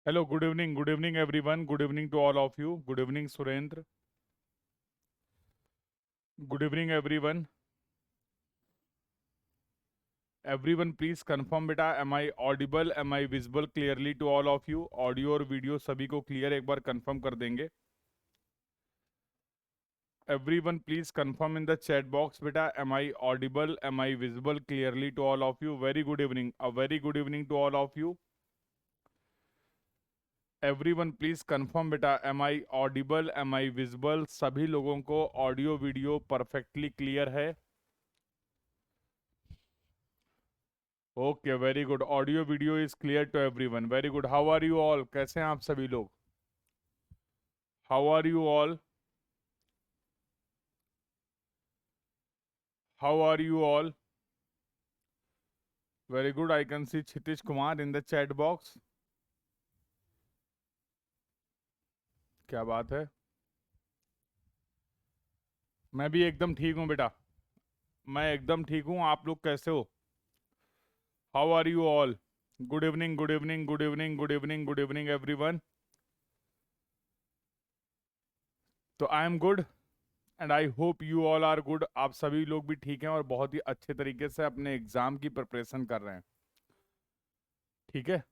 Hello, good evening everyone, good evening to all of you, good evening Surendra, good evening everyone. Everyone please confirm बेटा, am I audible, am I visible clearly to all of you? Audio और video सभी को clear एक बार confirm कर देंगे. Everyone please confirm in the chat box बेटा, am I audible, am I visible clearly to all of you? Very good evening, a very good evening to all of you. Everyone please confirm बेटा, am I audible, am I visible? सभी लोगों को audio video perfectly clear है? Okay, very good. Audio video is clear to everyone. Very good. How are you all? कैसे हैं आप सभी लोग? How are you all? How are you all? Very good. I can see Kshitij Kumar in the chat box. क्या बात है. मैं भी एकदम ठीक हूँ बेटा, मैं एकदम ठीक हूँ. आप लोग कैसे हो? How are you all? Good evening, good evening, good evening, good evening, good evening everyone. तो I am good and I hope you all are good. आप सभी लोग भी ठीक हैं और बहुत ही अच्छे तरीके से अपने एग्जाम की प्रिपरेशन कर रहे हैं. ठीक है,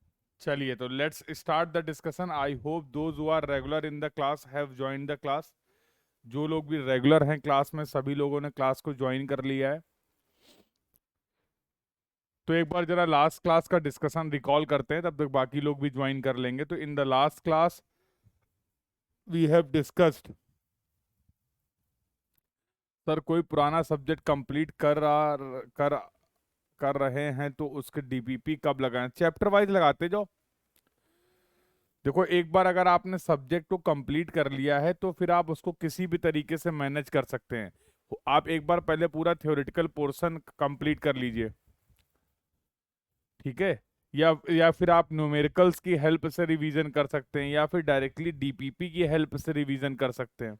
चलिए तो let's start the discussion. I hope those who are regular in the class have join the class. जो लोग भी रेगुलर हैं क्लास में, सभी लोगों ने क्लास को ज्वाइन कर लिया है. तो एक बार जरा लास्ट क्लास का डिस्कशन रिकॉल करते हैं, तब तक बाकी लोग भी ज्वाइन कर लेंगे. तो in the last class we have discussed. Sir कोई पुराना सब्जेक्ट कंप्लीट कर रहे हैं तो उसके डीपीपी कब लगाएं? चैप्टर वाइज लगाते जाओ. देखो, एक बार अगर आपने सब्जेक्ट को कंप्लीट कर लिया है तो फिर आप उसको किसी भी तरीके से मैनेज कर सकते हैं. आप एक बार पहले पूरा थ्योरेटिकल पोर्शन कंप्लीट कर लीजिए, ठीक है. या फिर आप न्यूमेरिकल्स की हेल्प से रिवीजन कर सकते हैं, या फिर डायरेक्टली डीपीपी की हेल्प से रिवीजन कर सकते हैं.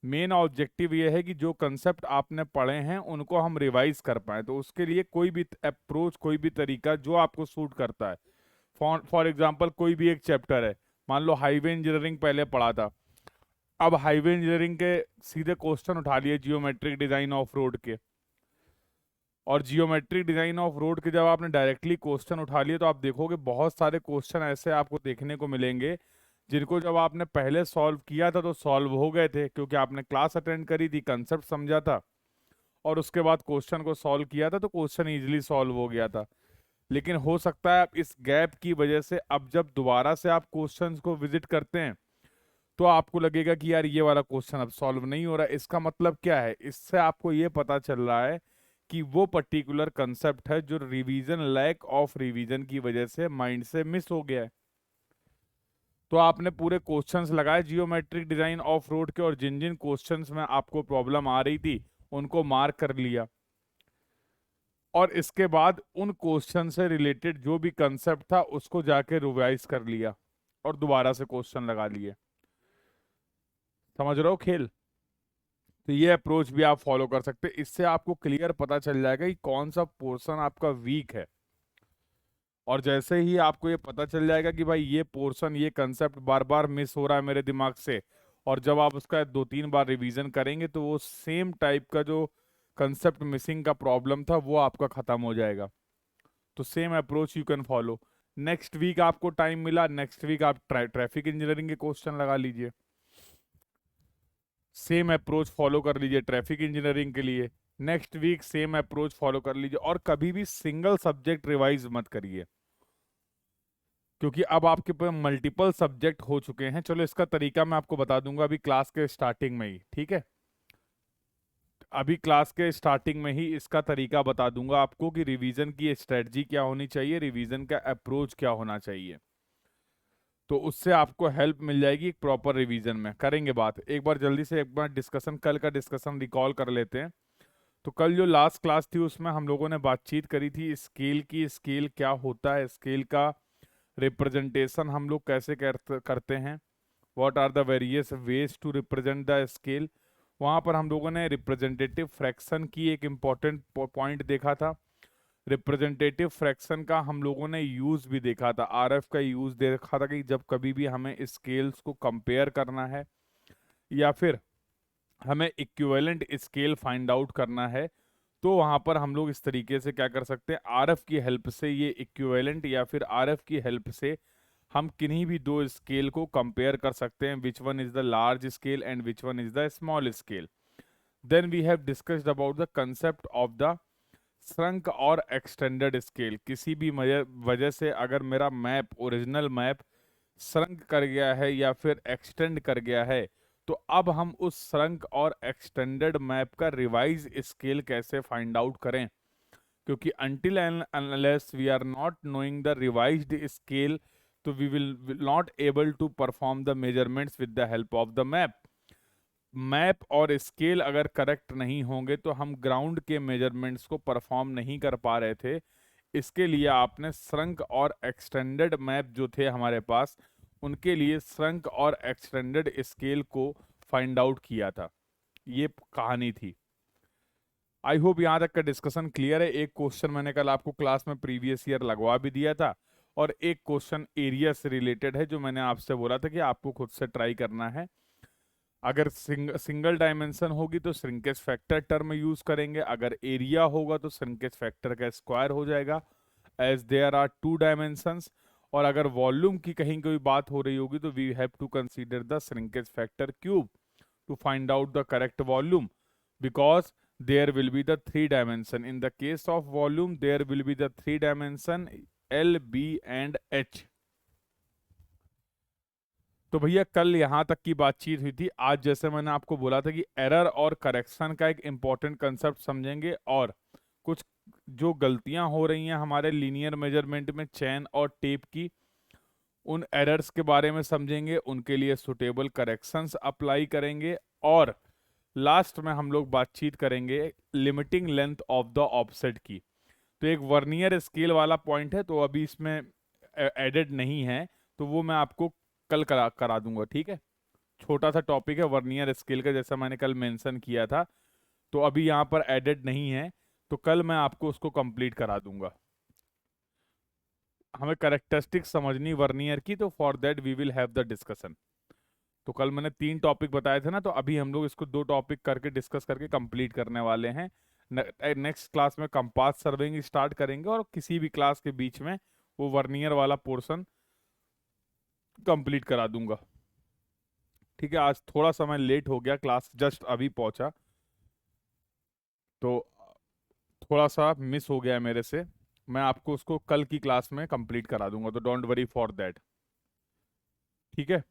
मेन ऑब्जेक्टिव ये है कि जो कंसेप्ट आपने पढ़े हैं उनको हम रिवाइज कर पाए. तो उसके लिए कोई भी अप्रोच, कोई भी तरीका जो आपको सूट करता है. फॉर एग्जांपल कोई भी एक चैप्टर है, मान लो हाईवे इंजीनियरिंग पहले पढ़ा था. अब हाईवे इंजीनियरिंग के सीधे क्वेश्चन उठा लिए जियोमेट्रिक डिजाइन ऑफ रोड के, और जियोमेट्रिक डिजाइन ऑफ रोड के जब आपने डायरेक्टली क्वेश्चन उठा लिए तो आप देखोगे बहुत सारे क्वेश्चन ऐसे आपको देखने को मिलेंगे जिनको जब आपने पहले सॉल्व किया था तो सॉल्व हो गए थे, क्योंकि आपने क्लास अटेंड करी थी, कंसेप्ट समझा था, और उसके बाद क्वेश्चन को सॉल्व किया था तो क्वेश्चन इजीली सॉल्व हो गया था. लेकिन हो सकता है आप इस गैप की वजह से अब जब दोबारा से आप क्वेश्चंस को विजिट करते हैं तो आपको लगेगा कि यार ये वाला क्वेश्चन अब सॉल्व नहीं हो रहा है. इसका मतलब क्या है? इससे आपको ये पता चल रहा है कि वो पर्टिकुलर कंसेप्ट है जो रिवीजन, लैक ऑफ रिवीजन की वजह से माइंड से मिस हो गया है. तो आपने पूरे क्वेश्चंस लगाए जियोमेट्रिक डिजाइन ऑफ रोड के, और जिन जिन क्वेश्चंस में आपको प्रॉब्लम आ रही थी उनको मार्क कर लिया, और इसके बाद उन क्वेश्चन से रिलेटेड जो भी कंसेप्ट था उसको जाके रिवाइज कर लिया और दोबारा से क्वेश्चन लगा लिए. समझ रहे हो खेल? तो ये अप्रोच भी आप फॉलो कर सकते हैं. इससे आपको क्लियर पता चल जाएगा कि कौन सा पोर्शन आपका वीक है. और जैसे ही आपको ये पता चल जाएगा कि भाई ये पोर्शन, ये कंसेप्ट बार बार मिस हो रहा है मेरे दिमाग से, और जब आप उसका 2-3 बार रिवीजन करेंगे तो वो सेम टाइप का जो कंसेप्ट मिसिंग का प्रॉब्लम था वो आपका खत्म हो जाएगा. तो same approach you can follow. Next week आपको टाइम मिला, नेक्स्ट वीक आप ट्रैफिक इंजीनियरिंग के क्वेश्चन लगा लीजिए. सेम अप्रोच फॉलो कर लीजिए ट्रैफिक इंजीनियरिंग के लिए. Next week same approach follow कर लीजिए. और कभी भी सिंगल सब्जेक्ट रिवाइज मत करिए, क्योंकि अब आपके पास मल्टीपल सब्जेक्ट हो चुके हैं. चलो इसका तरीका मैं आपको बता दूंगा अभी क्लास के स्टार्टिंग में ही, ठीक है. अभी क्लास के स्टार्टिंग में ही इसका तरीका बता दूंगा आपको कि रिवीजन की स्ट्रेटजी क्या होनी चाहिए, रिवीजन का अप्रोच क्या होना चाहिए. तो उससे आपको हेल्प मिल जाएगी एक प्रॉपर रिवीजन में. करेंगे बात एक बार जल्दी से, एक बार डिस्कशन, कल का डिस्कशन रिकॉल कर लेते हैं. तो कल जो लास्ट क्लास थी उसमें हम लोगों ने बातचीत करी थी स्केल की. स्केल क्या होता है, स्केल का रिप्रेजेंटेशन हम लोग कैसे करते हैं, what are the various ways to represent the scale. वहाँ पर हम लोगों ने रिप्रेजेंटेटिव फ्रैक्शन की एक इम्पॉर्टेंट पॉइंट देखा था. रिप्रेजेंटेटिव फ्रैक्शन का हम लोगों ने यूज भी देखा था, आरएफ का यूज देखा था कि जब कभी भी हमें स्केल्स को कंपेयर करना है या फिर हमें इक्विवेलेंट स्केल फाइंड आउट करना है, तो वहां पर हम लोग इस तरीके से क्या कर सकते हैं, आरएफ की हेल्प से ये इक्विवेलेंट या फिर आरएफ की हेल्प से हम किन्हीं भी दो स्केल को कंपेयर कर सकते हैं, which one is the large scale and which one is the small scale. Then we have discussed about the concept of the shrunk और एक्सटेंडेड स्केल। किसी भी वजह से अगर मेरा मैप, ओरिजिनल मैप श्रंक कर गया है या फिर एक्सटेंड कर गया है, तो अब हम उस श्रंक और एक्सटेंडेड मैप का रिवाइज स्केल कैसे फाइंड आउट करें, क्योंकि until and unless we are not knowing the revised scale, तो we will not able to perform the measurements with the help of the map। Map और scale अगर correct नहीं होंगे तो हम ग्राउंड के मेजरमेंट्स को परफॉर्म नहीं कर पा रहे थे। इसके लिए आपने श्रंक और एक्सटेंडेड मैप जो थे हमारे पास, उनके लिए श्रंक और एक्सटेंडेड स्केल को फाइंड आउट किया था। ये कहानी थी। आई होप यहाँ तक का डिस्कशन क्लियर है। एक क्वेश्चन मैंने कल आपको क्लास में प्रीवियस ईयर लगवा भी दिया था, और एक क्वेश्चन एरिया से रिलेटेड है जो मैंने आपसे बोला था कि आपको खुद से ट्राई करना है। अगर सिंगल डायमेंशन होगी तो श्रिंकेज फैक्टर टर्म यूज करेंगे, अगर एरिया होगा तो श्रिंकेज फैक्टर का स्क्वायर हो जाएगा, as there are two dimensions. और अगर वॉल्यूम की कहीं कोई बात हो रही होगी तो we have to consider the shrinkage factor cube to find out the correct volume, because there will be the three dimension. In the case of volume there will be the three dimension L, B and H। तो भैया कल यहाँ तक की बातचीत हुई थी। आज जैसे मैंने आपको बोला था कि एरर और करेक्शन का एक इम्पॉर्टेंट कंसेप्ट समझेंगे, और कुछ जो गलतियां हो रही हैं हमारे लीनियर मेजरमेंट में चेन और टेप की, उन एरर्स के बारे में समझेंगे, उनके लिए सुटेबल करेक्शंस अप्लाई करेंगे, और लास्ट में हम लोग बातचीत करेंगे limiting length of the offset की। तो एक वर्नियर स्केल वाला पॉइंट है, तो अभी इसमें एडेड नहीं है, तो वो मैं आपको कल करा दूंगा, ठीक है। छोटा सा टॉपिक है वर्नियर स्केल का, जैसा मैंने कल मेंशन किया था, तो अभी यहाँ पर एडेड नहीं है, तो कल मैं आपको उसको कंप्लीट करा दूंगा। हमें करेक्टरिस्टिक्स समझनी वर्नियर की, तो for that we will have the discussion. तो कल मैंने 3 टॉपिक बताए थे ना, तो अभी हम लोग इसको 2 टॉपिक करके डिस्कस करके कंप्लीट करने वाले हैं। नेक्स्ट क्लास में कंपास सर्वेइंग स्टार्ट करेंगे, और किसी भी क्लास के बीच में वो वर्नियर वाला पोर्शन कंप्लीट करा दूंगा, ठीक है। आज थोड़ा समय लेट हो गया, क्लास जस्ट अभी पहुंचा, तो थोड़ा सा मिस हो गया मेरे से। मैं आपको उसको कल की क्लास में कंप्लीट करा दूंगा, तो डोंट वरी फॉर दैट, ठीक है।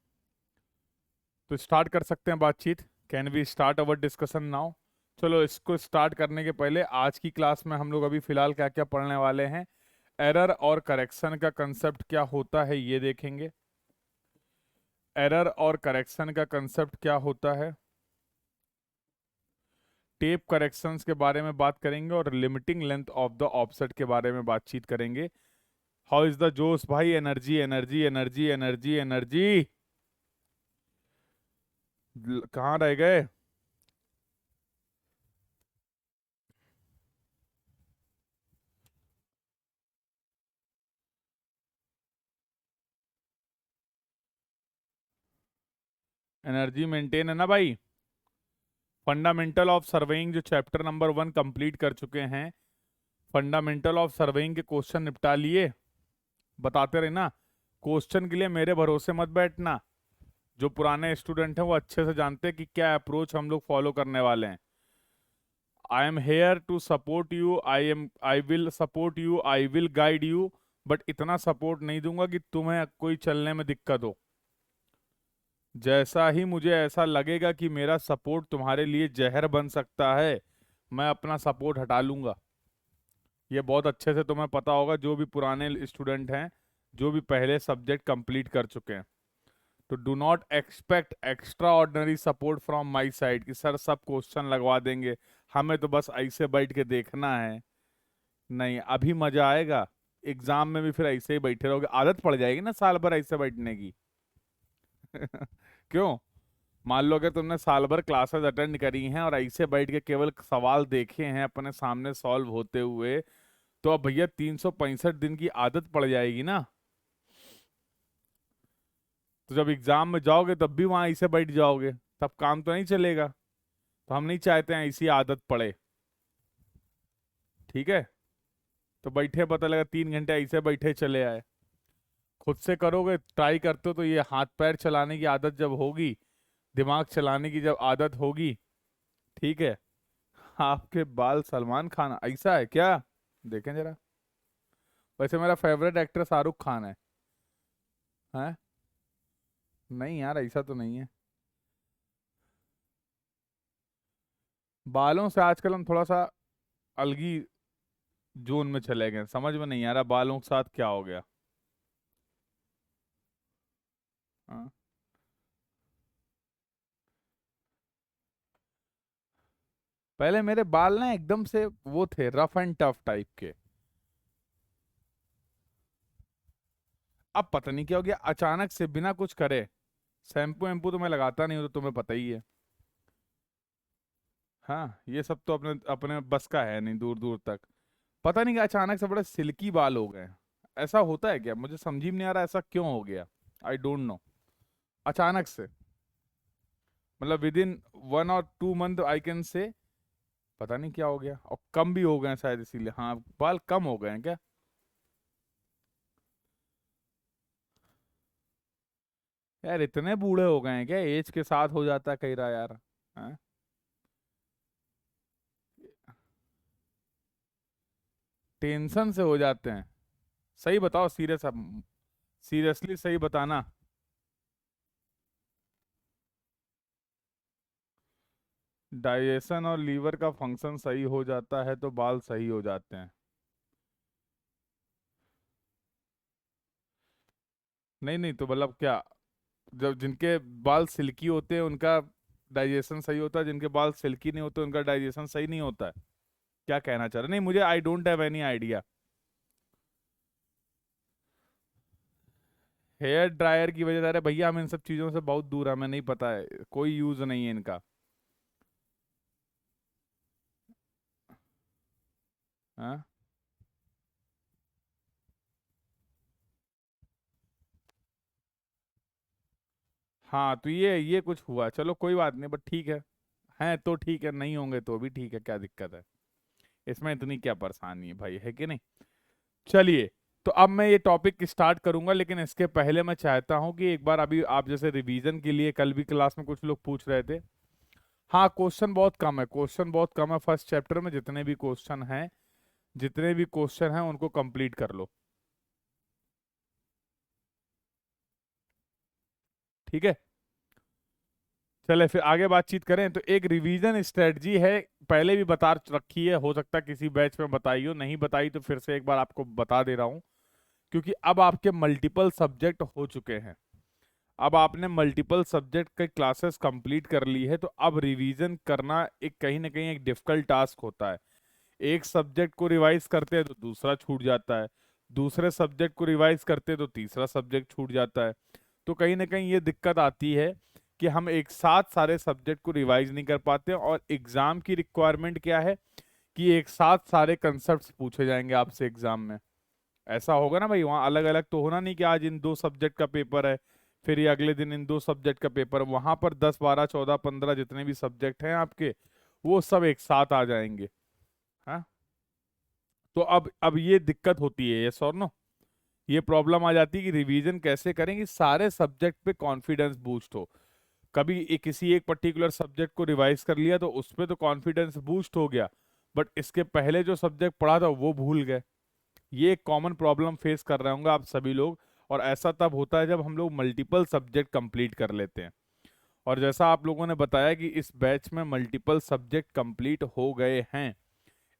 तो स्टार्ट कर सकते हैं बातचीत। Can we start our discussion now? चलो, इसको स्टार्ट करने के पहले आज की क्लास में हम लोग अभी फिलहाल क्या क्या पढ़ने वाले हैं। एरर और करेक्शन का कंसेप्ट क्या होता है ये देखेंगे। एरर और करेक्शन का कंसेप्ट क्या होता है, टेप करेक्शंस के बारे में बात करेंगे, और limiting length of the offset के बारे में बातचीत करेंगे। हाउ इज द जोश भाई? Energy energy energy energy energy, कहाँ रह गए? एनर्जी मेंटेन है ना भाई। फंडामेंटल ऑफ सर्वेइंग जो चैप्टर नंबर 1 कंप्लीट कर चुके हैं, फंडामेंटल ऑफ सर्वेइंग के क्वेश्चन निपटा लिए। बताते रहे ना, क्वेश्चन के लिए मेरे भरोसे मत बैठना। जो पुराने स्टूडेंट हैं वो अच्छे से जानते हैं कि क्या अप्रोच हम लोग फॉलो करने वाले हैं। I am here to support you, I will support you, I will guide you, but इतना सपोर्ट नहीं दूंगा कि तुम्हें कोई चलने में दिक्कत हो। जैसा ही मुझे ऐसा लगेगा कि मेरा सपोर्ट तुम्हारे लिए जहर बन सकता है, मैं अपना सपोर्ट हटा लूंगा। ये बहुत अच्छे से तुम्हें पता होगा, जो भी पुराने स्टूडेंट हैं, जो भी पहले सब्जेक्ट कंप्लीट कर चुके हैं। तो do not expect extra ordinary support from my side कि सर सब क्वेश्चन लगवा देंगे, हमें तो बस ऐसे बैठ के देखना है। नहीं, अभी मजा आएगा। एग्जाम में भी फिर ऐसे ही बैठे रहोगे, आदत पड़ जाएगी ना साल भर ऐसे बैठने की। क्यों? मान लो अगर तुमने साल भर क्लासेस अटेंड करी हैं और ऐसे बैठ के केवल सवाल देखे हैं अपने सामने सॉल्व होते हुए, तो अब भैया 365 दिन की आदत पड़ जाएगी ना। तो जब एग्जाम में जाओगे तब भी वहां ऐसे बैठ जाओगे, तब काम तो नहीं चलेगा। तो हम नहीं चाहते हैं ऐसी आदत पड़े। ठीक है, तो बैठे पता लगा 3 घंटे ऐसे बैठे चले आए। खुद से करोगे, ट्राई करते हो तो ये हाथ पैर चलाने की आदत जब होगी, दिमाग चलाने की जब आदत होगी, ठीक है, आपके बाल सलमान खान ऐसा है क्या? देखें जरा। वैसे मेरा फेवरेट एक्टर शाहरुख खान है? नहीं यार, ऐसा तो नहीं है। बालों से आजकल हम थोड़ा सा अलगी जोन में चले गए, समझ में नहीं आ रहा बालों के साथ क्या हो गया। हाँ? पहले मेरे बाल ना एकदम से वो थे, रफ एंड टफ टाइप के। अब पता नहीं क्या हो गया अचानक से बिना कुछ करे। शैम्पू वैम्पू तो मैं लगाता नहीं हूँ, तो तुम्हें पता ही है। हाँ, ये सब तो अपने अपने बस का है नहीं दूर दूर तक। पता नहीं क्या अचानक से बड़े सिल्की बाल हो गए। ऐसा होता है क्या? मुझे समझ ही नहीं आ रहा ऐसा क्यों हो गया। I don't know. अचानक से, मतलब विद इन 1 और 2 मंथ आई कैन से। पता नहीं क्या हो गया, और कम भी हो गए हैं शायद इसीलिए। हाँ, बाल कम हो गए हैं क्या? यार इतने बूढ़े हो गए हैं क्या? एज के साथ हो जाता है कह रहा यार। हाँ? टेंशन से हो जाते हैं? सही बताओ, सीरियस, अब सीरियसली सही बताना। डाइजेशन और लीवर का फंक्शन सही हो जाता है तो बाल सही हो जाते हैं? नहीं नहीं, तो मतलब क्या, जब जिनके बाल सिल्की होते हैं उनका डाइजेशन सही होता है, जिनके बाल सिल्की नहीं होते उनका डाइजेशन सही नहीं होता है? क्या कहना चाह रहे? नहीं, मुझे I don't have any idea. Hair dryer की वजह से? अरे भैया हम इन सब चीजों से बहुत दूर है, हमें नहीं पता है, कोई यूज नहीं है इनका। हाँ। हाँ, तो ये कुछ हुआ, चलो कोई बात नहीं, बट ठीक है तो ठीक है, नहीं होंगे तो भी ठीक है, क्या दिक्कत है? इसमें इतनी क्या परेशानी है भाई, है कि नहीं? चलिए, तो अब मैं ये टॉपिक स्टार्ट करूंगा, लेकिन इसके पहले मैं चाहता हूं कि एक बार अभी आप जैसे रिवीजन के लिए, कल भी क्लास में कुछ लोग पूछ रहे थे। हाँ, क्वेश्चन बहुत कम है, क्वेश्चन बहुत कम है फर्स्ट चैप्टर में। जितने भी क्वेश्चन हैं, जितने भी क्वेश्चन हैं उनको कंप्लीट कर लो। ठीक है, चले फिर आगे बातचीत करें। तो एक रिवीजन स्ट्रेटजी है, पहले भी बता रखी है, हो सकता है किसी बैच में बताई हो, नहीं बताई तो फिर से एक बार आपको बता दे रहा हूँ। क्योंकि अब आपके मल्टीपल सब्जेक्ट हो चुके हैं, अब आपने मल्टीपल सब्जेक्ट के क्लासेस कंप्लीट कर ली है, तो अब रिवीजन करना एक कहीं ना कहीं एक डिफिकल्ट टास्क होता है। एक सब्जेक्ट को रिवाइज करते हैं तो दूसरा छूट जाता है, दूसरे सब्जेक्ट को रिवाइज करते हैं तो तीसरा सब्जेक्ट छूट जाता है। तो कहीं ना कहीं ये दिक्कत आती है कि हम एक साथ सारे सब्जेक्ट को रिवाइज नहीं कर पाते, और एग्जाम की रिक्वायरमेंट क्या है कि एक साथ सारे कंसेप्ट पूछे जाएंगे आपसे एग्जाम में। ऐसा होगा ना भाई, वहाँ अलग अलग तो होना नहीं कि आज इन 2 सब्जेक्ट का पेपर है, फिर ये अगले दिन इन 2 सब्जेक्ट का पेपर है। वहां पर 10 12 14 15 जितने भी सब्जेक्ट हैं आपके, वो सब एक साथ आ जाएंगे। हाँ, तो अब ये दिक्कत होती है, यस और नो, ये प्रॉब्लम आ जाती है कि रिवीजन कैसे करें कि सारे सब्जेक्ट पे कॉन्फिडेंस बूस्ट हो। कभी किसी एक पर्टिकुलर सब्जेक्ट को रिवाइज कर लिया तो उस पे तो कॉन्फिडेंस बूस्ट हो गया, बट इसके पहले जो सब्जेक्ट पढ़ा था वो भूल गए। ये एक कॉमन प्रॉब्लम फेस कर रहे होंगे आप सभी लोग। और ऐसा तब होता है जब हम लोग मल्टीपल सब्जेक्ट कंप्लीट कर लेते हैं। और जैसा आप लोगों ने बताया कि इस बैच में मल्टीपल सब्जेक्ट कंप्लीट हो गए हैं,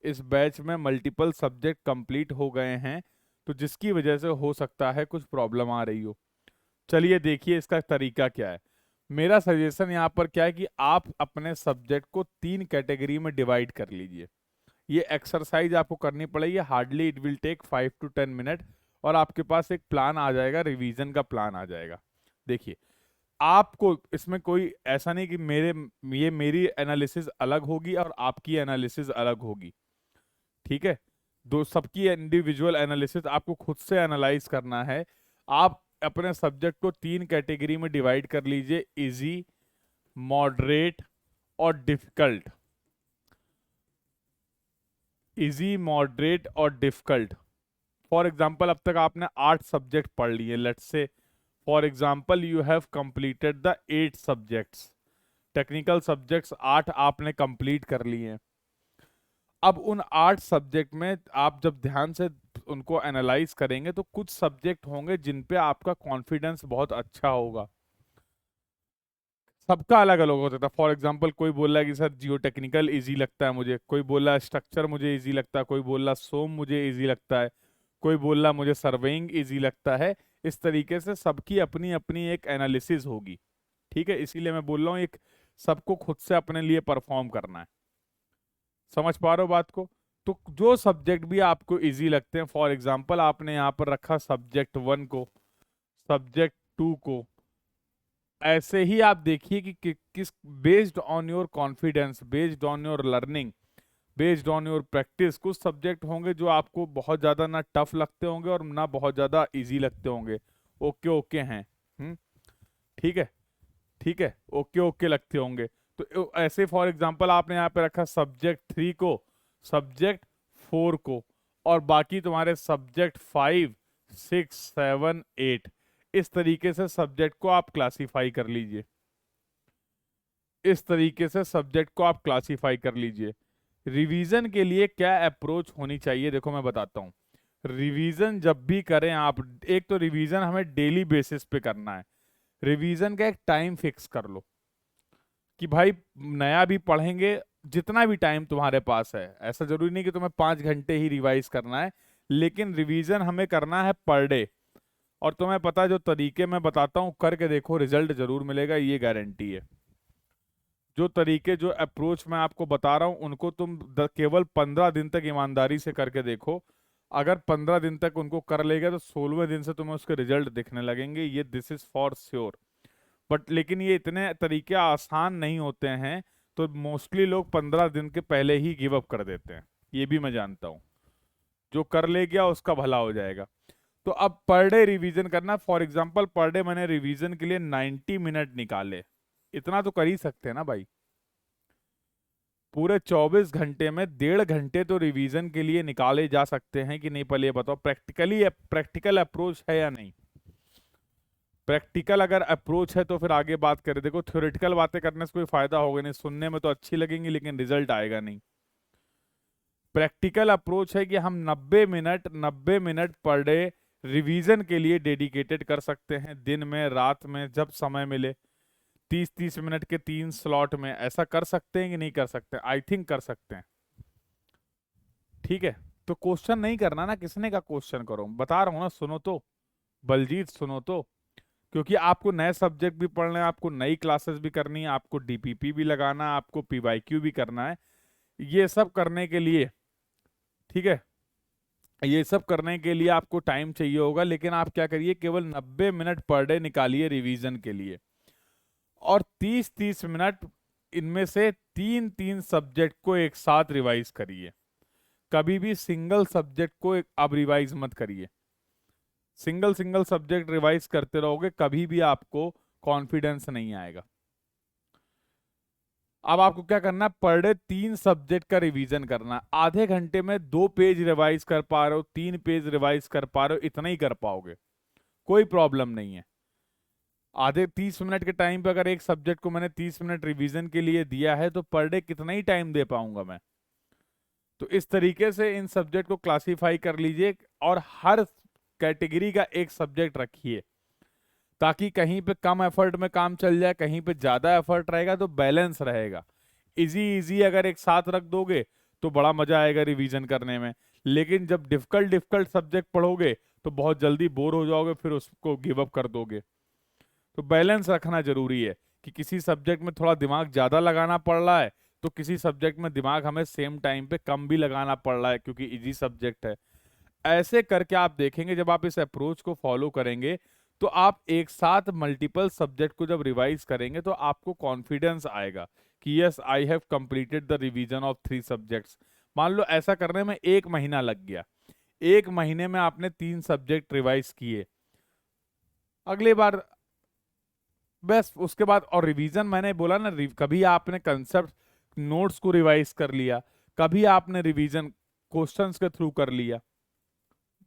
इस बैच में मल्टीपल सब्जेक्ट कंप्लीट हो गए हैं, तो जिसकी वजह से हो सकता है कुछ प्रॉब्लम आ रही हो। चलिए देखिए इसका तरीका क्या है। मेरा सजेशन यहाँ पर क्या है कि आप अपने सब्जेक्ट को 3 कैटेगरी में डिवाइड कर लीजिए। ये एक्सरसाइज आपको करनी पड़ेगी, hardly it will take 5 to 10 minute, और आपके पास एक प्लान आ जाएगा, रिवीजन का प्लान आ जाएगा। देखिए, आपको इसमें कोई ऐसा नहीं कि मेरी एनालिसिस अलग होगी और आपकी एनालिसिस अलग होगी। ठीक है, दो सबकी इंडिविजुअल एनालिसिस आपको खुद से एनालाइज करना है। आप अपने सब्जेक्ट को 3 कैटेगरी में डिवाइड कर लीजिए, इजी, मॉडरेट और डिफिकल्ट। इजी, मॉडरेट और डिफिकल्ट। फॉर एग्जाम्पल अब तक आपने 8 सब्जेक्ट पढ़ लिए, let's say for example you have completed the 8 subjects. Technical subjects 8 आपने कंप्लीट कर लिए हैं। अब उन 8 सब्जेक्ट में आप जब ध्यान से उनको एनालाइज करेंगे तो कुछ सब्जेक्ट होंगे जिन पे आपका कॉन्फिडेंस बहुत अच्छा होगा। सबका अलग अलग होता था। फॉर एग्जांपल कोई बोल रहा है कि सर जियो टेक्निकल इजी लगता है मुझे, कोई बोल रहा है स्ट्रक्चर मुझे इजी लगता है, कोई बोल रहा सोम मुझे इजी लगता है, कोई बोल रहा मुझे सर्वेइंग इजी लगता है। इस तरीके से सबकी अपनी अपनी एक एनालिसिस होगी। ठीक है, इसीलिए मैं बोल रहा हूँ एक सबको खुद से अपने लिए परफॉर्म करना है। समझ पा रहे हो बात को? तो जो सब्जेक्ट भी आपको इजी लगते हैं, फॉर एग्जांपल आपने यहाँ पर रखा सब्जेक्ट 1 को, सब्जेक्ट 2 को, ऐसे ही आप देखिए कि किस based on your confidence, based on your learning, based on your practice, कुछ सब्जेक्ट होंगे जो आपको बहुत ज़्यादा ना टफ लगते होंगे और ना बहुत ज़्यादा इजी लगते होंगे। ओके ओके हैं। ठीक है, ठीक है, ओके ओके लगते होंगे। तो ऐसे फॉर एग्जांपल आपने यहाँ पे रखा सब्जेक्ट 3 को, सब्जेक्ट 4 को, और बाकी तुम्हारे सब्जेक्ट 5, 6, 7, 8। इस तरीके से सब्जेक्ट को आप क्लासीफाई कर लीजिए। इस तरीके से सब्जेक्ट को आप क्लासीफाई कर लीजिए। रिवीजन के लिए क्या अप्रोच होनी चाहिए, देखो मैं बताता हूँ। रिवीजन जब भी करें आप, एक तो रिवीजन हमें डेली बेसिस पे करना है। रिवीजन का एक टाइम फिक्स कर लो कि भाई नया भी पढ़ेंगे, जितना भी टाइम तुम्हारे पास है। ऐसा जरूरी नहीं कि तुम्हें 5 घंटे ही रिवाइज करना है, लेकिन रिवीजन हमें करना है पर डे। और तुम्हें पता है जो तरीके मैं बताता हूँ करके देखो, रिजल्ट जरूर मिलेगा, ये गारंटी है। जो तरीके, जो अप्रोच मैं आपको बता रहा हूँ उनको तुम केवल 15 दिन तक ईमानदारी से करके देखो। अगर 15 दिन तक उनको कर लेगा तो 16वें दिन से तुम्हें उसके रिजल्ट दिखने लगेंगे, ये this is for sure. But लेकिन ये इतने तरीके आसान नहीं होते हैं, तो मोस्टली लोग 15 दिन के पहले ही गिव अप कर देते हैं, ये भी मैं जानता हूँ। जो कर ले गया उसका भला हो जाएगा। तो अब पर डे रिवीजन करना। फॉर एग्जांपल पर डे मैंने रिवीजन के लिए 90 मिनट निकाले, इतना तो कर ही सकते हैं ना भाई। पूरे 24 घंटे में 1.5 घंटे तो रिवीजन के लिए निकाले जा सकते हैं कि नहीं? पहले ये बताओ, प्रैक्टिकल अप्रोच है या नहीं? प्रैक्टिकल अगर अप्रोच है तो फिर आगे बात करें। देखो थ्योरेटिकल बातें करने से कोई फायदा होगा नहीं, सुनने में तो अच्छी लगेंगी लेकिन रिजल्ट आएगा नहीं। प्रैक्टिकल अप्रोच है कि हम 90 मिनट पर डे रिवीजन के लिए डेडिकेटेड कर सकते हैं, दिन में, रात में, जब समय मिले। 30-30 मिनट के 3 स्लॉट में ऐसा कर सकते हैं कि नहीं कर सकते? आई थिंक कर सकते हैं। ठीक है, तो क्वेश्चन नहीं करना ना, किसने का क्वेश्चन करो, बता रहा हूं ना, सुनो तो बलजीत, सुनो तो। क्योंकि आपको नए सब्जेक्ट भी पढ़ने हैं, आपको नई क्लासेस भी करनी है, आपको डीपीपी भी लगाना है, आपको पीवाईक्यू भी करना है। ये सब करने के लिए, ठीक है, ये सब करने के लिए आपको टाइम चाहिए होगा, लेकिन आप क्या करिए, केवल 90 मिनट पर डे निकालिए रिवीजन के लिए, और 30-30 मिनट इनमें से 3-3 सब्जेक्ट को एक साथ रिवाइज करिए। कभी भी सिंगल सब्जेक्ट को अब रिवाइज मत करिए। सिंगल सिंगल सब्जेक्ट रिवाइज करते रहोगे, कभी भी आपको कॉन्फिडेंस नहीं आएगा। अब आपको क्या करना है, पर डे 3 सब्जेक्ट का रिवीजन करना है। आधे घंटे में 2 पेज रिवाइज कर पा रहे हो, 3 पेज रिवाइज कर पा रहे हो, इतना ही कर पाओगे, कोई प्रॉब्लम नहीं है। आधे 30 मिनट के टाइम पे अगर एक सब्जेक्ट को मैंने 30 मिनट रिवीजन के लिए दिया है, तो पर डे कितना ही टाइम दे पाऊंगा मैं? तो इस तरीके से इन सब्जेक्ट को क्लासीफाई कर लीजिए, और हर कैटेगरी का एक सब्जेक्ट रखिए, ताकि कहीं पे कम एफर्ट में काम चल जाए, कहीं पे ज्यादा एफर्ट रहेगा, तो बैलेंस रहेगा। इजी इजी अगर एक साथ रख दोगे तो बड़ा मजा आएगा रिवीजन करने में, लेकिन जब डिफिकल्ट डिफिकल्ट सब्जेक्ट पढ़ोगे तो बहुत जल्दी बोर हो जाओगे, फिर उसको गिव अप कर दोगे। तो बैलेंस रखना जरूरी है कि किसी सब्जेक्ट में थोड़ा दिमाग ज्यादा लगाना पड़ रहा है, तो किसी सब्जेक्ट में दिमाग हमें सेम टाइम पे कम भी लगाना पड़ रहा है, क्योंकि इजी सब्जेक्ट है। ऐसे करके आप देखेंगे, जब आप इस अप्रोच को फॉलो करेंगे, तो आप एक साथ मल्टीपल सब्जेक्ट को जब रिवाइज करेंगे तो आपको कॉन्फिडेंस आएगा कि yes I have completed the revision of 3 subjects. मान लो ऐसा करने में 1 महीना लग गया, 1 महीने में आपने 3 सब्जेक्ट रिवाइज किए, अगली बार बस उसके बाद। और रिवीजन मैंने बोला ना, कभी आपने कंसेप्ट नोट्स को रिवाइज कर लिया, कभी आपने रिवीजन क्वेश्चंस के थ्रू कर लिया,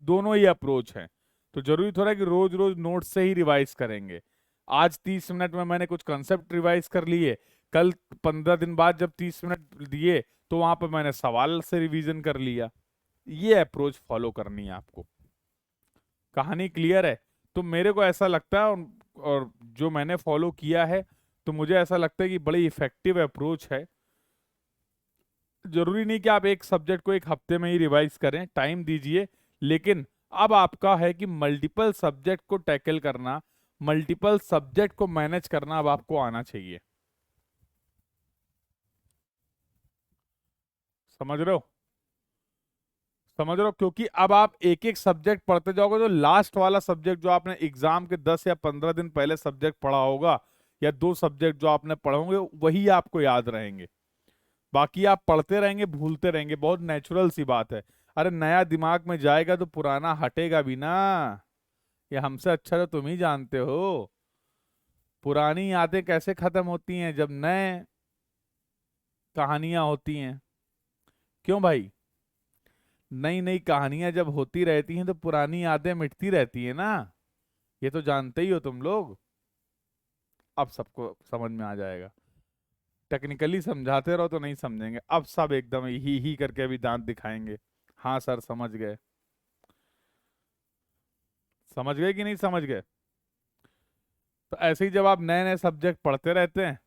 दोनों ही अप्रोच हैं। तो जरूरी थोड़ा है कि रोज रोज नोट्स से ही रिवाइज करेंगे। आज 30 मिनट में मैंने कुछ कंसेप्ट रिवाइज कर लिए, कल 15 दिन बाद जब 30 मिनट दिए तो वहां पर मैंने सवाल से रिवीजन कर लिया। ये अप्रोच फॉलो करनी है आपको। कहानी क्लियर है? तो मेरे को ऐसा लगता है, और जो मैंने फॉलो किया है, तो मुझे ऐसा लगता है कि बड़ी इफेक्टिव अप्रोच है। जरूरी नहीं कि आप एक सब्जेक्ट को 1 हफ्ते में ही रिवाइज करें, टाइम दीजिए, लेकिन अब आपका है कि मल्टीपल सब्जेक्ट को टैकल करना, मल्टीपल सब्जेक्ट को मैनेज करना अब आपको आना चाहिए। समझ रहे हो? समझ रहे हो? क्योंकि अब आप एक एक सब्जेक्ट पढ़ते जाओगे तो लास्ट वाला सब्जेक्ट जो आपने एग्जाम के 10 या 15 दिन पहले सब्जेक्ट पढ़ा होगा, या 2 सब्जेक्ट जो आपने पढ़े होंगे, वही आपको याद रहेंगे। बाकी आप पढ़ते रहेंगे, भूलते रहेंगे, बहुत नेचुरल सी बात है। अरे नया दिमाग में जाएगा तो पुराना हटेगा भी ना। ये हमसे अच्छा तो तुम ही जानते हो। पुरानी यादें कैसे खत्म होती हैं? जब नए कहानियां होती हैं। क्यों भाई? नई नई कहानियां जब होती रहती हैं तो पुरानी यादें मिटती रहती है ना। ये तो जानते ही हो तुम लोग। अब सबको समझ में आ जाएगा। टेक्निकली समझाते रहो तो नहीं समझेंगे, अब सब एकदम ही करके अभी दांत दिखाएंगे। हाँ सर समझ गए। समझ गए कि नहीं समझ गए? तो ऐसे ही जब आप नए नए सब्जेक्ट पढ़ते रहते हैं,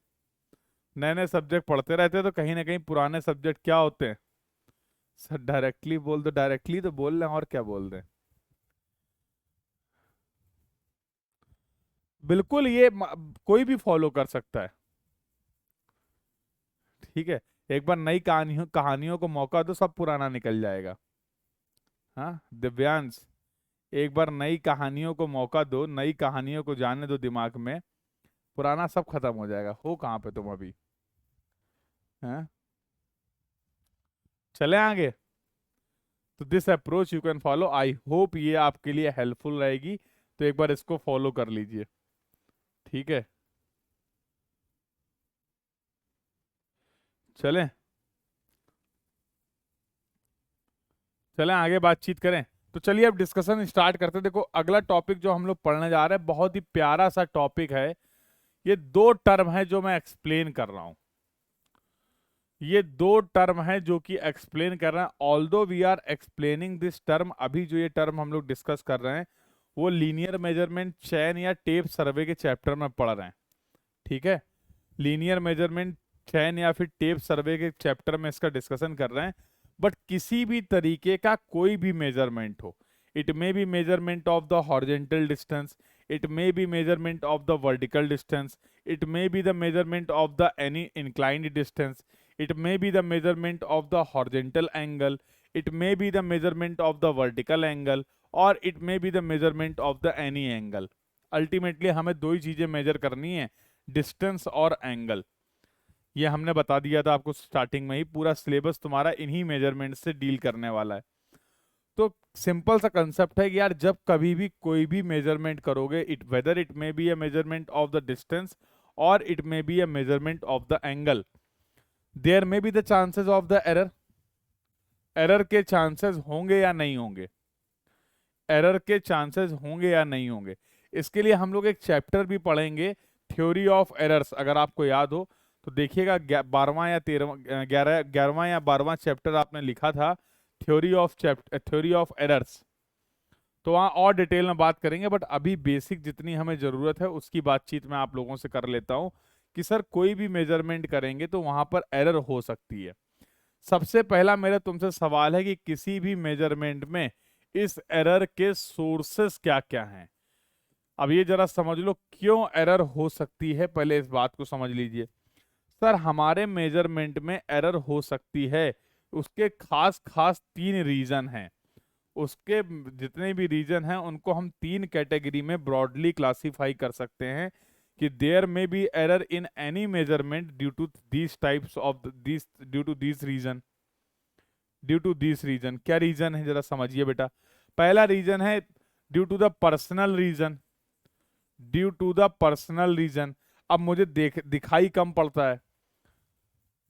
नए नए सब्जेक्ट पढ़ते रहते हैं, तो कहीं ना कहीं पुराने सब्जेक्ट क्या होते हैं। सर डायरेक्टली बोल दो, डायरेक्टली तो बोल रहे हैं, और क्या बोल रहे हैं। बिल्कुल, ये कोई भी फॉलो कर सकता है। ठीक है, एक बार नई कहानियों कहानियों को मौका दो, सब पुराना निकल जाएगा। हाँ दिव्यांश, एक बार नई कहानियों को मौका दो, नई कहानियों को जाने दो दिमाग में, पुराना सब खत्म हो जाएगा। हो कहाँ पे तुम अभी? हैं? चले आगे। तो this approach you can follow, I hope ये आपके लिए हेल्पफुल रहेगी। तो एक बार इसको फॉलो कर लीजिए। ठीक है, चलें। चलें आगे बातचीत करें। तो चलिए अब डिस्कशन स्टार्ट करते हैं। देखो अगला टॉपिक जो हम लोग पढ़ने जा रहे हैं, बहुत ही प्यारा सा टॉपिक है। ये 2 टर्म है जो मैं एक्सप्लेन कर रहा हूं। ये 2 टर्म है जो कि एक्सप्लेन कर रहे हैं। Although we are explaining this term, अभी जो ये टर्म हम लोग डिस्कस कर रहे हैं वो लीनियर मेजरमेंट चेन या टेप सर्वे के चैप्टर में पढ़ रहे हैं। ठीक है, लीनियर मेजरमेंट चेन या फिर टेप सर्वे के चैप्टर में इसका डिस्कशन कर रहे हैं। बट किसी भी तरीके का कोई भी मेजरमेंट हो, it may B measurement of the horizontal distance, it may B measurement of the vertical distance, it may be the measurement of the any inclined distance, it may be the measurement of the horizontal angle, it may be the measurement of the vertical angle, और it may be the measurement of the any angle। Ultimately हमें दो ही चीजें major करनी है, distance और angle. ये हमने बता दिया था आपको स्टार्टिंग में ही। पूरा सिलेबस तुम्हारा इन्हीं मेजरमेंट से डील करने वाला है। तो सिंपल सा कंसेप्ट है कि यार जब कभी भी कोई भी मेजरमेंट करोगे, it whether it may be a measurement of the distance और it may be a measurement of the angle, there may be the chances of the error. Error के चांसेस होंगे या नहीं होंगे? एरर के चांसेस होंगे या नहीं होंगे? इसके लिए हम लोग एक चैप्टर भी पढ़ेंगे, थ्योरी ऑफ एरर्स। अगर आपको याद हो तो देखिएगा, 12वां या 13वां 11वां या 12वां चैप्टर आपने लिखा था, थ्योरी ऑफ एरर्स। तो वहाँ और डिटेल में बात करेंगे, बट अभी बेसिक जितनी हमें ज़रूरत है उसकी बातचीत मैं आप लोगों से कर लेता हूँ कि सर कोई भी मेजरमेंट करेंगे तो वहाँ पर एरर हो सकती है। सबसे पहला मेरा तुमसे सवाल है कि किसी भी मेजरमेंट में इस एरर के सोर्सेस क्या क्या हैं। अब ये जरा समझ लो क्यों एरर हो सकती है, पहले इस बात को समझ लीजिए। सर हमारे मेजरमेंट में एरर हो सकती है, उसके खास खास 3 रीजन हैं। उसके जितने भी रीजन हैं उनको हम 3 कैटेगरी में ब्रॉडली क्लासीफाई कर सकते हैं कि there may be error in any measurement due to these types of these due to these reason. Due to this reason. क्या रीजन है जरा समझिए बेटा। पहला रीजन है due to the personal reason, due to the personal reason. अब मुझे दिखाई कम पड़ता है।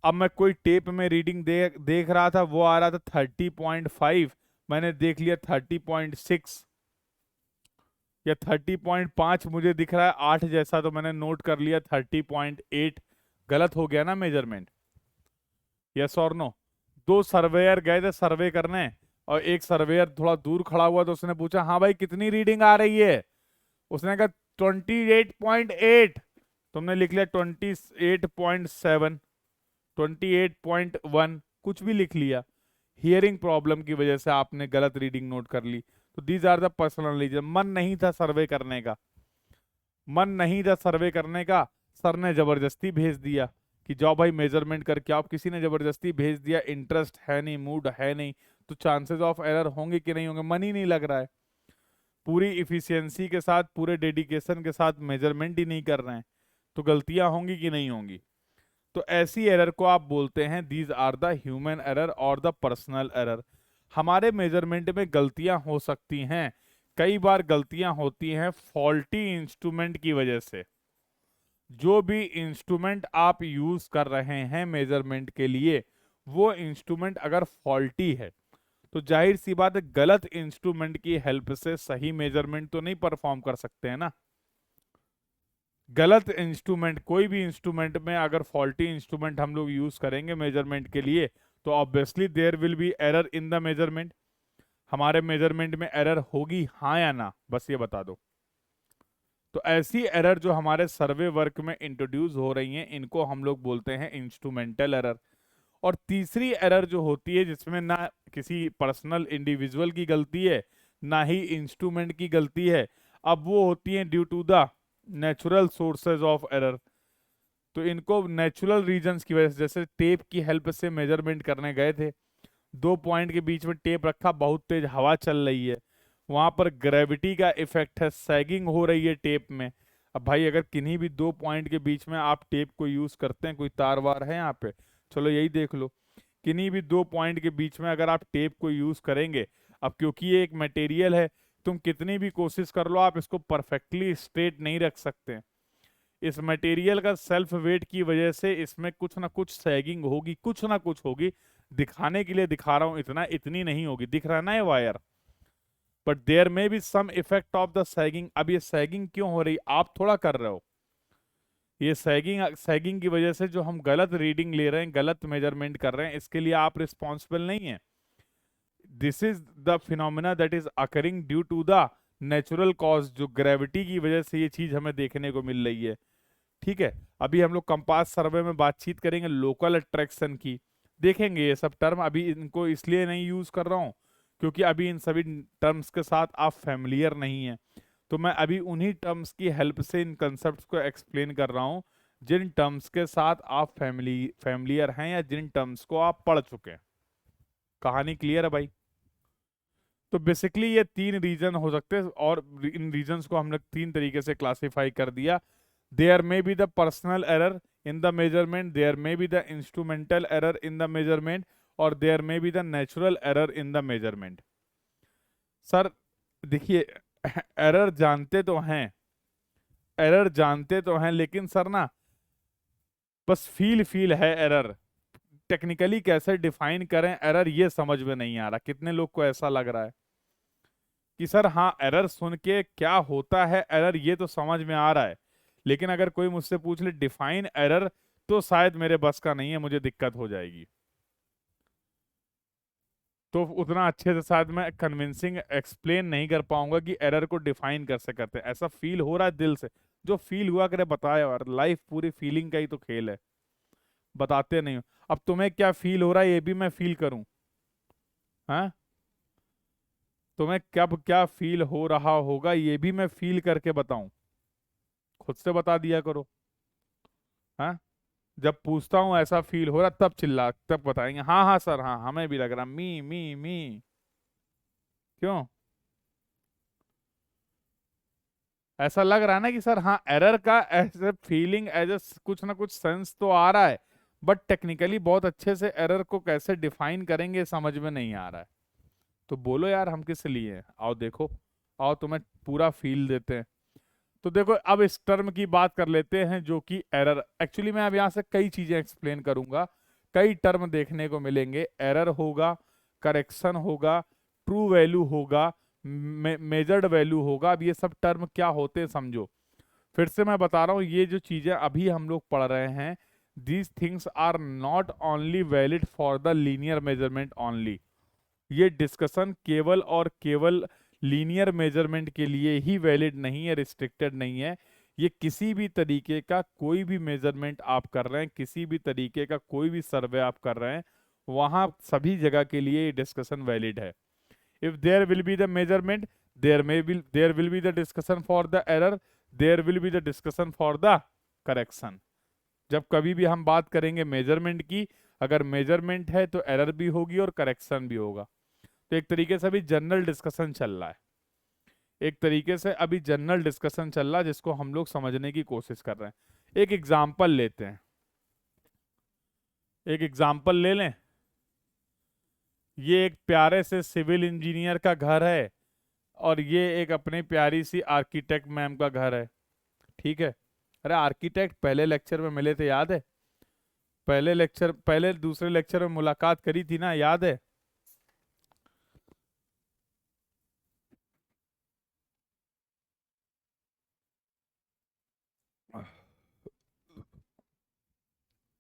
अब मैं कोई टेप में रीडिंग देख रहा था, वो आ रहा था 30.5, मैंने देख लिया 30.6 या 30.5 मुझे दिख रहा है 8 जैसा, तो मैंने नोट कर लिया 30.8। गलत हो गया ना मेजरमेंट? यस और नो? दो सर्वेयर गए थे सर्वे करने, और एक सर्वेयर थोड़ा दूर खड़ा हुआ, तो उसने पूछा हाँ भाई कितनी रीडिंग आ रही है? उसने कहा 28.8। तुमने लिख लिया 28.7, 28.1, कुछ भी लिख लिया। हियरिंग प्रॉब्लम की वजह से आपने गलत रीडिंग नोट कर ली। तो these are the personal reason. मन नहीं था सर्वे करने का, मन नहीं था सर्वे करने का, सर ने जबरदस्ती भेज दिया कि जाओ भाई मेजरमेंट करके आओ। किसी ने जबरदस्ती भेज दिया, इंटरेस्ट है नहीं, मूड है नहीं, तो चांसेस ऑफ एरर होंगे कि नहीं होंगे? मन ही नहीं लग रहा है, पूरी इफिशियंसी के साथ, पूरे डेडिकेशन के साथ मेजरमेंट ही नहीं कर रहे हैं, तो गलतियां होंगी कि नहीं होंगी? तो ऐसी एरर को आप बोलते हैं these are the human error और द पर्सनल एरर। हमारे मेजरमेंट में गलतियां हो सकती हैं, कई बार गलतियां होती हैं फॉल्टी इंस्ट्रूमेंट की वजह से। जो भी इंस्ट्रूमेंट आप यूज कर रहे हैं मेजरमेंट के लिए, वो इंस्ट्रूमेंट अगर फॉल्टी है, तो जाहिर सी बात है गलत इंस्ट्रूमेंट की हेल्प से सही मेजरमेंट तो नहीं परफॉर्म कर सकते हैं ना। गलत इंस्ट्रूमेंट, कोई भी इंस्ट्रूमेंट में अगर फॉल्टी इंस्ट्रूमेंट हम लोग यूज करेंगे मेजरमेंट के लिए, तो obviously there will be error in the measurement. हमारे मेजरमेंट में एरर होगी, हाँ या ना, बस ये बता दो। तो ऐसी एरर जो हमारे सर्वे वर्क में इंट्रोड्यूस हो रही हैं, इनको हम लोग बोलते हैं इंस्ट्रूमेंटल एरर। और तीसरी एरर जो होती है, जिसमें ना किसी पर्सनल इंडिविजुअल की गलती है, ना ही इंस्ट्रूमेंट की गलती है, अब वो होती है due to the natural sources of error. तो इनको नेचुरल रीजंस की वजह से, जैसे टेप की हेल्प से मेजरमेंट करने गए थे, दो पॉइंट के बीच में टेप रखा, बहुत तेज हवा चल रही है, वहां पर ग्रेविटी का इफेक्ट है, सैगिंग हो रही है टेप में। अब भाई अगर किन्हीं भी दो पॉइंट के बीच में आप टेप को यूज करते हैं, कोई तार वार है यहाँ पे, चलो यही देख लो, किन्हीं भी दो पॉइंट के बीच में अगर आप टेप को यूज करेंगे, अब क्योंकि ये एक मटेरियल है, तुम कितनी भी कोशिश कर लो आप इसको परफेक्टली स्ट्रेट नहीं रख सकते। इस मटेरियल का सेल्फ वेट की वजह से इसमें कुछ ना कुछ सैगिंग होगी, कुछ ना कुछ होगी। दिखाने के लिए दिखा रहा हूं, इतना इतनी नहीं होगी, दिख रहा है ना ये wire, but there may be some effect of the sagging. अब ये सैगिंग क्यों हो रही, आप थोड़ा कर रहे हो, ये सैगिंग सैगिंग की वजह से जो हम गलत रीडिंग ले रहे हैं, गलत मेजरमेंट कर रहे हैं, इसके लिए आप रिस्पॉन्सिबल नहीं है। This is the phenomena that is occurring due to the natural cause, जो ग्रेविटी की वजह से ये चीज हमें देखने को मिल रही है। ठीक है, अभी हम लोग कंपास सर्वे में बातचीत करेंगे लोकल अट्रैक्शन की, देखेंगे ये सब टर्म। अभी इनको इसलिए नहीं यूज कर रहा हूँ क्योंकि अभी इन सभी टर्म्स के साथ आप फैमिलियर नहीं हैं, तो मैं अभी उन्हीं टर्म्स की हेल्प से इन कंसेप्ट्स को एक्सप्लेन कर रहा हूँ जिन टर्म्स के साथ आप फैमिलियर हैं, या जिन टर्म्स को आप पढ़ चुके हैं। कहानी क्लियर है भाई? तो बेसिकली ये तीन रीजन हो सकते हैं, और इन रीजन्स को हमने तीन तरीके से क्लासिफाई कर दिया। There may be the personal error in the measurement, there may be the instrumental error in the measurement, और there may be the natural error in the measurement. Sir देखिए, एरर जानते तो हैं, एरर जानते तो हैं, लेकिन सर ना बस फील फील है एरर। टेक्निकली कैसे डिफाइन करें एरर, ये समझ में नहीं आ रहा। कितने लोग को ऐसा लग रहा है कि सर हाँ एरर सुन के क्या होता है एरर, ये तो समझ में आ रहा है, लेकिन अगर कोई मुझसे पूछ ले डिफाइन एरर, तो शायद मेरे बस का नहीं है, मुझे दिक्कत हो जाएगी। तो उतना अच्छे से शायद मैं कन्विंसिंग एक्सप्लेन नहीं कर पाऊंगा कि एरर को डिफाइन कैसे करते हैं। ऐसा फील हो रहा है दिल से, जो फील हुआ करे बताया यार, लाइफ पूरी फीलिंग का ही तो खेल है, बताते नहीं हो। अब तुम्हें क्या फील हो रहा है ये भी मैं फील करूं? हाँ, तुम्हें कब क्या फील हो रहा होगा ये भी मैं फील करके बताऊं? खुद से बता दिया करो। हाँ, जब पूछता हूं ऐसा फील हो रहा तब चिल्ला, तब बताएंगे हाँ हाँ सर, हाँ हमें भी लग रहा, मी मी मी। क्यों ऐसा लग रहा है ना कि सर हाँ एरर का ऐसे फीलिंग, एज कुछ ना कुछ सेंस तो आ रहा है, बट टेक्निकली बहुत अच्छे से एरर को कैसे डिफाइन करेंगे समझ में नहीं आ रहा है। तो बोलो यार हम किस लिए हैं, आओ देखो, आओ तुम्हें पूरा फील देते हैं। तो देखो अब इस टर्म की बात कर लेते हैं जो कि एरर, एक्चुअली मैं अब यहाँ से कई चीजें एक्सप्लेन करूंगा, कई टर्म देखने को मिलेंगे। एरर होगा, करेक्शन होगा, ट्रू वैल्यू होगा, मेजर्ड वैल्यू होगा। अब ये सब टर्म क्या होते हैं समझो। फिर से मैं बता रहा हूँ, ये जो चीजें अभी हम लोग पढ़ रहे हैं, these things are not only valid for the linear measurement only. ये डिस्कशन केवल और केवल लीनियर मेजरमेंट के लिए ही वैलिड नहीं है, रिस्ट्रिक्टेड नहीं है। ये किसी भी तरीके का कोई भी मेजरमेंट आप कर रहे हैं, किसी भी तरीके का कोई भी सर्वे आप कर रहे हैं, वहां सभी जगह के लिए ये डिस्कशन वैलिड है। If there will be the measurement, there will be the discussion for the error, there will be the discussion for the correction. जब कभी भी हम बात करेंगे मेजरमेंट की, अगर मेजरमेंट है तो एरर भी होगी और करेक्शन भी होगा। तो एक तरीके से अभी जनरल डिस्कशन चल रहा है, एक तरीके से अभी जनरल डिस्कशन चल रहा है जिसको हम लोग समझने की कोशिश कर रहे हैं। एक एग्जाम्पल लेते हैं, एक एग्जाम्पल ले लें। ये एक प्यारे से सिविल इंजीनियर का घर है और ये एक अपनी प्यारी सी आर्किटेक्ट मैम का घर है, ठीक है। अरे आर्किटेक्ट पहले लेक्चर में मिले थे, याद है? पहले दूसरे लेक्चर में मुलाकात करी थी ना, याद है?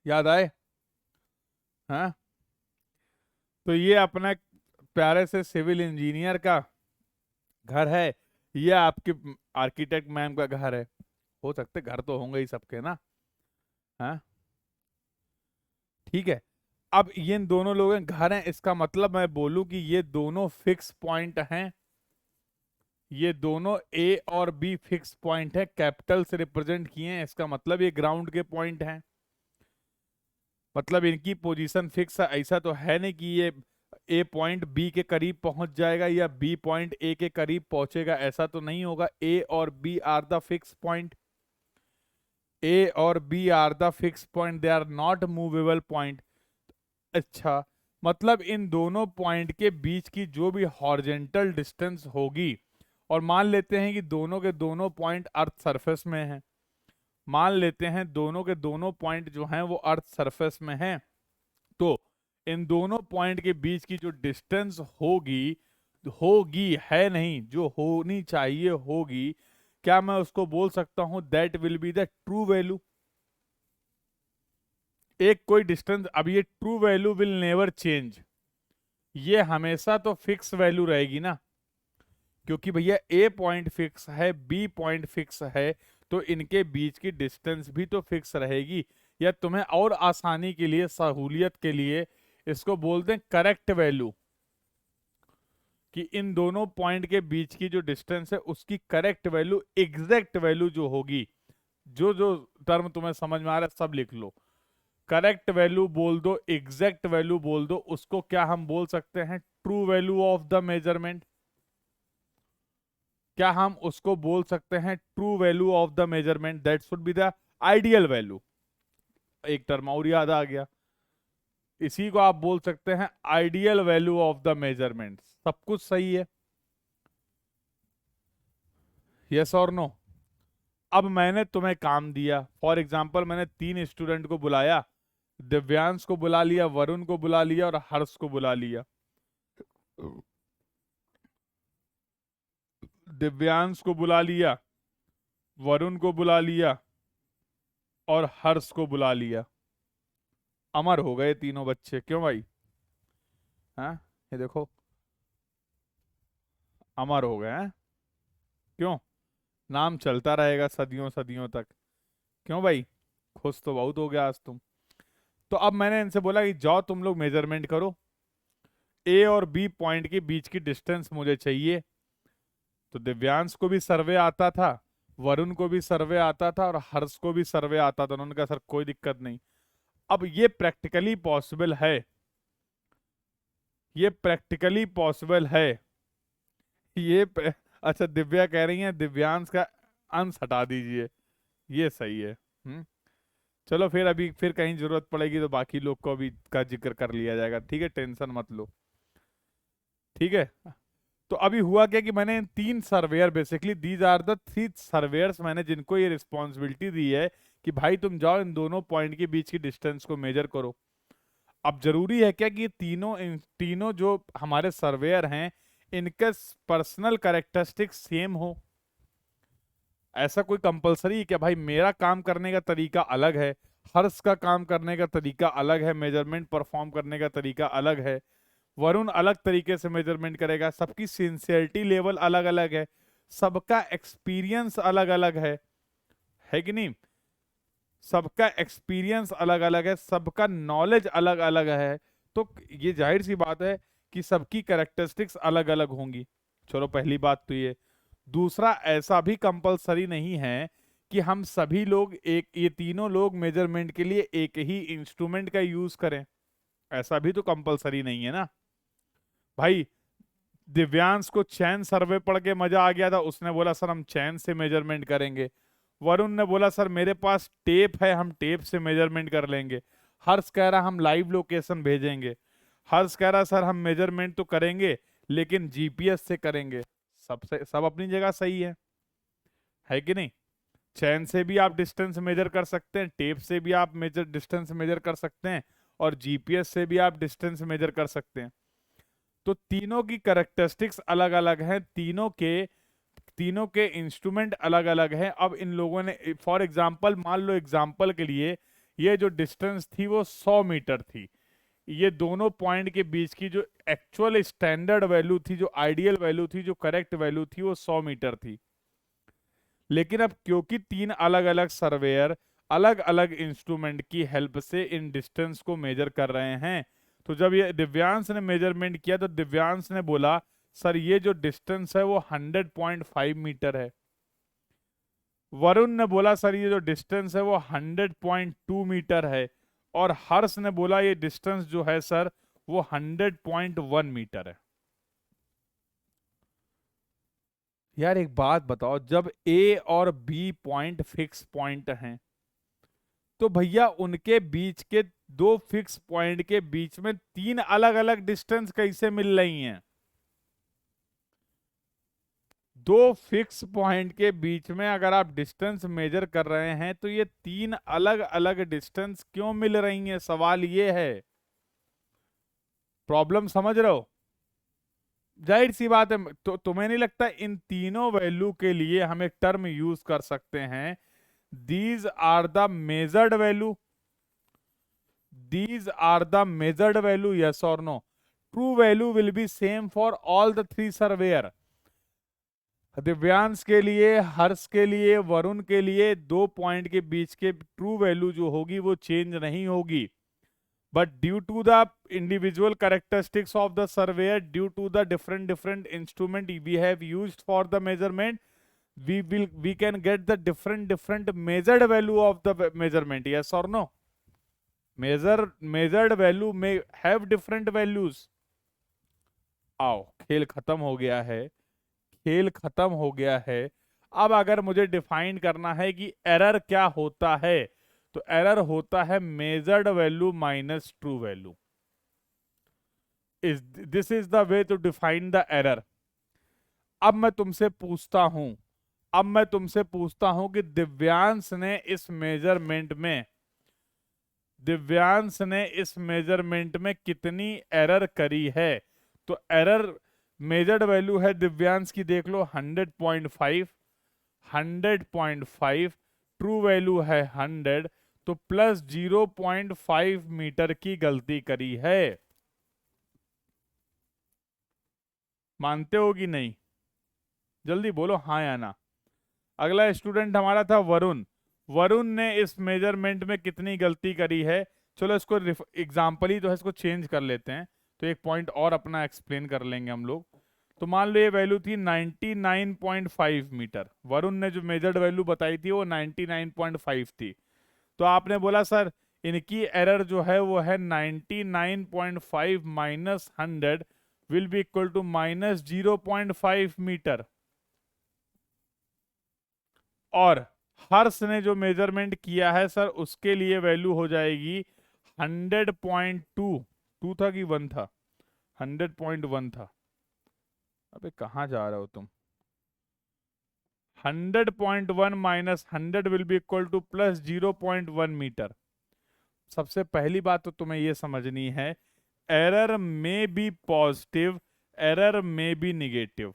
याद आए? हाँ। तो ये अपना प्यारे से सिविल इंजीनियर का घर है, ये आपके आर्किटेक्ट मैम का घर है। हो सकते घर तो होंगे ही सबके ना, हाँ, ठीक है। अब ये दोनों लोग हैं, घर हैं, इसका मतलब मैं बोलूं कि ये दोनों फिक्स पॉइंट हैं, ये दोनों ए और बी फिक्स पॉइंट है, कैपिटल से रिप्रेजेंट किए हैं, इसका मतलब ये ग्राउंड के पॉइंट हैं। मतलब इनकी पोजीशन फिक्स है, ऐसा तो है नहीं कि ये ए पॉइंट बी के करीब पहुंच जाएगा या बी पॉइंट ए के करीब पहुंचेगा, ऐसा तो नहीं होगा। ए और B are the fix point, A और B are the fix point, they are not movable point. अच्छा, मतलब इन दोनों पॉइंट के बीच की जो भी हॉरिजेंटल डिस्टेंस होगी, और मान लेते हैं कि दोनों के दोनों पॉइंट अर्थ सरफेस में हैं, मान लेते हैं दोनों के दोनों पॉइंट जो हैं वो अर्थ सरफेस में हैं, तो इन दोनों पॉइंट के बीच की जो डिस्टेंस होगी, होगी है नहीं, जो होनी चाहिए होगी, क्या मैं उसको बोल सकता हूं that will be the true value. एक कोई डिस्टेंस, अब ये true value will never change, ये हमेशा तो फिक्स वैल्यू रहेगी ना, क्योंकि भैया ए पॉइंट फिक्स है, बी पॉइंट फिक्स है, तो इनके बीच की डिस्टेंस भी तो फिक्स रहेगी। या तुम्हें और आसानी के लिए, सहूलियत के लिए इसको बोलते हैं करेक्ट वैल्यू, कि इन दोनों पॉइंट के बीच की जो डिस्टेंस है उसकी करेक्ट वैल्यू, एग्जैक्ट वैल्यू जो होगी, जो जो टर्म तुम्हें समझ में आ रहा है सब लिख लो। करेक्ट वैल्यू बोल दो, एग्जैक्ट वैल्यू बोल दो, उसको क्या हम बोल सकते हैं? True value of the measurement. क्या हम उसको बोल सकते हैं true value of the measurement? That should be the ideal value. एक टर्म और याद आ गया, इसी को आप बोल सकते हैं ideal value of the measurement. सब कुछ सही है, यस और नो? अब मैंने तुम्हें काम दिया, फॉर एग्जाम्पल मैंने 3 स्टूडेंट को बुलाया, दिव्यांश को बुला लिया, वरुण को बुला लिया और हर्ष को बुला लिया। दिव्यांश को बुला लिया, वरुण को बुला लिया और हर्ष को बुला लिया। अमर हो गए तीनों बच्चे, क्यों भाई? हाँ, ये देखो, अमर हो गए हैं। क्यों? नाम चलता रहेगा सदियों सदियों तक। क्यों भाई? खुश तो बहुत हो गया आज तुम। तो अब मैंने इनसे बोला कि जाओ तुम लोग मेजरमेंट करो, ए और बी पॉइंट के बीच की डिस्टेंस मुझे चाहिए। तो दिव्यांश को भी सर्वे आता था, वरुण को भी सर्वे आता था और हर्ष को भी सर्वे आता था। उन्होंने कहा सर कोई दिक्कत नहीं। अब ये प्रैक्टिकली पॉसिबल है, ये प्रैक्टिकली पॉसिबल है, अच्छा दिव्या कह रही है दिव्यांश का अंश हटा दीजिए, ये सही है। चलो फिर अभी फिर कहीं जरूरत पड़ेगी तो बाकी लोग को भी का जिक्र कर लिया जाएगा, ठीक है, टेंशन मत लो। ठीक है। तो अभी हुआ क्या कि मैंने इन 3 surveyor, basically these are the 3 surveyors, मैंने जिनको ये रिस्पॉन्सिबिलिटी दी है कि भाई तुम जाओ इन दोनों पॉइंट के बीच की डिस्टेंस को मेजर करो। अब जरूरी है क्या कि ये तीनों जो हमारे सर्वेयर हैं इनके पर्सनल कैरेक्टरिस्टिक्स सेम हो? ऐसा कोई कंपलसरी है क्या? भाई मेरा काम करने का तरीका अलग है, हर्ष का काम करने का तरीका अलग है, मेजरमेंट परफॉर्म करने का तरीका अलग है, वरुण अलग तरीके से मेजरमेंट करेगा, सबकी सिंसियरिटी लेवल अलग अलग है, सबका एक्सपीरियंस अलग अलग है कि नहीं? सबका एक्सपीरियंस अलग अलग है, सबका नॉलेज अलग अलग है। तो ये जाहिर सी बात है कि सबकी कैरेक्टरिस्टिक्स अलग अलग होंगी। चलो पहली बात तो दूसरा, ऐसा भी कंपलसरी नहीं है कि हम सभी लोग ये तीनों लोग मेजरमेंट के लिए एक ही इंस्ट्रूमेंट का यूज करें। ऐसा भी तो कंपलसरी नहीं है ना भाई। दिव्यांश को चैन सर्वे पढ़ के मजा आ गया था, उसने बोला सर हम चैन से मेजरमेंट करेंगे। वरुण ने बोला सर मेरे पास टेप है, हम टेप से मेजरमेंट कर लेंगे। हर्ष कह रहा हम लाइव लोकेशन भेजेंगे। हर्ष कह रहा सर हम मेजरमेंट तो करेंगे लेकिन जीपीएस से करेंगे। सब अपनी जगह सही है कि नहीं? चैन से भी आप डिस्टेंस मेजर कर सकते हैं, टेप से भी आप डिस्टेंस मेजर कर सकते हैं, और जीपीएस से भी आप डिस्टेंस मेजर कर सकते हैं। तो तीनों की कैरेक्टरिस्टिक्स अलग अलग हैं, तीनों के इंस्ट्रूमेंट अलग अलग हैं। अब इन लोगों ने फॉर एग्जांपल, मान लो एग्जांपल के लिए ये जो डिस्टेंस थी वो 100 मीटर थी। ये दोनों पॉइंट के बीच की जो एक्चुअल स्टैंडर्ड वैल्यू थी, जो आइडियल वैल्यू थी, जो करेक्ट वैल्यू थी, वो 100 मीटर थी। लेकिन अब क्योंकि 3 अलग अलग सर्वेयर अलग अलग इंस्ट्रूमेंट की हेल्प से इन डिस्टेंस को मेजर कर रहे हैं, तो जब ये दिव्यांश ने मेजरमेंट किया तो दिव्यांश ने बोला सर ये जो डिस्टेंस है वो 100.5 मीटर है। वरुण ने बोला सर ये जो डिस्टेंस है वो 100.2 मीटर है। और हर्ष ने बोला ये डिस्टेंस जो है सर वो 100.1 मीटर है। यार एक बात बताओ, जब ए और बी पॉइंट फिक्स पॉइंट हैं तो भैया उनके बीच के 2 फिक्स पॉइंट के बीच में 3 अलग अलग डिस्टेंस कैसे मिल रही हैं? 2 फिक्स पॉइंट के बीच में अगर आप डिस्टेंस मेजर कर रहे हैं तो ये 3 अलग अलग डिस्टेंस क्यों मिल रही हैं? सवाल ये है। प्रॉब्लम समझ रहे हो? जाहिर सी बात है। तो तुम्हें नहीं लगता इन तीनों वैल्यू के लिए हम एक टर्म यूज कर सकते हैं, these are the measured value? These are the measured value, yes और no? True value will be same for all the 3 surveyor. Divyansh के लिए, हर्ष के लिए, वरुण के लिए 2 पॉइंट के बीच के ट्रू वैल्यू जो होगी वो चेंज नहीं होगी। But due to the individual characteristics of the surveyor, due to the different instrument we have used for the measurement, we can get the different measured value of the measurement. Yes or no? Measured value may have different values. आओ, खेल खत्म हो गया है, खेल खत्म हो गया है। अब अगर मुझे डिफाइन करना है कि एरर क्या होता है, तो एरर होता है measured value minus true value. This is the way to define the error. अब मैं तुमसे पूछता हूं कि दिव्यांश ने इस मेजरमेंट में कितनी एरर करी है? तो एरर मेजर्ड वैल्यू है दिव्यांश की, देख लो 100.5, ट्रू वैल्यू है 100, तो प्लस 0.5 मीटर की गलती करी है। मानते हो कि नहीं? जल्दी बोलो हाँ या ना। अगला स्टूडेंट हमारा था वरुण। वरुण ने इस मेजरमेंट में कितनी गलती करी है? चलो इसको एग्जाम्पल ही तो है, इसको चेंज कर लेते हैं, तो एक पॉइंट और अपना एक्सप्लेन कर लेंगे हम लोग। तो मान लो ये वैल्यू थी 99.5 मीटर। वरुण ने जो मेजर्ड वैल्यू बताई थी वो 99.5 थी। तो आपने बोला सर इनकी एरर जो है वो है 99.5 minus 100 will be equal to minus 0.5 metre. और हर्ष ने जो मेजरमेंट किया है सर, उसके लिए वैल्यू हो जाएगी 100.2। 2 था कि 1 था? 100.1 था। अबे कहाँ जा रहे हो तुम? 100.1 minus 100 will be equal to plus 0.1 metre. सबसे पहली बात तो तुम्हें ये समझनी है, एरर में बी पॉजिटिव, एरर में बी निगेटिव।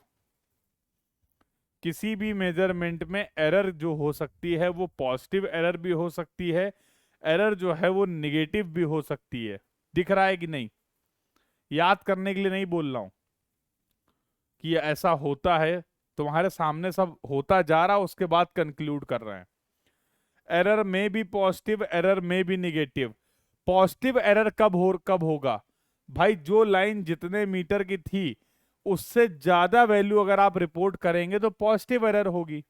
किसी भी मेजरमेंट में एरर जो हो सकती है वो पॉजिटिव एरर भी हो सकती है, एरर जो है वो निगेटिव भी हो सकती है। दिख रहा है कि नहीं? याद करने के लिए नहीं बोल रहा हूं कि ये ऐसा होता है, तुम्हारे सामने सब होता जा रहा, उसके बाद कंक्लूड कर रहे हैं। एरर में भी पॉजिटिव, एरर में भी निगेटिव। पॉजिटिव एरर कब होगा भाई? जो लाइन जितने मीटर की थी उससे ज्यादा वैल्यू अगर आप रिपोर्ट करेंगे तो पॉजिटिव एरर होगी।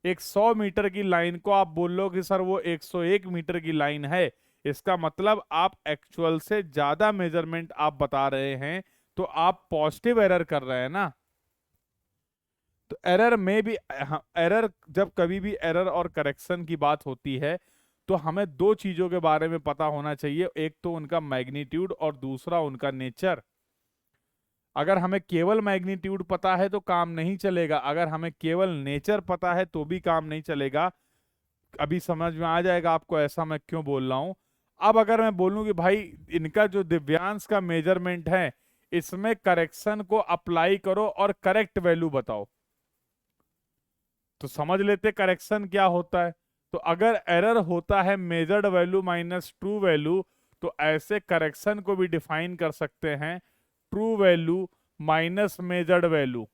एक 100 मीटर की लाइन को आप बोल लो कि सर वो 101 मीटर की लाइन है, इसका मतलब आप एक्चुअल से ज्यादा मेजरमेंट आप बता रहे हैं, तो आप पॉजिटिव एरर कर रहे हैं ना। तो एरर में भी, एरर, जब कभी भी एरर और करेक्शन की बात होती है तो हमें दो चीजों के बारे में पता होना चाहिए, एक तो उनका मैग्नीट्यूड और दूसरा उनका नेचर। अगर हमें केवल मैग्नीट्यूड पता है तो काम नहीं चलेगा, अगर हमें केवल नेचर पता है तो भी काम नहीं चलेगा। अभी समझ में आ जाएगा आपको ऐसा मैं क्यों बोल रहा हूं। अब अगर मैं बोलूं कि भाई इनका जो दिव्यांश का मेजरमेंट है, इसमें करेक्शन को अप्लाई करो और करेक्ट वैल्यू बताओ, तो समझ लेते करेक्शन क्या होता है। तो अगर एरर होता है measured value minus true value, तो ऐसे करेक्शन को भी डिफाइन कर सकते हैं, true value minus measured value.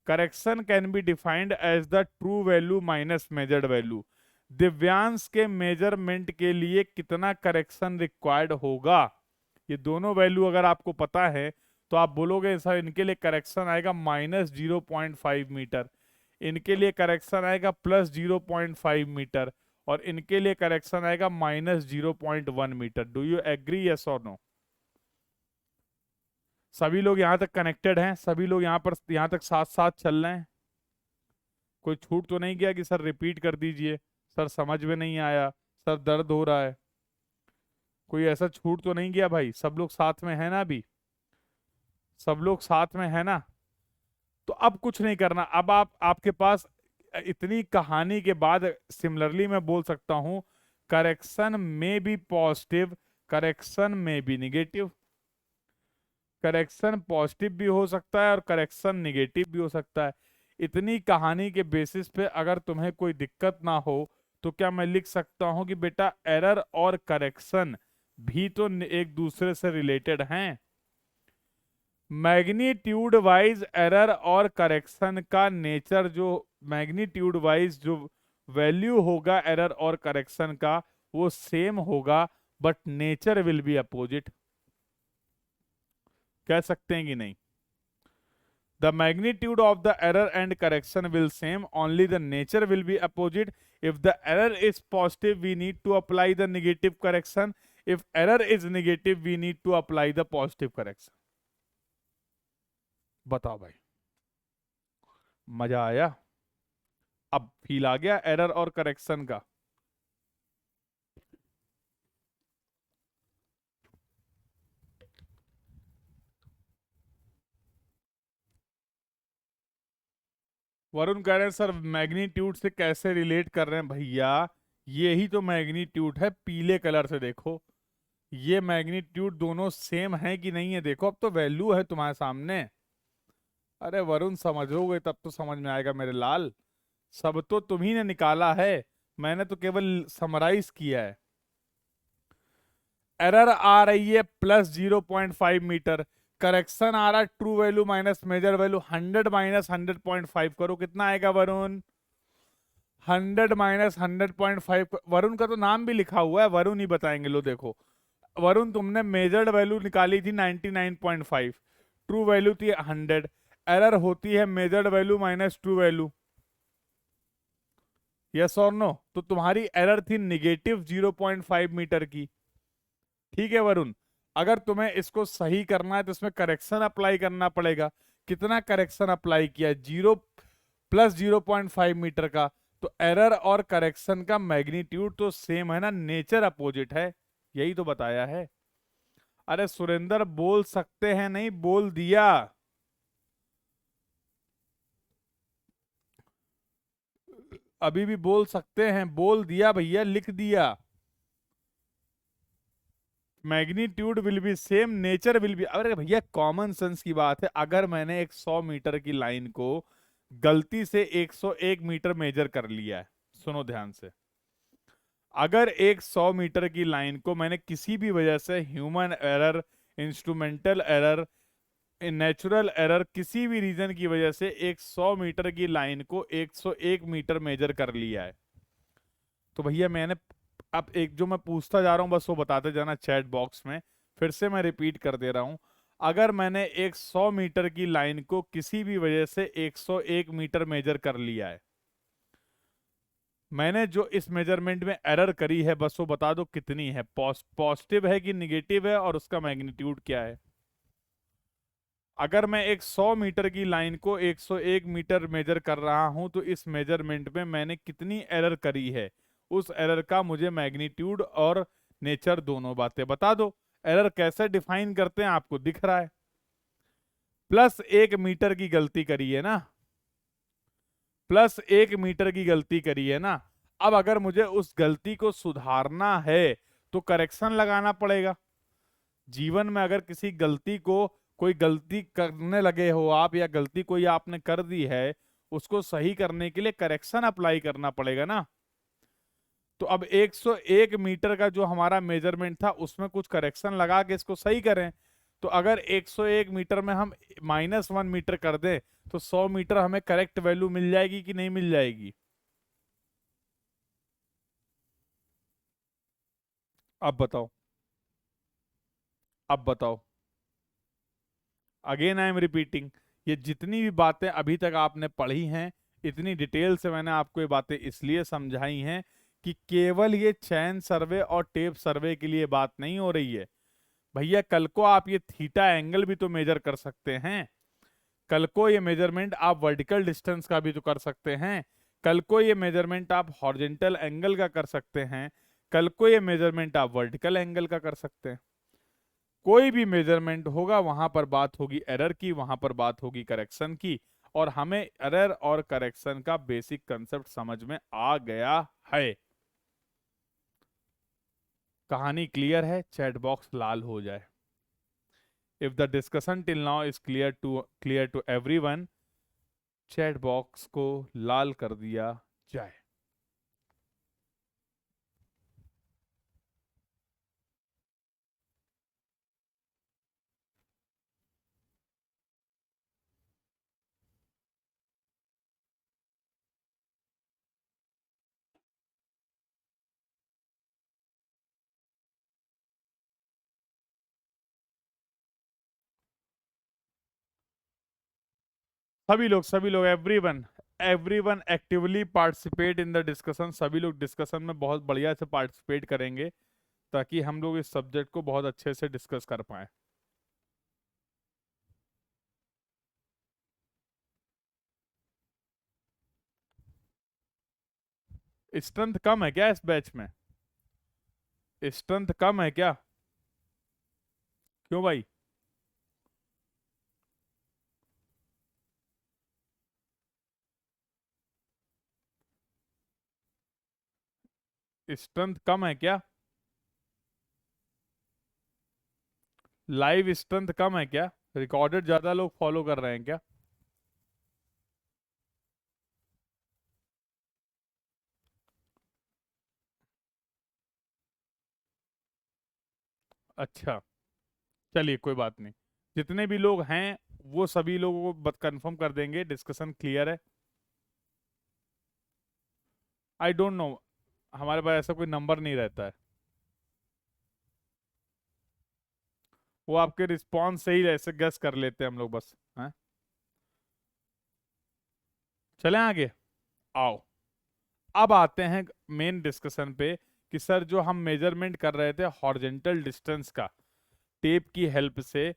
Correction can be defined as the true value minus measured value. Divyansh के मेजरमेंट के लिए कितना करेक्शन रिक्वायर्ड होगा, ये दोनों वैल्यू अगर आपको पता है तो आप बोलोगे सर इनके लिए करेक्शन आएगा माइनस 0.5 मीटर, इनके लिए करेक्शन आएगा प्लस 0.5 मीटर, और इनके लिए करेक्शन आएगा minus 0.1 metre. Do you agree, yes और नो? सभी लोग यहां तक कनेक्टेड हैं? सभी लोग यहां तक साथ साथ चल रहे हैं? कोई छूट तो नहीं गया कि सर रिपीट कर दीजिए, सर समझ में नहीं आया, सर दर्द हो रहा है? कोई ऐसा छूट तो नहीं गया भाई? सब लोग साथ में है ना? अभी सब लोग साथ में है ना? तो अब कुछ नहीं करना। अब आपके पास इतनी कहानी के बाद सिमिलरली मैं बोल सकता हूं, करेक्शन में भी पॉजिटिव, करेक्शन में भी निगेटिव। करेक्शन पॉजिटिव भी हो सकता है और करेक्शन निगेटिव भी हो सकता है। इतनी कहानी के बेसिस पे अगर तुम्हें कोई दिक्कत ना हो तो क्या मैं लिख सकता हूं कि बेटा एरर और करेक्शन भी तो एक दूसरे से रिलेटेड हैं। मैग्नीट्यूड वाइज एरर और करेक्शन का नेचर, जो मैग्नीट्यूड वाइज जो वैल्यू होगा एरर और करेक्शन का वो सेम होगा, but nature will be opposite. कह सकते हैं कि नहीं? The magnitude of the error and correction will same, only the nature will be opposite. If the error is positive, we need to apply the negative correction. If error is negative, we need to apply the positive correction. बताओ भाई, मजा आया? अब feel आ गया error और correction का? वरुण कह रहे हैं सर मैग्नीट्यूड से कैसे रिलेट कर रहे हैं भैया? ये ही तो मैग्नीट्यूड है, पीले कलर से देखो। ये मैग्नीट्यूड दोनों सेम है कि नहीं है देखो, अब तो वैल्यू है तुम्हारे सामने। अरे वरुण समझोगे तब तो समझ में आएगा मेरे लाल। सब तो तुम्ही ने निकाला है, मैंने तो केवल समराइज किया है। एरर आ रही है प्लस 0.5 मीटर, करेक्शन आ रहा है true value minus measure value. 100 minus 100.5 करो, कितना आएगा वरुण? 100 माइनस 100.5। वरुण का तो नाम भी लिखा हुआ है, वरुण ही बताएंगे। लो देखो वरुण, तुमने मेजर्ड वैल्यू निकाली थी 99.5, ट्रू वैल्यू थी 100, एरर होती है measured value minus true value. Yes और नो? तो तुम्हारी एरर थी निगेटिव 0.5 मीटर की। ठीक है वरुण, अगर तुम्हें इसको सही करना है तो इसमें करेक्शन अप्लाई करना पड़ेगा। कितना करेक्शन अप्लाई किया? 0 प्लस 0.5 मीटर का, तो एरर और करेक्शन का मैग्नीट्यूड तो सेम है ना, नेचर अपोजिट है, यही तो बताया है। अरे सुरेंद्र बोल सकते हैं नहीं, बोल दिया। अभी भी बोल सकते हैं, बोल दिया भैया, लिख दिया। Magnitude will be same, nature will be. अरे भैया कॉमन सेंस की बात है, अगर मैंने एक 100 मीटर की लाइन को गलती से 101 मीटर मेजर कर लिया है, सुनो ध्यान से, अगर एक 100 मीटर की लाइन को मैंने किसी भी वजह से human error, instrumental error, natural error, किसी भी रीजन की वजह से एक 100 मीटर की लाइन को 101 मीटर मेजर कर लिया है, तो भैया मैंने, अब एक जो मैं पूछता जा रहा हूं बस वो बताते जाना चैट बॉक्स में, फिर से मैं रिपीट कर दे रहा हूं। अगर मैंने एक 100 मीटर की लाइन को किसी भी वजह से 101 मीटर मेजर कर लिया है, मैंने जो इस मेजरमेंट में एरर करी है बस वो बता दो कितनी है, पॉजिटिव है कि निगेटिव है, और उसका मैग्नीट्यूड क्या है। अगर मैं एक 100 मीटर की लाइन को 101 मीटर मेजर कर रहा हूं, तो इस मेजरमेंट में मैंने कितनी एरर करी है, उस एरर का मुझे मैग्नीट्यूड और नेचर दोनों बातें बता दो। एरर कैसे डिफाइन करते हैं आपको दिख रहा है, +1 मीटर की गलती करी है ना, +1 मीटर की गलती करी है ना। अब अगर मुझे उस गलती को सुधारना है तो करेक्शन लगाना पड़ेगा। जीवन में अगर किसी गलती को, कोई गलती करने लगे हो आप, या गलती कोई आपने कर दी है, उसको सही करने के लिए करेक्शन अप्लाई करना पड़ेगा ना। तो अब 101 मीटर का जो हमारा मेजरमेंट था उसमें कुछ करेक्शन लगा के इसको सही करें। तो अगर 101 मीटर में हम -1 मीटर कर दें तो 100 मीटर हमें करेक्ट वैल्यू मिल जाएगी कि नहीं मिल जाएगी? अब बताओ, अब बताओ। अगेन आई एम रिपीटिंग, ये जितनी भी बातें अभी तक आपने पढ़ी हैं, इतनी डिटेल से मैंने आपको ये बातें इसलिए समझाई हैं कि केवल ये चैन सर्वे और टेप सर्वे के लिए बात नहीं हो रही है। भैया कल को आप ये थीटा एंगल भी तो मेजर कर सकते हैं, कल को ये मेजरमेंट आप वर्टिकल डिस्टेंस का भी तो कर सकते हैं, कल को ये मेजरमेंट आप हॉरिजॉन्टल एंगल का कर सकते हैं, कल को ये मेजरमेंट आप वर्टिकल एंगल का कर सकते हैं। कोई भी मेजरमेंट होगा वहां पर बात होगी एरर की, वहां पर बात होगी करेक्शन की, और हमें एरर और करेक्शन का बेसिक कंसेप्ट समझ में आ गया है। कहानी क्लियर है? चैट बॉक्स लाल हो जाए। If the discussion till now is clear to everyone, chat box को लाल कर दिया जाए। सभी लोग everyone, everyone actively participate in the discussion. सभी लोग डिस्कशन में बहुत बढ़िया से पार्टिसिपेट करेंगे ताकि हम लोग इस सब्जेक्ट को बहुत अच्छे से डिस्कस कर पाए। स्ट्रेंथ कम है क्या इस बैच में? स्ट्रेंथ कम है क्या? क्यों भाई? स्ट्रेंथ कम है क्या? लाइव स्ट्रेंथ कम है क्या? रिकॉर्डेड ज्यादा लोग फॉलो कर रहे हैं क्या? अच्छा, चलिए कोई बात नहीं। जितने भी लोग हैं वो सभी लोगों को कंफर्म कर देंगे, डिस्कशन क्लियर है। आई डोंट नो, हमारे पास ऐसा कोई नंबर नहीं रहता है, वो आपके रिस्पॉन्स से ही ऐसे गेस कर लेते हैं हम लोग बस, हैं? चलें आगे, आओ। अब आते हैं मेन डिस्कशन पे कि सर जो हम मेजरमेंट कर रहे थे हॉरिजॉन्टल डिस्टेंस का टेप की हेल्प से,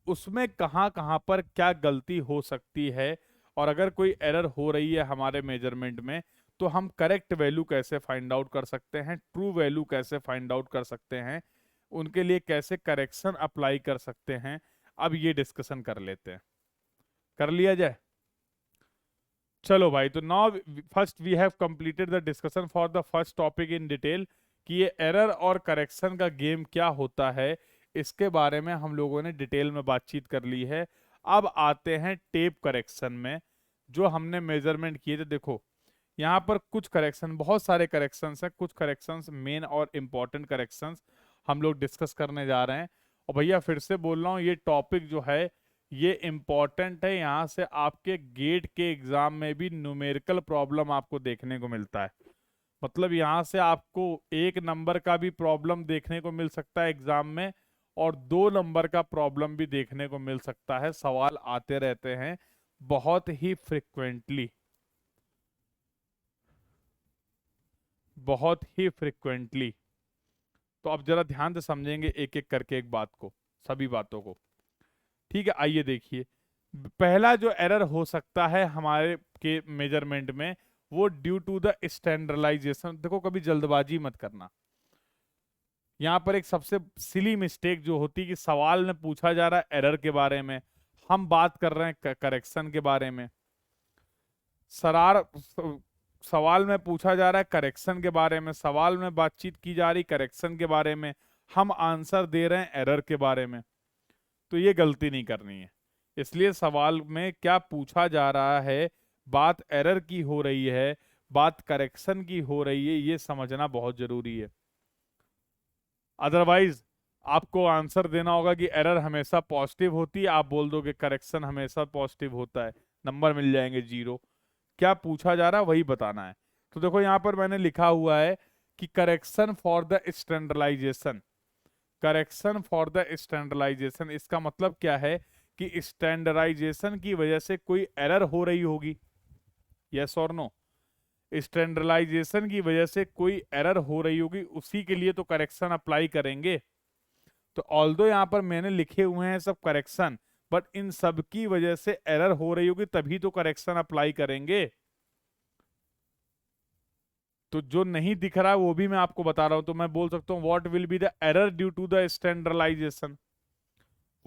उसमें कहाँ कहाँ पर क्या गलती हो सकती है, और अगर कोई एरर हो रही है हमारे मेजरमेंट में तो हम करेक्ट वैल्यू कैसे फाइंड आउट कर सकते हैं, ट्रू वैल्यू कैसे फाइंड आउट कर सकते हैं, उनके लिए कैसे करेक्शन अप्लाई कर सकते हैं, अब ये डिस्कशन कर लेते हैं। कर लिया जाए। चलो भाई, तो now first we have completed the discussion for the first topic in detail कि ये एरर और करेक्शन का गेम क्या होता है, इसके बारे में हम लोगों ने डिटेल में बातचीत कर ली है। अब आते हैं टेप करेक्शन में, जो हमने मेजरमेंट किए थे। देखो यहाँ पर कुछ करेक्शन, बहुत सारे करेक्शंस हैं, कुछ करेक्शंस मेन और इम्पॉर्टेंट करेक्शंस हम लोग डिस्कस करने जा रहे हैं। और भैया फिर से बोल रहा हूँ, ये टॉपिक जो है ये इम्पॉर्टेंट है। यहाँ से आपके गेट के एग्जाम में भी न्यूमेरिकल प्रॉब्लम आपको देखने को मिलता है। मतलब यहाँ से आपको 1 नंबर का भी प्रॉब्लम देखने को मिल सकता है एग्जाम में, और 2 नंबर का प्रॉब्लम भी देखने को मिल सकता है। सवाल आते रहते हैं बहुत ही फ्रिक्वेंटली, बहुत ही फ्रिक्वेंटली। तो अब जरा ध्यान से समझेंगे एक एक करके एक बात को, सभी बातों को। ठीक है, आइए देखिए। पहला जो एरर हो सकता है हमारे के मेजरमेंट में, वो ड्यू टू द स्टैंडर्डाइजेशन। देखो कभी जल्दबाजी मत करना। यहाँ पर एक सबसे सिली मिस्टेक जो होती है कि सवाल में पूछा जा रहा है एरर के बारे में, हम बात कर रहे हैं करेक्शन के बारे में। सरार सवाल में पूछा जा रहा है करेक्शन के बारे में, सवाल में बातचीत की जा रही करेक्शन के बारे में, हम आंसर दे रहे हैं एरर के बारे में। तो ये गलती नहीं करनी है। इसलिए सवाल में क्या पूछा जा रहा है, बात एरर की हो रही है, बात करेक्शन की हो रही है, ये समझना बहुत जरूरी है। अदरवाइज आपको आंसर देना होगा कि एरर हमेशा पॉजिटिव होती है, आप बोल दोगे करेक्शन हमेशा पॉजिटिव होता है, नंबर मिल जाएंगे 0। क्या पूछा जा रहा है वही बताना है। तो देखो यहाँ पर मैंने लिखा हुआ है कि correction for the standardisation, correction for the standardisation, इसका मतलब क्या है कि स्टैंडर्डाइजेशन की वजह से कोई एरर हो रही होगी। यस और नो? स्टैंडर्डाइजेशन की वजह से कोई एरर हो रही होगी, उसी के लिए तो करेक्शन अप्लाई करेंगे। तो ऑल्दो यहाँ पर मैंने लिखे हुए हैं सब करेक्शन, बट इन सब की वजह से एरर हो रही होगी, तभी तो करेक्शन अप्लाई करेंगे। तो जो नहीं दिख रहा है वो भी मैं आपको बता रहा हूं। तो मैं बोल सकता हूं what will be the error due to the standardisation,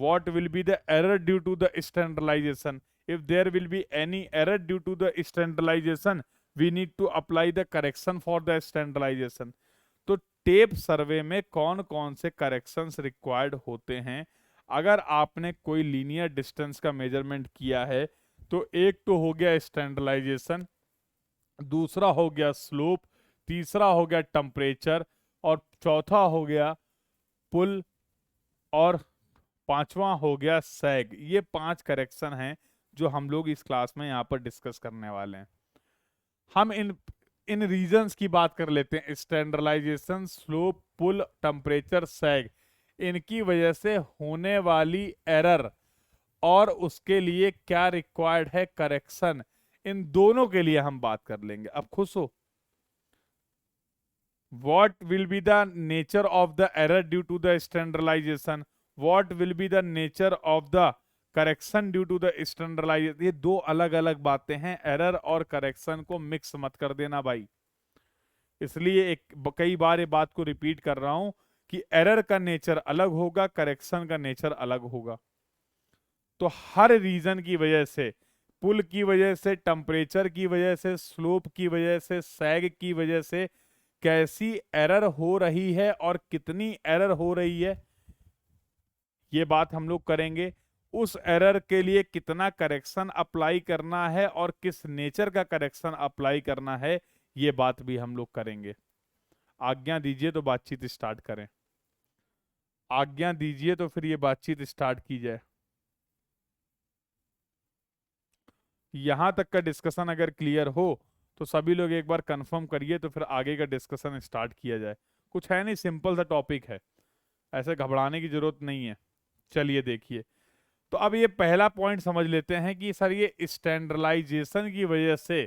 what will be the error due to the standardization. If there will be any error due to the standardization, we need to apply the correction for the standardization. तो tape सर्वे में कौन कौन से corrections required होते हैं? अगर आपने कोई लीनियर डिस्टेंस का मेजरमेंट किया है तो एक तो हो गया स्टैंडर्डाइजेशन, दूसरा हो गया स्लोप, तीसरा हो गया टेम्परेचर, और चौथा हो गया पुल, और पांचवा हो गया सैग। ये 5 करेक्शन हैं जो हम लोग इस क्लास में यहाँ पर डिस्कस करने वाले हैं। हम इन रीजंस की बात कर लेते हैं। स्टैंडर्डाइजेशन, स्लोप, पुल, टेम्परेचर, सैग, इनकी वजह से होने वाली एरर और उसके लिए क्या रिक्वायर्ड है करेक्शन, इन दोनों के लिए हम बात कर लेंगे। अब खुश हो? What will be the nature of the error due to the standardization? What will be the nature of the correction due to the standardization? ये दो अलग अलग बातें हैं। एरर और करेक्शन को मिक्स मत कर देना भाई। इसलिए कई बार ये बात को रिपीट कर रहा हूं कि एरर का नेचर अलग होगा, करेक्शन का नेचर अलग होगा। तो हर रीजन की वजह से, पुल की वजह से, टेम्परेचर की वजह से, स्लोप की वजह से, सैग की वजह से कैसी एरर हो रही है और कितनी एरर हो रही है, ये बात हम लोग करेंगे। उस एरर के लिए कितना करेक्शन अप्लाई करना है और किस नेचर का करेक्शन अप्लाई करना है, ये बात भी हम लोग करेंगे। आज्ञा दीजिए तो बातचीत स्टार्ट करें। आज्ञा दीजिए तो फिर ये बातचीत स्टार्ट की जाए। यहां तक का डिस्कशन अगर क्लियर हो तो सभी लोग एक बार कंफर्म करिए, तो फिर आगे का डिस्कशन स्टार्ट किया जाए। कुछ है नहीं, सिंपल सा टॉपिक है, ऐसे घबराने की जरूरत नहीं है। चलिए देखिए, तो अब ये पहला पॉइंट समझ लेते हैं कि सर ये स्टैंडर्डाइजेशन की वजह से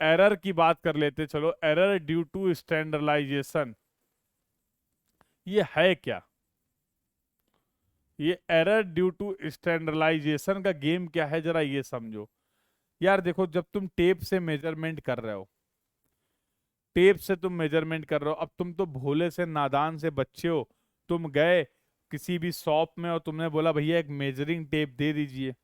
एरर की बात कर लेते। चलो, एरर ड्यू टू स्टैंडर्डाइजेशन ये है क्या? ये एरर ड्यू टू स्टैंडर्डाइजेशन का गेम क्या है, जरा ये समझो। यार देखो, जब तुम टेप से मेजरमेंट कर रहे हो टेप से तुम मेजरमेंट कर रहे हो। अब तुम तो भोले से नादान से बच्चे हो, तुम गए किसी भी शॉप में और तुमने बोला भैया एक मेजरिंग टेप दे दीजिए,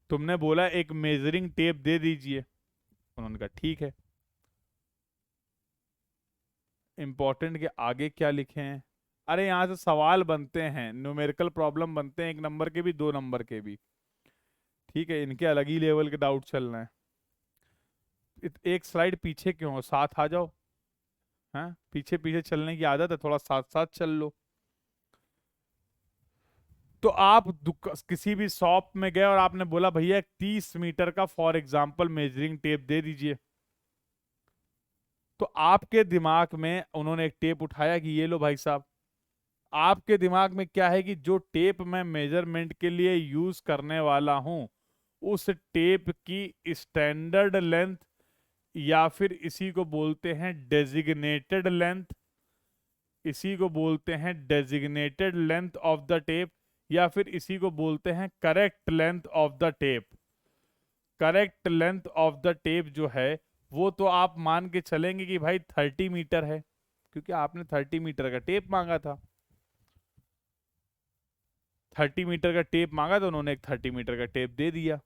तुमने बोला एक मेजरिंग टेप दे दीजिए, उन्होंने कहा ठीक है। इंपॉर्टेंट के आगे क्या लिखे हैं? अरे यहां से सवाल बनते हैं, न्यूमेरिकल प्रॉब्लम बनते हैं, 1 नंबर के भी 2 नंबर के भी। ठीक है, इनके अलग ही लेवल के डाउट चल रहे हैं। एक स्लाइड पीछे क्यों हो, साथ आ जाओ। हैं, पीछे पीछे चलने की आदत है, थोड़ा साथ साथ चल लो। तो आप किसी भी शॉप में गए और आपने बोला भैया 30 मीटर का फॉर एग्जाम्पल मेजरिंग टेप दे दीजिए, तो आपके दिमाग में उन्होंने एक टेप उठाया कि ये लो भाई साहब। आपके दिमाग में क्या है कि जो टेप मैं मेजरमेंट के लिए यूज करने वाला हूं, उस टेप की स्टैंडर्ड लेंथ, या फिर इसी को बोलते हैं डेजिग्नेटेड लेंथ, इसी को बोलते हैं designated length of the tape, या फिर इसी को बोलते हैं correct length of the tape. Correct length of the tape जो है वो तो आप मान के चलेंगे कि भाई 30 मीटर है, क्योंकि आपने 30 मीटर का टेप मांगा था। 30 मीटर का टेप मांगा तो उन्होंने एक 30 मीटर का टेप दे दिया।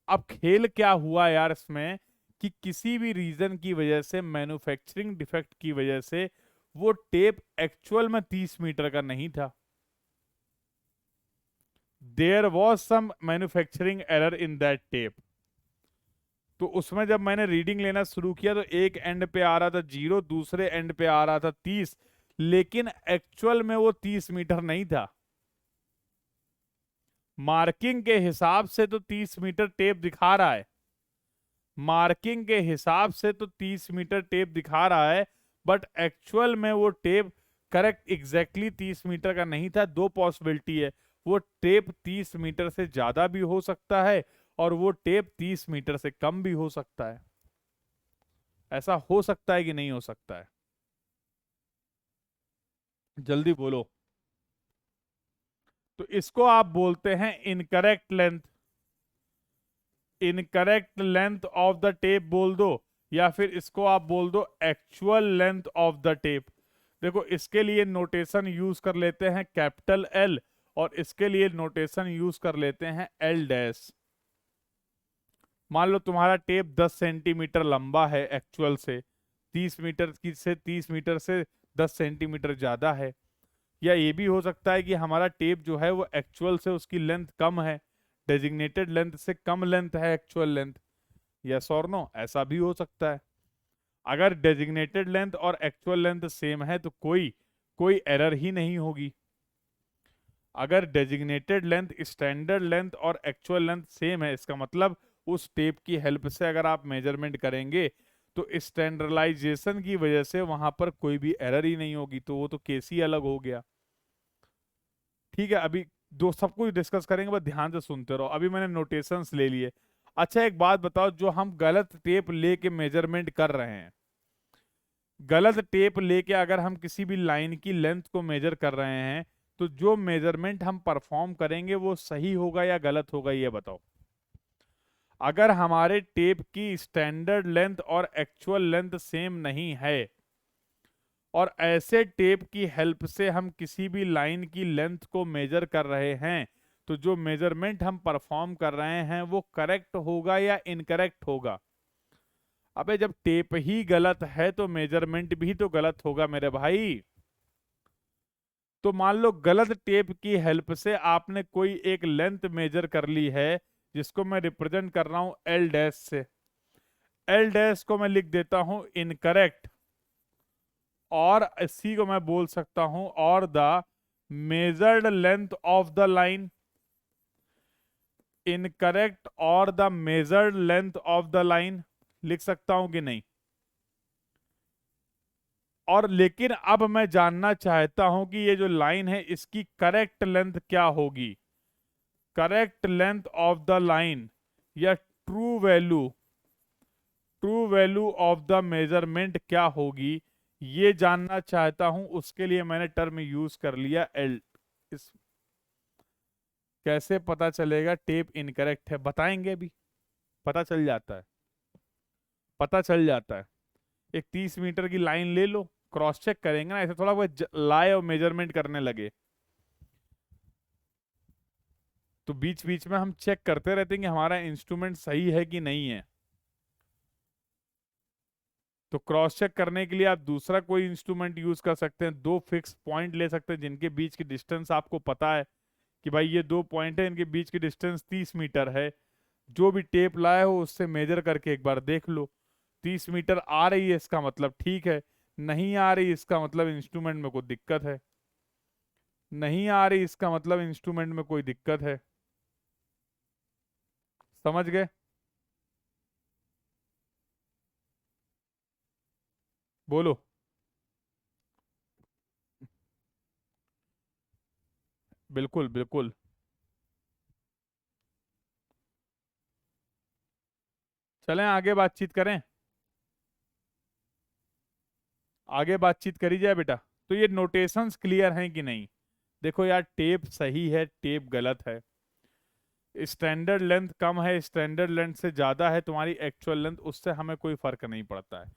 अब खेल क्या हुआ यार इसमें, कि किसी भी रीजन की वजह से, मैन्युफैक्चरिंग डिफेक्ट की वजह से, वो टेप एक्चुअल में 30 मीटर का नहीं था। There was some manufacturing error in that tape. तो उसमें जब मैंने रीडिंग लेना शुरू किया तो एक एंड पे आ रहा था 0, दूसरे एंड पे आ रहा था 30, लेकिन एक्चुअल में वो 30 मीटर नहीं था। मार्किंग के हिसाब से तो 30 मीटर टेप दिखा रहा है, मार्किंग के हिसाब से तो 30 मीटर टेप दिखा रहा है, बट एक्चुअल में वो टेप करेक्ट एग्जैक्टली 30 मीटर का नहीं था। दो पॉसिबिलिटी है, वो टेप 30 मीटर से ज्यादा भी हो सकता है और वो टेप 30 मीटर से कम भी हो सकता है। ऐसा हो सकता है कि नहीं हो सकता है? जल्दी बोलो। तो इसको आप बोलते हैं incorrect length. Incorrect length of the tape बोल दो, या फिर इसको आप बोल दो actual length of the tape. देखो इसके लिए नोटेशन यूज कर लेते हैं कैपिटल एल, और इसके लिए नोटेशन यूज कर लेते हैं एल डैश। मान लो तुम्हारा टेप 10 सेंटीमीटर लंबा है एक्चुअल से, 30 मीटर से 10 सेंटीमीटर ज्यादा है। या ये भी हो सकता है कि हमारा टेप जो है वो एक्चुअल से उसकी लेंथ कम है, डेजिग्नेटेड लेंथ से कम लेंथ है एक्चुअल लेंथ। यस और नो, ऐसा भी हो सकता है। अगर डेजिग्नेटेड लेंथ और एक्चुअल लेंथ सेम है तो कोई कोई एरर ही नहीं होगी। अगर डेजिग्नेटेड लेंथ, स्टैंडर्ड लेंथ और एक्चुअल लेंथ सेम है, इसका मतलब उस टेप की हेल्प से अगर आप मेजरमेंट करेंगे तो स्टैंडर्डाइजेशन की वजह से वहां पर कोई भी एरर ही नहीं होगी, तो वो तो केस ही अलग हो गया। ठीक है, अभी दो सब कुछ डिस्कस करेंगे, बस ध्यान से सुनते रहो। अभी मैंने नोटेशंस ले लिए। अच्छा एक बात बताओ, जो हम गलत टेप लेके मेजरमेंट कर रहे हैं, गलत टेप लेके अगर हम किसी भी लाइन की लेंथ को मेजर कर रहे हैं, तो जो मेजरमेंट हम परफॉर्म करेंगे वो सही होगा या गलत होगा, ये बताओ। अगर हमारे टेप की स्टैंडर्ड लेंथ और एक्चुअल लेंथ सेम नहीं है, और ऐसे टेप की हेल्प से हम किसी भी लाइन की लेंथ को मेजर कर रहे हैं, तो जो मेजरमेंट हम परफॉर्म कर रहे हैं वो करेक्ट होगा या इनकरेक्ट होगा? अबे जब टेप ही गलत है तो मेजरमेंट भी तो गलत होगा मेरे भाई। तो मान लो गलत टेप की हेल्प से आपने कोई एक लेंथ मेजर कर ली है, जिसको मैं रिप्रेजेंट कर रहा हूं एल डैश से। एल डैश को मैं लिख देता हूं इनकरेक्ट, और इसी को मैं बोल सकता हूं और the measured length of the line. Incorrect और the measured length of the line लिख सकता हूं कि नहीं? और लेकिन अब मैं जानना चाहता हूं कि ये जो लाइन है इसकी करेक्ट लेंथ क्या होगी। Correct length of the line या true value of the measurement क्या होगी, ये जानना चाहता हूं। उसके लिए मैंने टर्म यूज कर लिया एल। इस कैसे पता चलेगा टेप इनकरेक्ट है, बताएंगे भी, पता चल जाता है। पता चल जाता है। एक 30 मीटर की लाइन ले लो, क्रॉस चेक करेंगे ना, ऐसे थोड़ा बहुत लाए और मेजरमेंट करने लगे। तो बीच बीच में हम चेक करते रहते हैं कि हमारा इंस्ट्रूमेंट सही है कि नहीं है। तो क्रॉस चेक करने के लिए आप दूसरा कोई इंस्ट्रूमेंट यूज कर सकते हैं, दो फिक्स पॉइंट ले सकते हैं जिनके बीच की डिस्टेंस आपको पता है कि भाई ये दो पॉइंट है, इनके बीच की डिस्टेंस 30 मीटर है। जो भी टेप लाए हो उससे मेजर करके एक बार देख लो। 30 मीटर आ रही है इसका मतलब ठीक है, नहीं आ रही इसका मतलब इंस्ट्रूमेंट में कोई दिक्कत है, नहीं आ रही इसका मतलब इंस्ट्रूमेंट में कोई दिक्कत है। समझ गए? बोलो। बिल्कुल बिल्कुल। चलें आगे बातचीत करें, आगे बातचीत करी जाए बेटा। तो ये नोटेशंस क्लियर हैं कि नहीं? देखो यार, टेप सही है, टेप गलत है। स्टैंडर्ड लेंथ कम है, स्टैंडर्ड लेंथ से ज्यादा है तुम्हारी एक्चुअल लेंथ, उससे हमें कोई फर्क नहीं पड़ता है।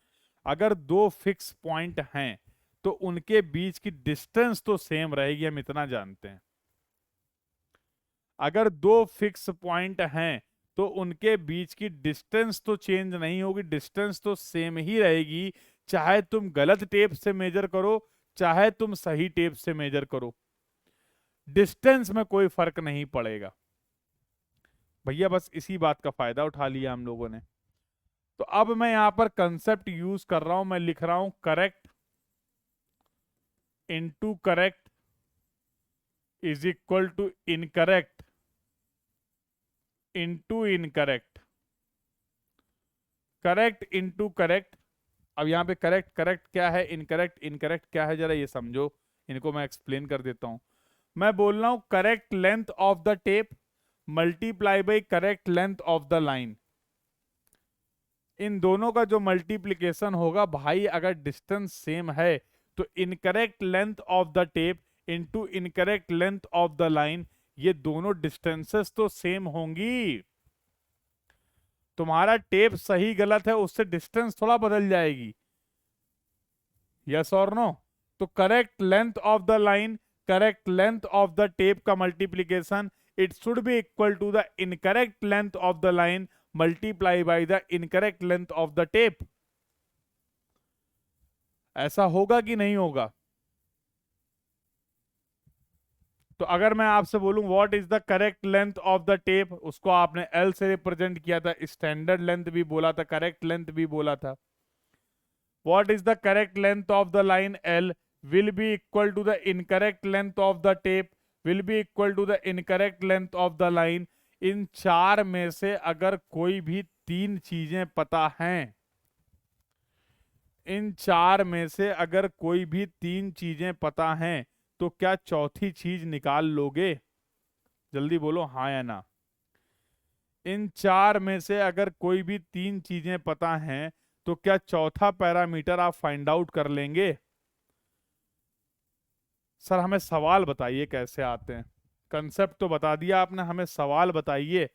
अगर दो फिक्स पॉइंट हैं तो उनके बीच की डिस्टेंस तो सेम रहेगी, हम इतना जानते हैं। अगर दो फिक्स पॉइंट हैं तो उनके बीच की डिस्टेंस तो चेंज नहीं होगी, डिस्टेंस तो सेम ही रहेगी, चाहे तुम गलत टेप से मेजर करो चाहे तुम सही टेप से मेजर करो, डिस्टेंस में कोई फर्क नहीं पड़ेगा। भैया बस इसी बात का फायदा उठा लिया हम लोगों ने। तो अब मैं यहां पर कंसेप्ट यूज कर रहा हूं, मैं लिख रहा हूं correct into correct is equal to incorrect into incorrect, correct into correct. अब यहाँ पे करेक्ट करेक्ट क्या है, इनकरेक्ट इनकरेक्ट क्या है, जरा ये समझो, इनको मैं एक्सप्लेन कर देता हूं। मैं बोल रहा हूं correct length of the tape multiply by correct length of the line. इन दोनों का जो मल्टीप्लीकेशन होगा भाई, अगर डिस्टेंस सेम है तो incorrect length of the tape into incorrect length of the line, ये दोनों डिस्टेंसेस तो सेम होंगी। तुम्हारा टेप सही गलत है उससे डिस्टेंस थोड़ा बदल जाएगी, यस और नो? तो correct length of the line correct length of the tape का multiplication, it should be equal to the incorrect length of the line multiply by the incorrect length of the tape. ऐसा होगा कि नहीं होगा? तो अगर मैं आपसे बोलूं what is the correct length of the tape, उसको आपने एल से रिप्रेजेंट किया था, स्टैंडर्ड लेंथ भी बोला था, करेक्ट लेंथ भी बोला था। What is the correct length of the line L will be equal to the incorrect length of the tape will be equal to the incorrect length of the line। इन चार में से अगर कोई भी तीन चीजें पता हैं, इन चार में से अगर कोई भी तीन चीजें पता हैं तो क्या चौथी चीज निकाल लोगे? जल्दी बोलो हाँ या ना। इन चार में से अगर कोई भी तीन चीजें पता हैं तो क्या चौथा पैरामीटर आप फाइंड आउट कर लेंगे? सर हमें सवाल बताइए कैसे आते हैं, कंसेप्ट तो बता दिया आपने, हमें सवाल बताइए।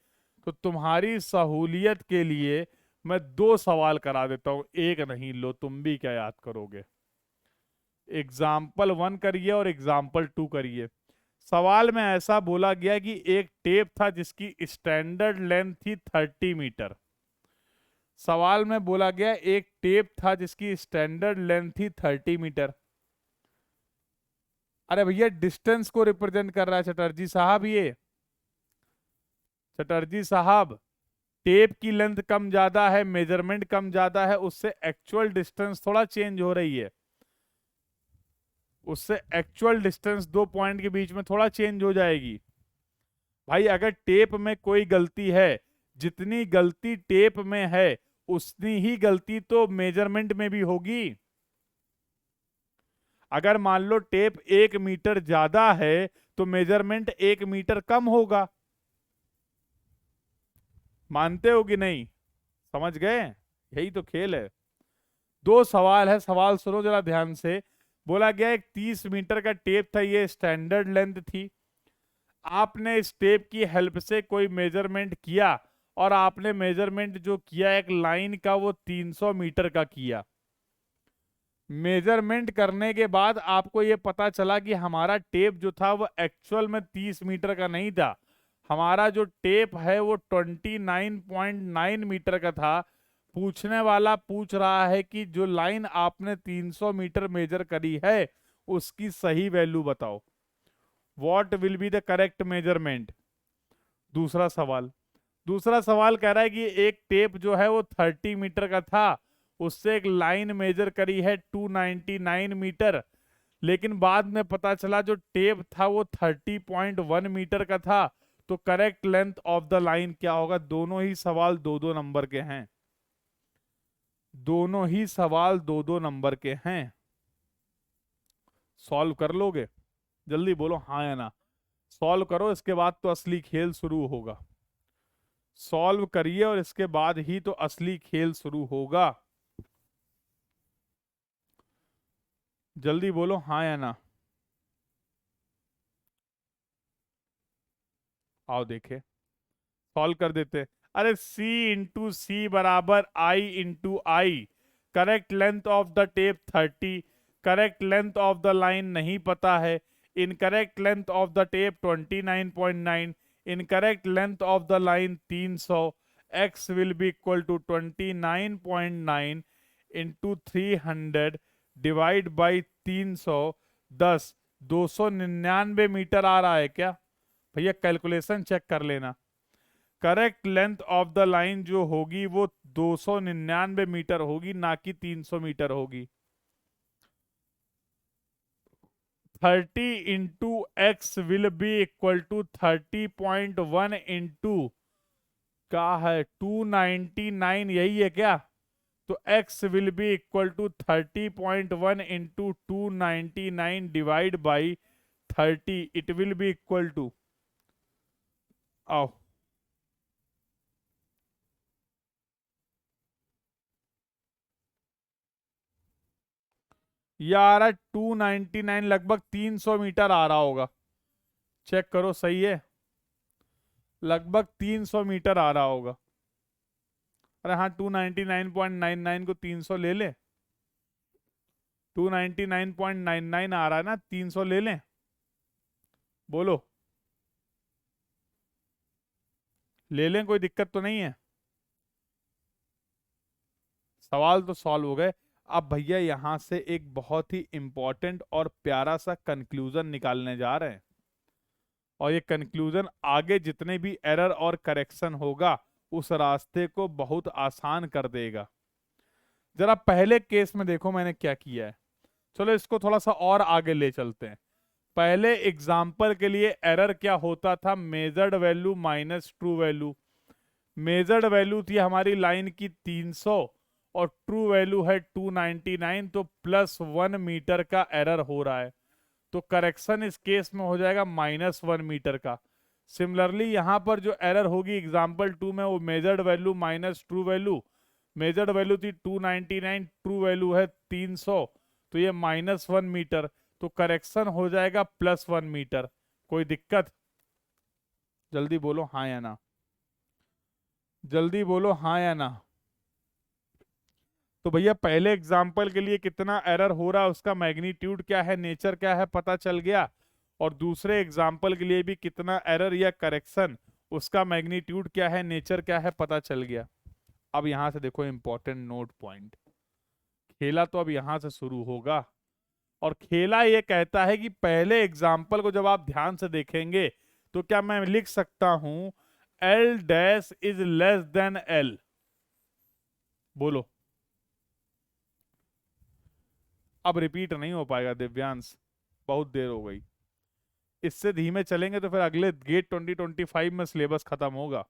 तो तुम्हारी सहूलियत के लिए मैं दो सवाल करा देता हूं, एक नहीं, लो तुम भी क्या याद करोगे। एग्जाम्पल 1 करिए और एग्जाम्पल 2 करिए। सवाल में ऐसा बोला गया कि एक टेप था जिसकी स्टैंडर्ड लेंथ थी 30 मीटर। सवाल में बोला गया एक टेप था जिसकी स्टैंडर्ड लेंथ थी 30 मीटर। अरे भैया डिस्टेंस को रिप्रेजेंट कर रहा है चटर्जी साहब, ये चटर्जी साहब, टेप की लेंथ कम ज्यादा है, मेजरमेंट कम ज्यादा है, उससे एक्चुअल डिस्टेंस थोड़ा चेंज हो रही है, उससे एक्चुअल डिस्टेंस दो पॉइंट के बीच में थोड़ा चेंज हो जाएगी। भाई अगर टेप में कोई गलती है, जितनी गलती टेप में है उतनी ही गलती तो मेजरमेंट में भी होगी। अगर मान लो टेप 1 मीटर ज्यादा है तो मेजरमेंट 1 मीटर कम होगा। मानते हो कि नहीं? समझ गए? यही तो खेल है। दो सवाल है, सवाल सुनो जरा ध्यान से। बोला गया एक 30 मीटर का टेप था, ये स्टैंडर्ड लेंथ थी। आपने इस टेप की हेल्प से कोई मेजरमेंट किया और आपने मेजरमेंट जो किया एक लाइन का वो 300 मीटर का किया। मेजरमेंट करने के बाद आपको ये पता चला कि हमारा टेप जो था वो एक्चुअल में 30 मीटर का नहीं था, हमारा जो टेप है वो 29.9 मीटर का था। पूछने वाला पूछ रहा है कि जो लाइन आपने 300 मीटर मेजर करी है उसकी सही वैल्यू बताओ। What will be the correct measurement. दूसरा सवाल कह रहा है कि एक टेप जो है वो 30 मीटर का था, उससे एक लाइन मेजर करी है 299 मीटर, लेकिन बाद में पता चला जो टेप था वो 30.1 मीटर का था। तो correct length of the line क्या होगा। दोनों ही सवाल 2-2 नंबर के हैं, दोनों ही सवाल 2-2 नंबर के हैं। सॉल्व कर लोगे? जल्दी बोलो हाँ या ना। सॉल्व करो, इसके बाद तो असली खेल शुरू होगा। सॉल्व करिए और इसके बाद ही तो असली खेल शुरू होगा। जल्दी बोलो हाँ या ना। आओ देखे, सॉल्व कर देते। अरे C इंटू सी बराबर I into I. Correct length of the tape 30, correct length of the line नहीं पता है। Incorrect length of the tape 29.9, incorrect length of the line 300। X will be equal to 29.9 into 300 divide by 310। 299 metre आ रहा है क्या भैया? Calculation check कर लेना। करेक्ट लेंथ ऑफ द लाइन जो होगी वो 299 मीटर होगी, ना कि 300 मीटर होगी। 30 into x will be equal to 30.1 into क्या है 299, यही है क्या? तो x will be equal to 30.1 into 299 divide by 30। It will be equal to, आओ ये आ रहा है 299, लगभग 300 मीटर आ रहा होगा। चेक करो सही है, लगभग 300 मीटर आ रहा होगा। अरे हाँ 299.99 को 300 ले लें, 299.99 आ रहा है ना, 300 ले लें। बोलो ले लें, कोई दिक्कत तो नहीं है। सवाल तो सॉल्व हो गए। अब भैया यहां से एक बहुत ही इंपॉर्टेंट और प्यारा सा कंक्लूजन निकालने जा रहे हैं, और ये कंक्लूजन आगे जितने भी एरर और करेक्शन होगा उस रास्ते को बहुत आसान कर देगा। जरा पहले केस में देखो मैंने क्या किया है। चलो इसको थोड़ा सा और आगे ले चलते हैं। पहले एग्जाम्पल के लिए एरर क्या होता था, measured value minus true value. Measured value थी हमारी लाइन की 300 और ट्रू वैल्यू है 299, तो +1 मीटर का एरर हो रहा है। तो करेक्शन इस केस में हो जाएगा -1 मीटर का। सिमिलरली यहां पर जो एरर होगी एग्जाम्पल 2 में, वो measured value minus true value. Measured value थी 299, ट्रू वैल्यू है 300, तो ये -1 मीटर। तो करेक्शन हो जाएगा +1 मीटर। कोई दिक्कत? जल्दी बोलो हाँ या ना, जल्दी बोलो हाँ या ना। तो भैया पहले एग्जाम्पल के लिए कितना एरर हो रहा है उसका मैग्नीट्यूड क्या है, नेचर क्या है, पता चल गया। और दूसरे एग्जाम्पल के लिए भी कितना एरर या करेक्शन, उसका मैग्नीट्यूड क्या है, नेचर क्या है, पता चल गया। अब यहां से देखो इंपॉर्टेंट नोट पॉइंट। खेला तो अब यहां से शुरू होगा, और खेला ये कहता है कि पहले एग्जाम्पल को जब आप ध्यान से देखेंगे तो क्या मैं लिख सकता हूं L dash is less than L। बोलो। अब रिपीट नहीं हो पाएगा दिव्यांश, बहुत देर हो गई। इससे धीमे चलेंगे तो फिर अगले गेट 2025 में सिलेबस खत्म होगा।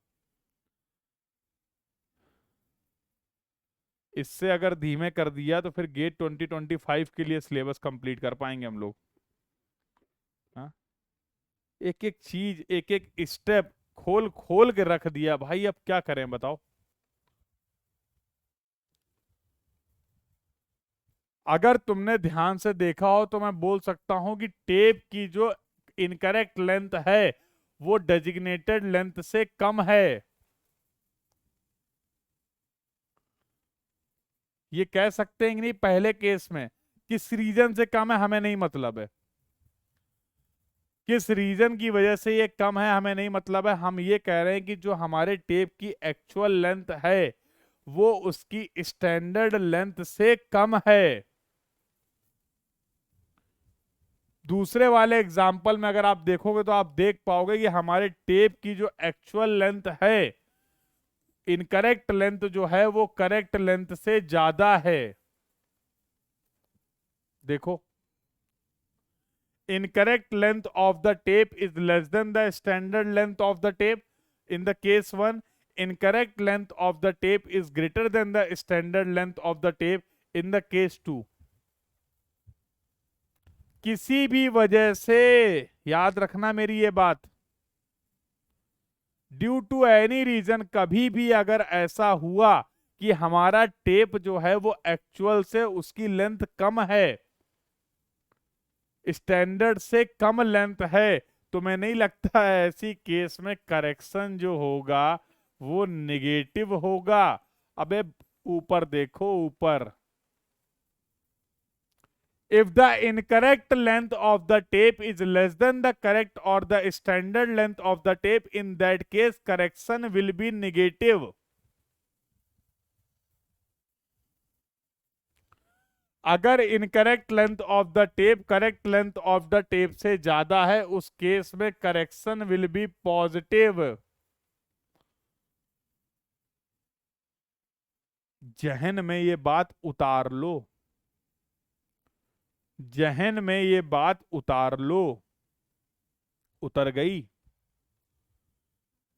इससे अगर धीमे कर दिया तो फिर गेट 2025 के लिए सिलेबस कंप्लीट कर पाएंगे हम लोग। हाँ, एक एक चीज एक एक स्टेप खोल खोल के रख दिया भाई, अब क्या करें बताओ। अगर तुमने ध्यान से देखा हो तो मैं बोल सकता हूं कि टेप की जो इनकरेक्ट लेंथ है वो डेजिग्नेटेड लेंथ से कम है। ये कह सकते हैं कि नहीं पहले केस में किस रीजन से कम है हमें नहीं मतलब है, किस रीजन की वजह से ये कम है हमें नहीं मतलब है, हम ये कह रहे हैं कि जो हमारे टेप की एक्चुअल लेंथ है वो उसकी स्टैंडर्ड लेंथ से कम है। दूसरे वाले एग्जाम्पल में अगर आप देखोगे तो आप देख पाओगे कि हमारे टेप की जो एक्चुअल लेंथ है, इनकरेक्ट लेंथ जो है वो करेक्ट लेंथ से ज्यादा है। देखो, incorrect length of the tape is less than the standard length of the tape in the case 1, incorrect length of the tape is greater than the standard length of the tape in the case 2। किसी भी वजह से, याद रखना मेरी ये बात, due to any reason, कभी भी अगर ऐसा हुआ कि हमारा टेप जो है वो एक्चुअल से उसकी लेंथ कम है, स्टैंडर्ड से कम लेंथ है, तो मैं नहीं लगता है ऐसी केस में करेक्शन जो होगा वो निगेटिव होगा। अबे ऊपर देखो, ऊपर, if the incorrect length of the tape is less than the correct or the standard length of the tape, in that case correction will be negative। अगर incorrect length of the tape correct length of the tape से ज्यादा है उस case में correction will be positive. जहन में ये बात उतार लो, जहन में ये बात उतार लो। उतर गई?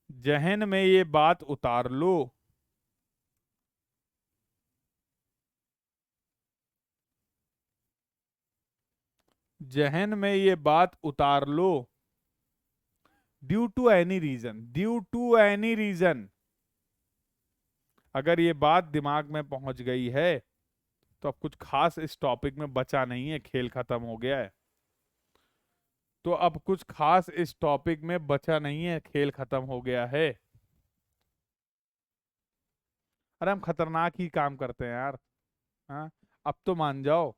जहन में ये बात उतार लो। जहन में ये बात उतार लो। Due to any reason, due to any reason, अगर ये बात दिमाग में पहुंच गई है तो अब कुछ खास इस टॉपिक में बचा नहीं है, खेल खत्म हो गया है। तो अब कुछ खास इस टॉपिक में बचा नहीं है, खेल खत्म हो गया है। अरे हम खतरनाक ही काम करते हैं यार। हाँ, अब तो मान जाओ।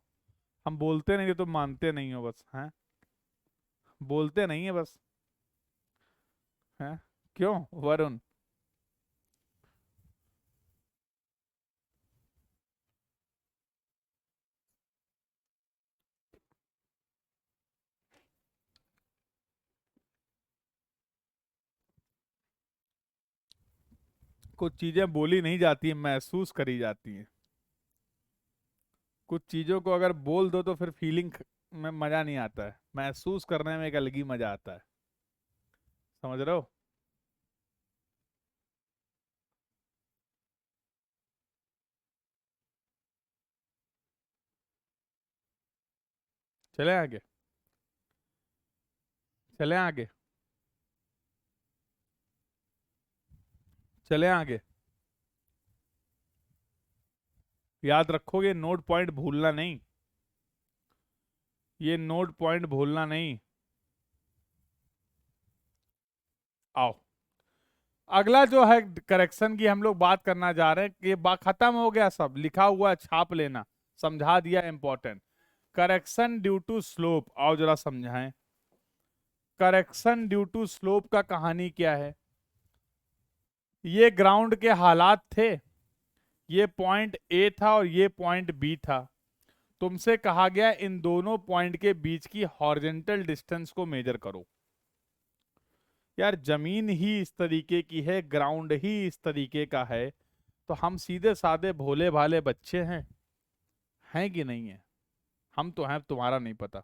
हम बोलते नहीं, तो मानते नहीं हो बस। हैं, बोलते नहीं है बस। हैं, क्यों वरुण? कुछ चीजें बोली नहीं जाती हैं, महसूस करी जाती हैं। कुछ चीजों को अगर बोल दो तो फिर फीलिंग में मजा नहीं आता है, महसूस करने में एक अलग ही मजा आता है। समझ रहे हो? चले आगे, चले आगे, चले आगे। याद रखोगे, नोट पॉइंट भूलना नहीं, ये नोट पॉइंट भूलना नहीं। आओ, अगला जो है करेक्शन की हम लोग बात करना जा रहे हैं। ये बात खत्म हो गया, सब लिखा हुआ है, छाप लेना, समझा दिया, important. Correction due to slope, आओ जरा समझाएं। करेक्शन ड्यू टू स्लोप का कहानी क्या है? ये ग्राउंड के हालात थे, ये पॉइंट ए था और ये पॉइंट बी था। तुमसे कहा गया इन दोनों पॉइंट के बीच की हॉरिजॉन्टल डिस्टेंस को मेजर करो। यार जमीन ही इस तरीके की है, ग्राउंड ही इस तरीके का है, तो हम सीधे साधे भोले भाले बच्चे हैं कि नहीं है? हम तो हैं, तुम्हारा नहीं पता।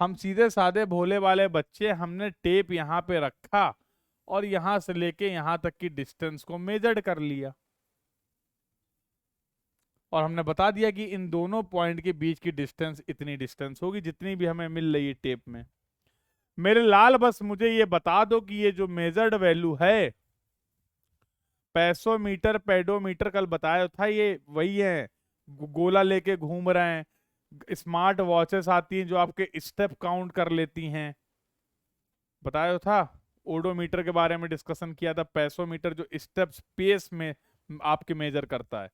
हम सीधे साधे भोले वाले बच्चे, हमने टेप यहाँ पे रखा और यहां से लेके यहां तक की डिस्टेंस को मेजर्ड कर लिया, और हमने बता दिया कि इन दोनों पॉइंट के बीच की डिस्टेंस इतनी डिस्टेंस होगी जितनी भी हमें मिल रही है टेप में। मेरे लाल, बस मुझे ये बता दो कि ये जो मेजर्ड वैल्यू है, पैसोमीटर पेडोमीटर कल बताया था, ये वही है? गोला लेके घूम रहे हैं, स्मार्ट वॉचेस आती हैं जो आपके स्टेप काउंट कर लेती हैं, बताया था। ओडोमीटर के बारे में डिस्कशन किया था, पैसोमीटर जो स्टेप्स पेस में आपके मेजर करता है।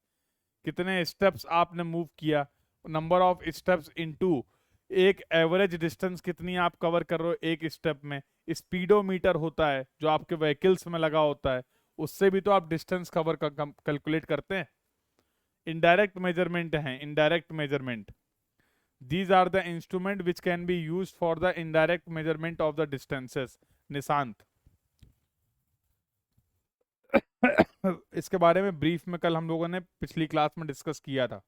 कितने स्टेप्स आपने मूव किया, नंबर ऑफ स्टेप्स इनटू एक एवरेज डिस्टेंस कितनी आप कवर कर रहे हो एक स्टेप में। स्पीडोमीटर होता है जो आपके व्हीकल्स में लगा होता है, उससे भी तो आप डिस्टेंस कवर कैलकुलेट करते हैं। इनडायरेक्ट मेजरमेंट है, indirect measurement. These are the instrument which can be used for the indirect measurement of the distances. Nishant. इसके बारे में ब्रीफ में कल हम लोगों ने पिछली क्लास में डिस्कस किया था।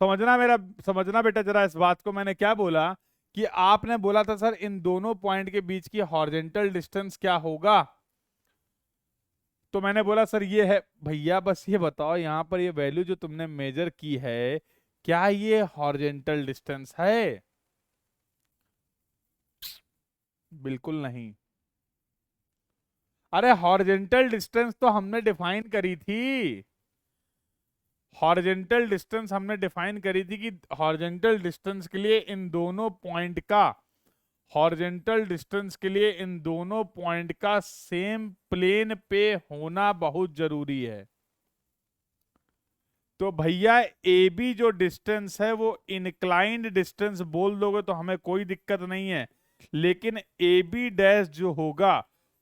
समझना बेटा जरा इस बात को। मैंने क्या बोला कि आपने बोला था सर इन दोनों पॉइंट के बीच की हॉरिजेंटल डिस्टेंस क्या होगा, तो मैंने बोला सर ये है। भैया बस ये बताओ यहां पर ये वैल्यू जो तुमने मेजर की है क्या ये हॉरिजेंटल डिस्टेंस है? बिल्कुल नहीं। अरे हॉरिजेंटल डिस्टेंस तो हमने डिफाइन करी थी। हॉरिजेंटल डिस्टेंस हमने डिफाइन करी थी कि हॉरिजेंटल डिस्टेंस के लिए इन दोनों पॉइंट का, हॉरिजेंटल डिस्टेंस के लिए इन दोनों पॉइंट का सेम प्लेन पे होना बहुत जरूरी है। तो भैया ए बी जो डिस्टेंस है वो इंक्लाइंड डिस्टेंस बोल दोगे तो हमें कोई दिक्कत नहीं है, लेकिन ए बी डैश जो होगा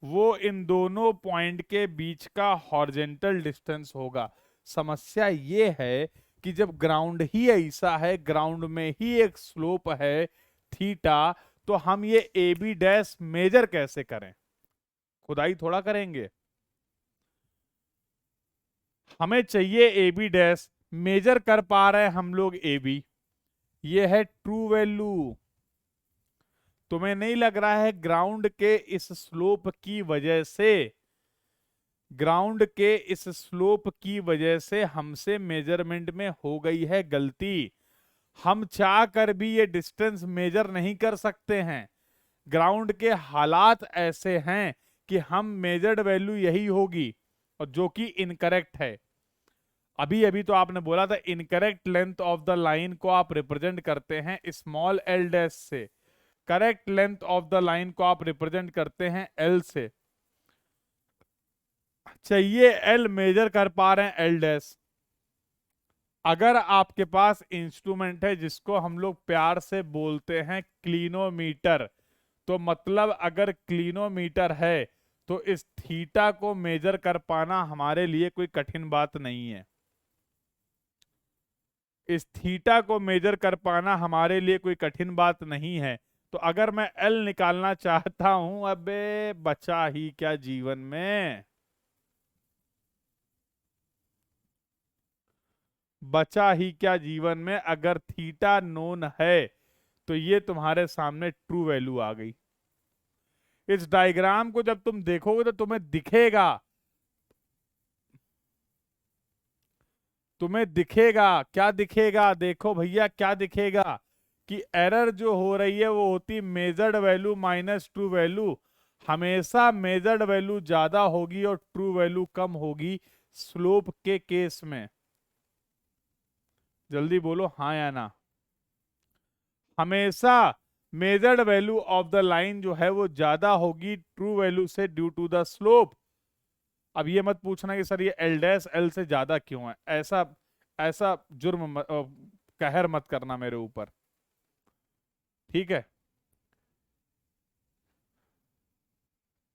वो इन दोनों पॉइंट के बीच का हॉरिजेंटल डिस्टेंस होगा। समस्या ये है कि जब ग्राउंड ही ऐसा है, ग्राउंड में ही एक स्लोप है थीटा, तो हम ये ए बी डैश मेजर कैसे करें? खुदाई थोड़ा करेंगे। हमें चाहिए ए बी डैश, मेजर कर पा रहे हैं हम लोग ए बी, ये है ट्रू वैल्यू। तुम्हें नहीं लग रहा है ग्राउंड के इस स्लोप की वजह से, ग्राउंड के इस स्लोप की वजह से हमसे मेजरमेंट में हो गई है गलती? हम चाह कर भी ये डिस्टेंस मेजर नहीं कर सकते हैं। ग्राउंड के हालात ऐसे हैं कि हम मेजर्ड वैल्यू यही होगी, और जो कि इनकरेक्ट है। अभी अभी तो आपने बोला था incorrect length of the line को आप रिप्रेजेंट करते हैं स्मॉल एल डैश से, correct length of the line को आप रिप्रेजेंट करते हैं एल से। चाहिए एल, मेजर कर पा रहे हैं एल डैश। अगर आपके पास इंस्ट्रूमेंट है जिसको हम लोग प्यार से बोलते हैं क्लिनोमीटर, तो मतलब अगर क्लिनोमीटर है तो इस थीटा को मेजर कर पाना हमारे लिए कोई कठिन बात नहीं है। इस थीटा को मेजर कर पाना हमारे लिए कोई कठिन बात नहीं है। तो अगर मैं एल निकालना चाहता हूं, अबे बचा ही क्या जीवन में, बचा ही क्या जीवन में। अगर थीटा नोन है तो ये तुम्हारे सामने ट्रू वैल्यू आ गई। इस डायग्राम को जब तुम देखोगे तो तुम्हें दिखेगा, तुम्हें दिखेगा क्या दिखेगा, देखो भैया क्या दिखेगा कि एरर जो हो रही है वो होती measured value minus true value. हमेशा मेजर्ड वैल्यू ज्यादा होगी और ट्रू वैल्यू कम होगी स्लोप के केस में। जल्दी बोलो हाँ या ना। हमेशा मेजर्ड वैल्यू ऑफ द लाइन जो है वो ज्यादा होगी ट्रू वैल्यू से ड्यू टू द स्लोप। अब ये मत पूछना कि सर ये एल डैश एल से ज्यादा क्यों है, ऐसा ऐसा कहर मत करना मेरे ऊपर, ठीक है?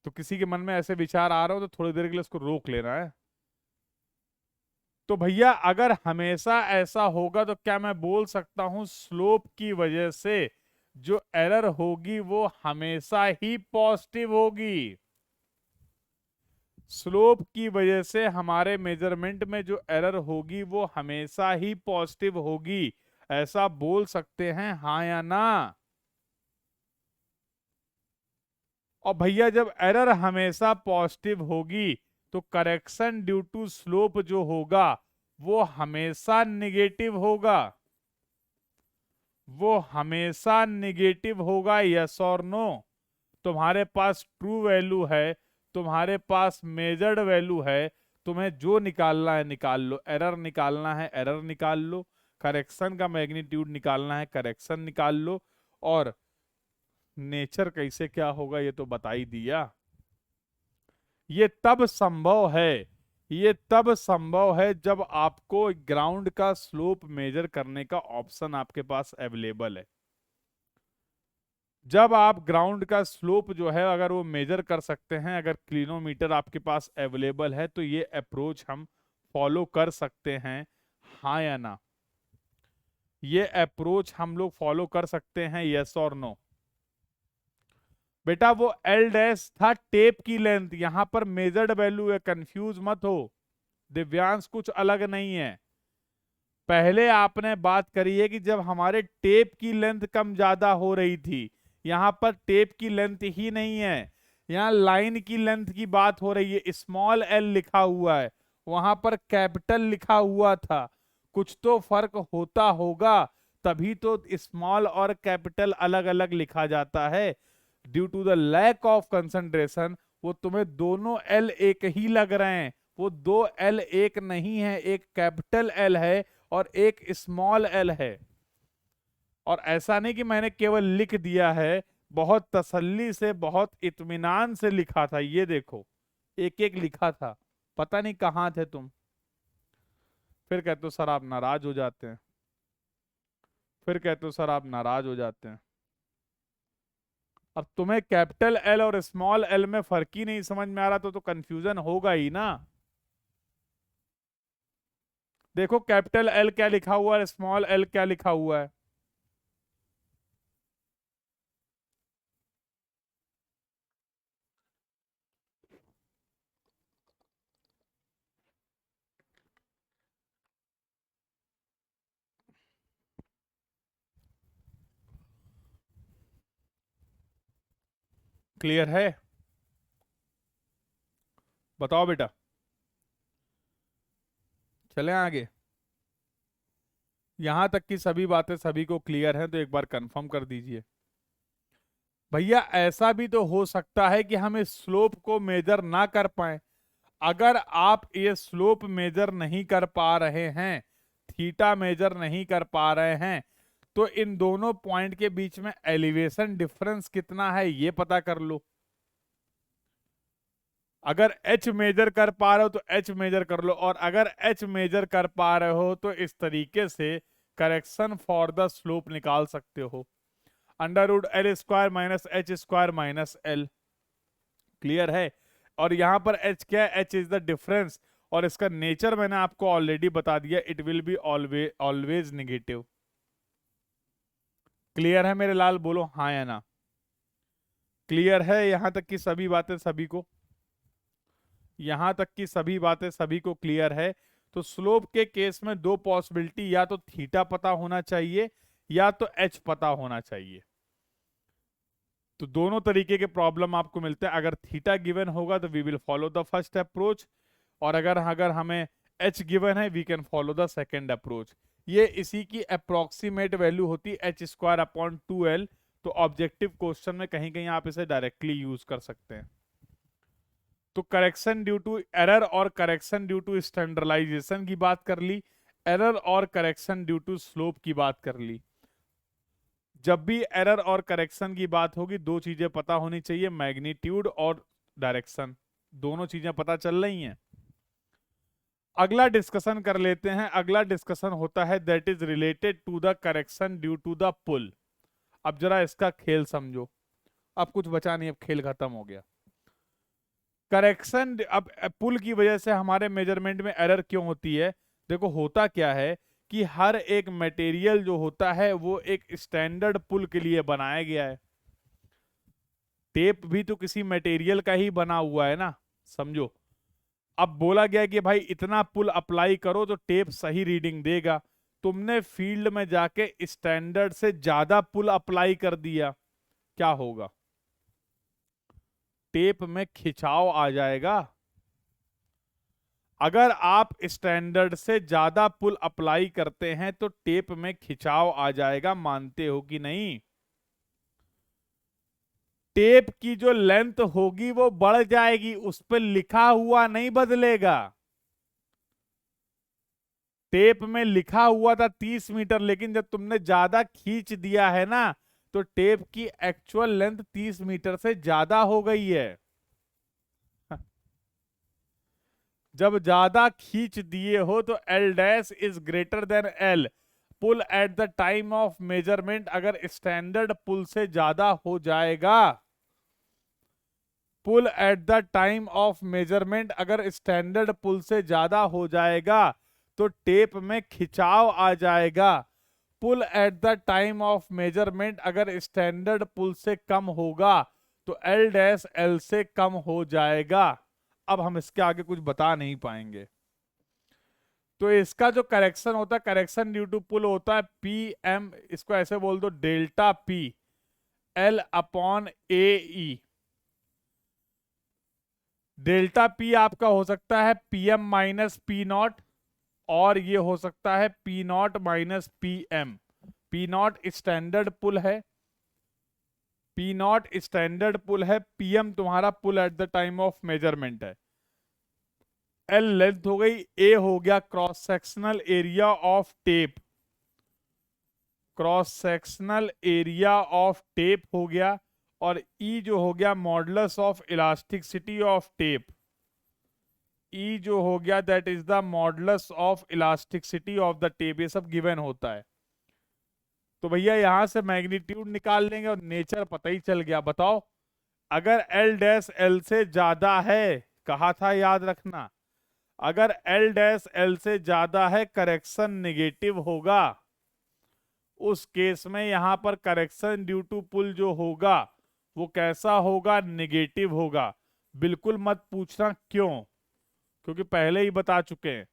तो किसी के मन में ऐसे विचार आ रहे हो तो थोड़ी देर के लिए उसको रोक लेना है। तो भैया अगर हमेशा ऐसा होगा तो क्या मैं बोल सकता हूं स्लोप की वजह से जो एरर होगी वो हमेशा ही पॉजिटिव होगी? स्लोप की वजह से हमारे मेजरमेंट में जो एरर होगी वो हमेशा ही पॉजिटिव होगी, ऐसा बोल सकते हैं हाँ या ना? और भैया जब एरर हमेशा पॉजिटिव होगी तो करेक्शन ड्यू टू स्लोप जो होगा वो हमेशा निगेटिव होगा, वो हमेशा निगेटिव होगा। यस और नो? तुम्हारे पास ट्रू वैल्यू है, तुम्हारे पास मेजर्ड वैल्यू है, तुम्हें जो निकालना है निकाल लो। एरर निकालना है एरर निकाल लो, करेक्शन का मैग्नीट्यूड निकालना है करेक्शन निकाल लो, और नेचर कैसे क्या होगा ये तो बता ही दिया। ये तब संभव है ये तब संभव है जब आपको ग्राउंड का स्लोप मेजर करने का ऑप्शन आपके पास अवेलेबल है। जब आप ग्राउंड का स्लोप जो है अगर वो मेजर कर सकते हैं, अगर क्लिनोमीटर आपके पास अवेलेबल है, तो ये अप्रोच हम फॉलो कर सकते हैं, हाँ या ना? ये अप्रोच हम लोग फॉलो कर सकते हैं, यस और नो? बेटा वो एल डैश था टेप की लेंथ, यहां पर मेजर्ड वैल्यू है, कंफ्यूज मत हो। दिव्यांश कुछ अलग नहीं है। पहले आपने बात करी है कि जब हमारे टेप की लेंथ कम ज्यादा हो रही थी, यहां पर टेप की लेंथ ही नहीं है, यहां लाइन की लेंथ की बात हो रही है। स्मॉल एल लिखा हुआ है, वहां पर कैपिटल लिखा हुआ था, कुछ तो फर्क होता होगा, तभी तो स्मॉल और कैपिटल अलग अलग लिखा जाता है। Due to the lack of concentration वो तुम्हें दोनों एल एक ही लग रहे हैं। वो दो एल एक नहीं है, एक कैपिटल एल है और एक स्मॉल एल है। और ऐसा नहीं कि मैंने केवल लिख दिया है, बहुत तसल्ली से बहुत इत्मीनान से लिखा था। ये देखो, एक एक लिखा था, पता नहीं कहाँ थे तुम। फिर कहते हो सर आप नाराज हो जाते हैं, फिर कहते हो सर आप नाराज हो जाते हैं। अब तुम्हें कैपिटल एल और स्मॉल एल में फर्क ही नहीं समझ में आ रहा तो कंफ्यूजन होगा ही ना। देखो कैपिटल एल क्या लिखा हुआ है, स्मॉल एल क्या लिखा हुआ है। क्लियर है? बताओ बेटा, चलें आगे। यहां तक की सभी बातें सभी को क्लियर हैं तो एक बार कंफर्म कर दीजिए। भैया ऐसा भी तो हो सकता है कि हम इस स्लोप को मेजर ना कर पाए। अगर आप ये स्लोप मेजर नहीं कर पा रहे हैं, थीटा मेजर नहीं कर पा रहे हैं, तो इन दोनों पॉइंट के बीच में एलिवेशन डिफरेंस कितना है ये पता कर लो। अगर एच मेजर कर पा रहे हो तो एच मेजर कर लो, और अगर एच मेजर कर पा रहे हो तो इस तरीके से करेक्शन फॉर द स्लोप निकाल सकते हो। Under root L square minus H square minus L. Clear है? और यहां पर एच क्या है? एच इज द डिफरेंस, और इसका नेचर मैंने आपको ऑलरेडी बता दिया, it will be always always negative. Clear है मेरे लाल? बोलो हाँ या ना। क्लियर है यहां तक की सभी बातें सभी को? यहां तक की सभी बातें सभी को क्लियर है? तो स्लोप के केस में दो पॉसिबिलिटी, या तो थीटा पता होना चाहिए या तो एच पता होना चाहिए। तो दोनों तरीके के प्रॉब्लम आपको मिलते हैं। अगर थीटा गिवन होगा तो we will follow the first approach, और अगर अगर हमें एच गिवन है we can follow the second approach. ये इसी की अप्रोक्सीमेट वैल्यू होती है एच स्क्वायर अपॉन 2l। तो ऑब्जेक्टिव क्वेश्चन में कहीं कहीं आप इसे डायरेक्टली यूज कर सकते हैं। तो करेक्शन ड्यू टू एरर और करेक्शन ड्यू टू स्टैंडर्डाइजेशन की बात कर ली, एरर और करेक्शन ड्यू टू स्लोप की बात कर ली। जब भी एरर और करेक्शन की बात होगी दो चीजें पता होनी चाहिए, मैग्नीट्यूड और डायरेक्शन। दोनों चीजें पता चल रही हैं। अगला डिस्कशन कर लेते हैं। अगला डिस्कशन होता है that is related to the correction due to the pull. अब जरा इसका खेल समझो। अब कुछ बचा नहीं, अब खेल खत्म हो गया। करेक्शन, अब पुल की वजह से हमारे मेजरमेंट में एरर क्यों होती है? देखो होता क्या है कि हर एक मटेरियल जो होता है वो एक स्टैंडर्ड पुल के लिए बनाया गया है। टेप भी तो किसी मटेरियल का ही बना हुआ है ना, समझो। अब बोला गया कि भाई इतना पुल अप्लाई करो तो टेप सही रीडिंग देगा। तुमने फील्ड में जाके स्टैंडर्ड से ज्यादा पुल अप्लाई कर दिया, क्या होगा? टेप में खिंचाव आ जाएगा। अगर आप स्टैंडर्ड से ज्यादा पुल अप्लाई करते हैं तो टेप में खिंचाव आ जाएगा, मानते हो कि नहीं? टेप की जो लेंथ होगी वो बढ़ जाएगी, उस पर लिखा हुआ नहीं बदलेगा। टेप में लिखा हुआ था 30 मीटर, लेकिन जब तुमने ज्यादा खींच दिया है ना, तो टेप की एक्चुअल लेंथ 30 मीटर से ज्यादा हो गई है। जब ज्यादा खींच दिए हो तो L dash is greater than L. Pull at the time of measurement अगर स्टैंडर्ड पुल से ज्यादा हो जाएगा, pull at the time of measurement अगर स्टैंडर्ड पुल से ज्यादा हो जाएगा तो टेप में खिंचाव आ जाएगा। Pull at the time of measurement अगर स्टैंडर्ड पुल से कम होगा तो एल डैश एल से कम हो जाएगा। अब हम इसके आगे कुछ बता नहीं पाएंगे। तो इसका जो करेक्शन होता है, करेक्शन ड्यू टू पुल होता है पी एम, इसको ऐसे बोल दो delta P L upon A E. Delta P आपका हो सकता है P M minus P naught, और ये हो सकता है P naught minus P M. P naught standard pull है, पी नॉट स्टैंडर्ड पुल है, पीएम तुम्हारा pull at the time of measurement है। एल लेंथ हो गई, ए हो गया cross sectional area of tape, cross sectional area of tape हो गया, और ई जो हो गया modulus of elasticity of tape. E जो हो गया that is the modulus of elasticity of the tape. ये सब गिवन होता है। तो भैया यहां से मैग्नीट्यूड निकाल लेंगे और नेचर पता ही चल गया। बताओ, अगर एल डैश एल से ज्यादा है, कहा था याद रखना, अगर एल डैश एल से ज्यादा है करेक्शन नेगेटिव होगा। उस केस में यहां पर करेक्शन ड्यू टू पुल जो होगा वो कैसा होगा, नेगेटिव होगा। बिल्कुल मत पूछना क्यों, क्योंकि पहले ही बता चुके हैं।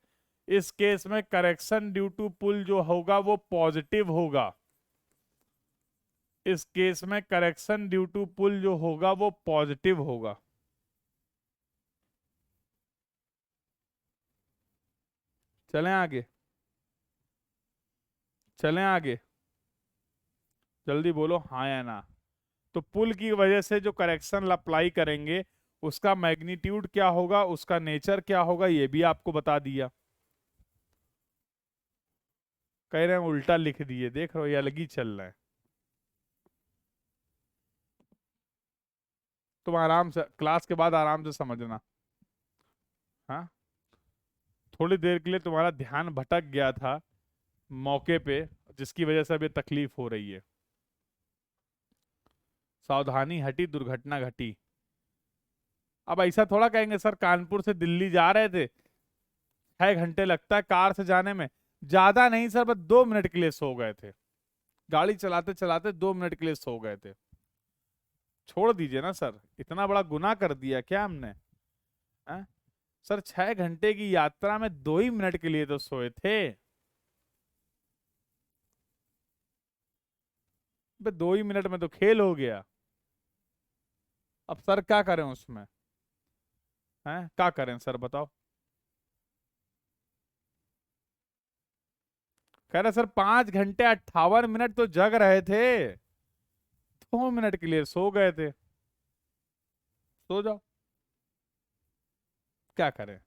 इस केस में करेक्शन ड्यू टू पुल जो होगा वो पॉजिटिव होगा। इस केस में करेक्शन ड्यू टू पुल जो होगा वो पॉजिटिव होगा। चलें आगे, चलें आगे, जल्दी बोलो हाँ या ना। तो पुल की वजह से जो करेक्शन अप्लाई करेंगे उसका मैग्नीट्यूड क्या होगा, उसका नेचर क्या होगा, ये भी आपको बता दिया। कह रहे हैं उल्टा लिख दिए, देख रहे हो ये अलग ही चल रहा है। तुम आराम से क्लास के बाद आराम से समझना। हाँ, थोड़ी देर के लिए तुम्हारा ध्यान भटक गया था मौके पे, जिसकी वजह से अब ये तकलीफ हो रही है। सावधानी हटी दुर्घटना घटी। अब ऐसा थोड़ा कहेंगे सर कानपुर से दिल्ली जा रहे थे, 6 घंटे लगता है कार से जाने में। ज्यादा नहीं सर, बस 2 मिनट के लिए सो गए थे, गाड़ी चलाते चलाते 2 मिनट के लिए सो गए थे। छोड़ दीजिए ना सर, इतना बड़ा गुनाह कर दिया क्या हमने? हैं? सर 6 घंटे की यात्रा में 2 ही मिनट के लिए तो सोए थे। 2 ही मिनट में तो खेल हो गया। अब सर क्या करें उसमें? हैं, क्या करें सर बताओ। कह रहे सर 5 घंटे 58 मिनट तो जग रहे थे, 2 मिनट के लिए सो गए थे। सो जाओ, क्या करें।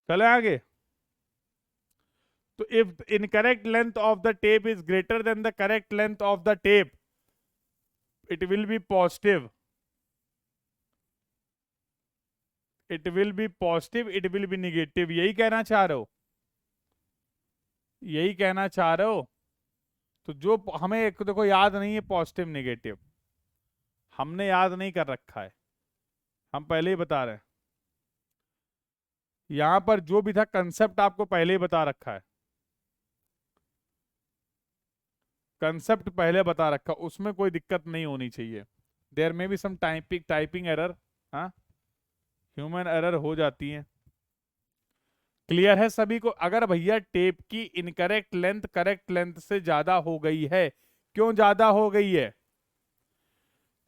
चले आगे। तो if incorrect length of the tape is greater then the correct length of the tape, it will B positive, it will B positive, it will B negative. यही कहना चाह रहे हो, यही कहना चाह रहे हो। तो जो हमें एक देखो याद नहीं है पॉजिटिव निगेटिव, हमने याद नहीं कर रखा है, हम पहले ही बता रहे हैं। यहां पर जो भी था कंसेप्ट आपको पहले ही बता रखा है, कंसेप्ट पहले बता रखा, उसमें कोई दिक्कत नहीं होनी चाहिए। There may be some typing error, हाँ, ह्यूमन एरर हो जाती है। क्लियर है सभी को? अगर भैया टेप की इनकरेक्ट लेंथ करेक्ट लेंथ से ज्यादा हो गई है, क्यों ज्यादा हो गई है?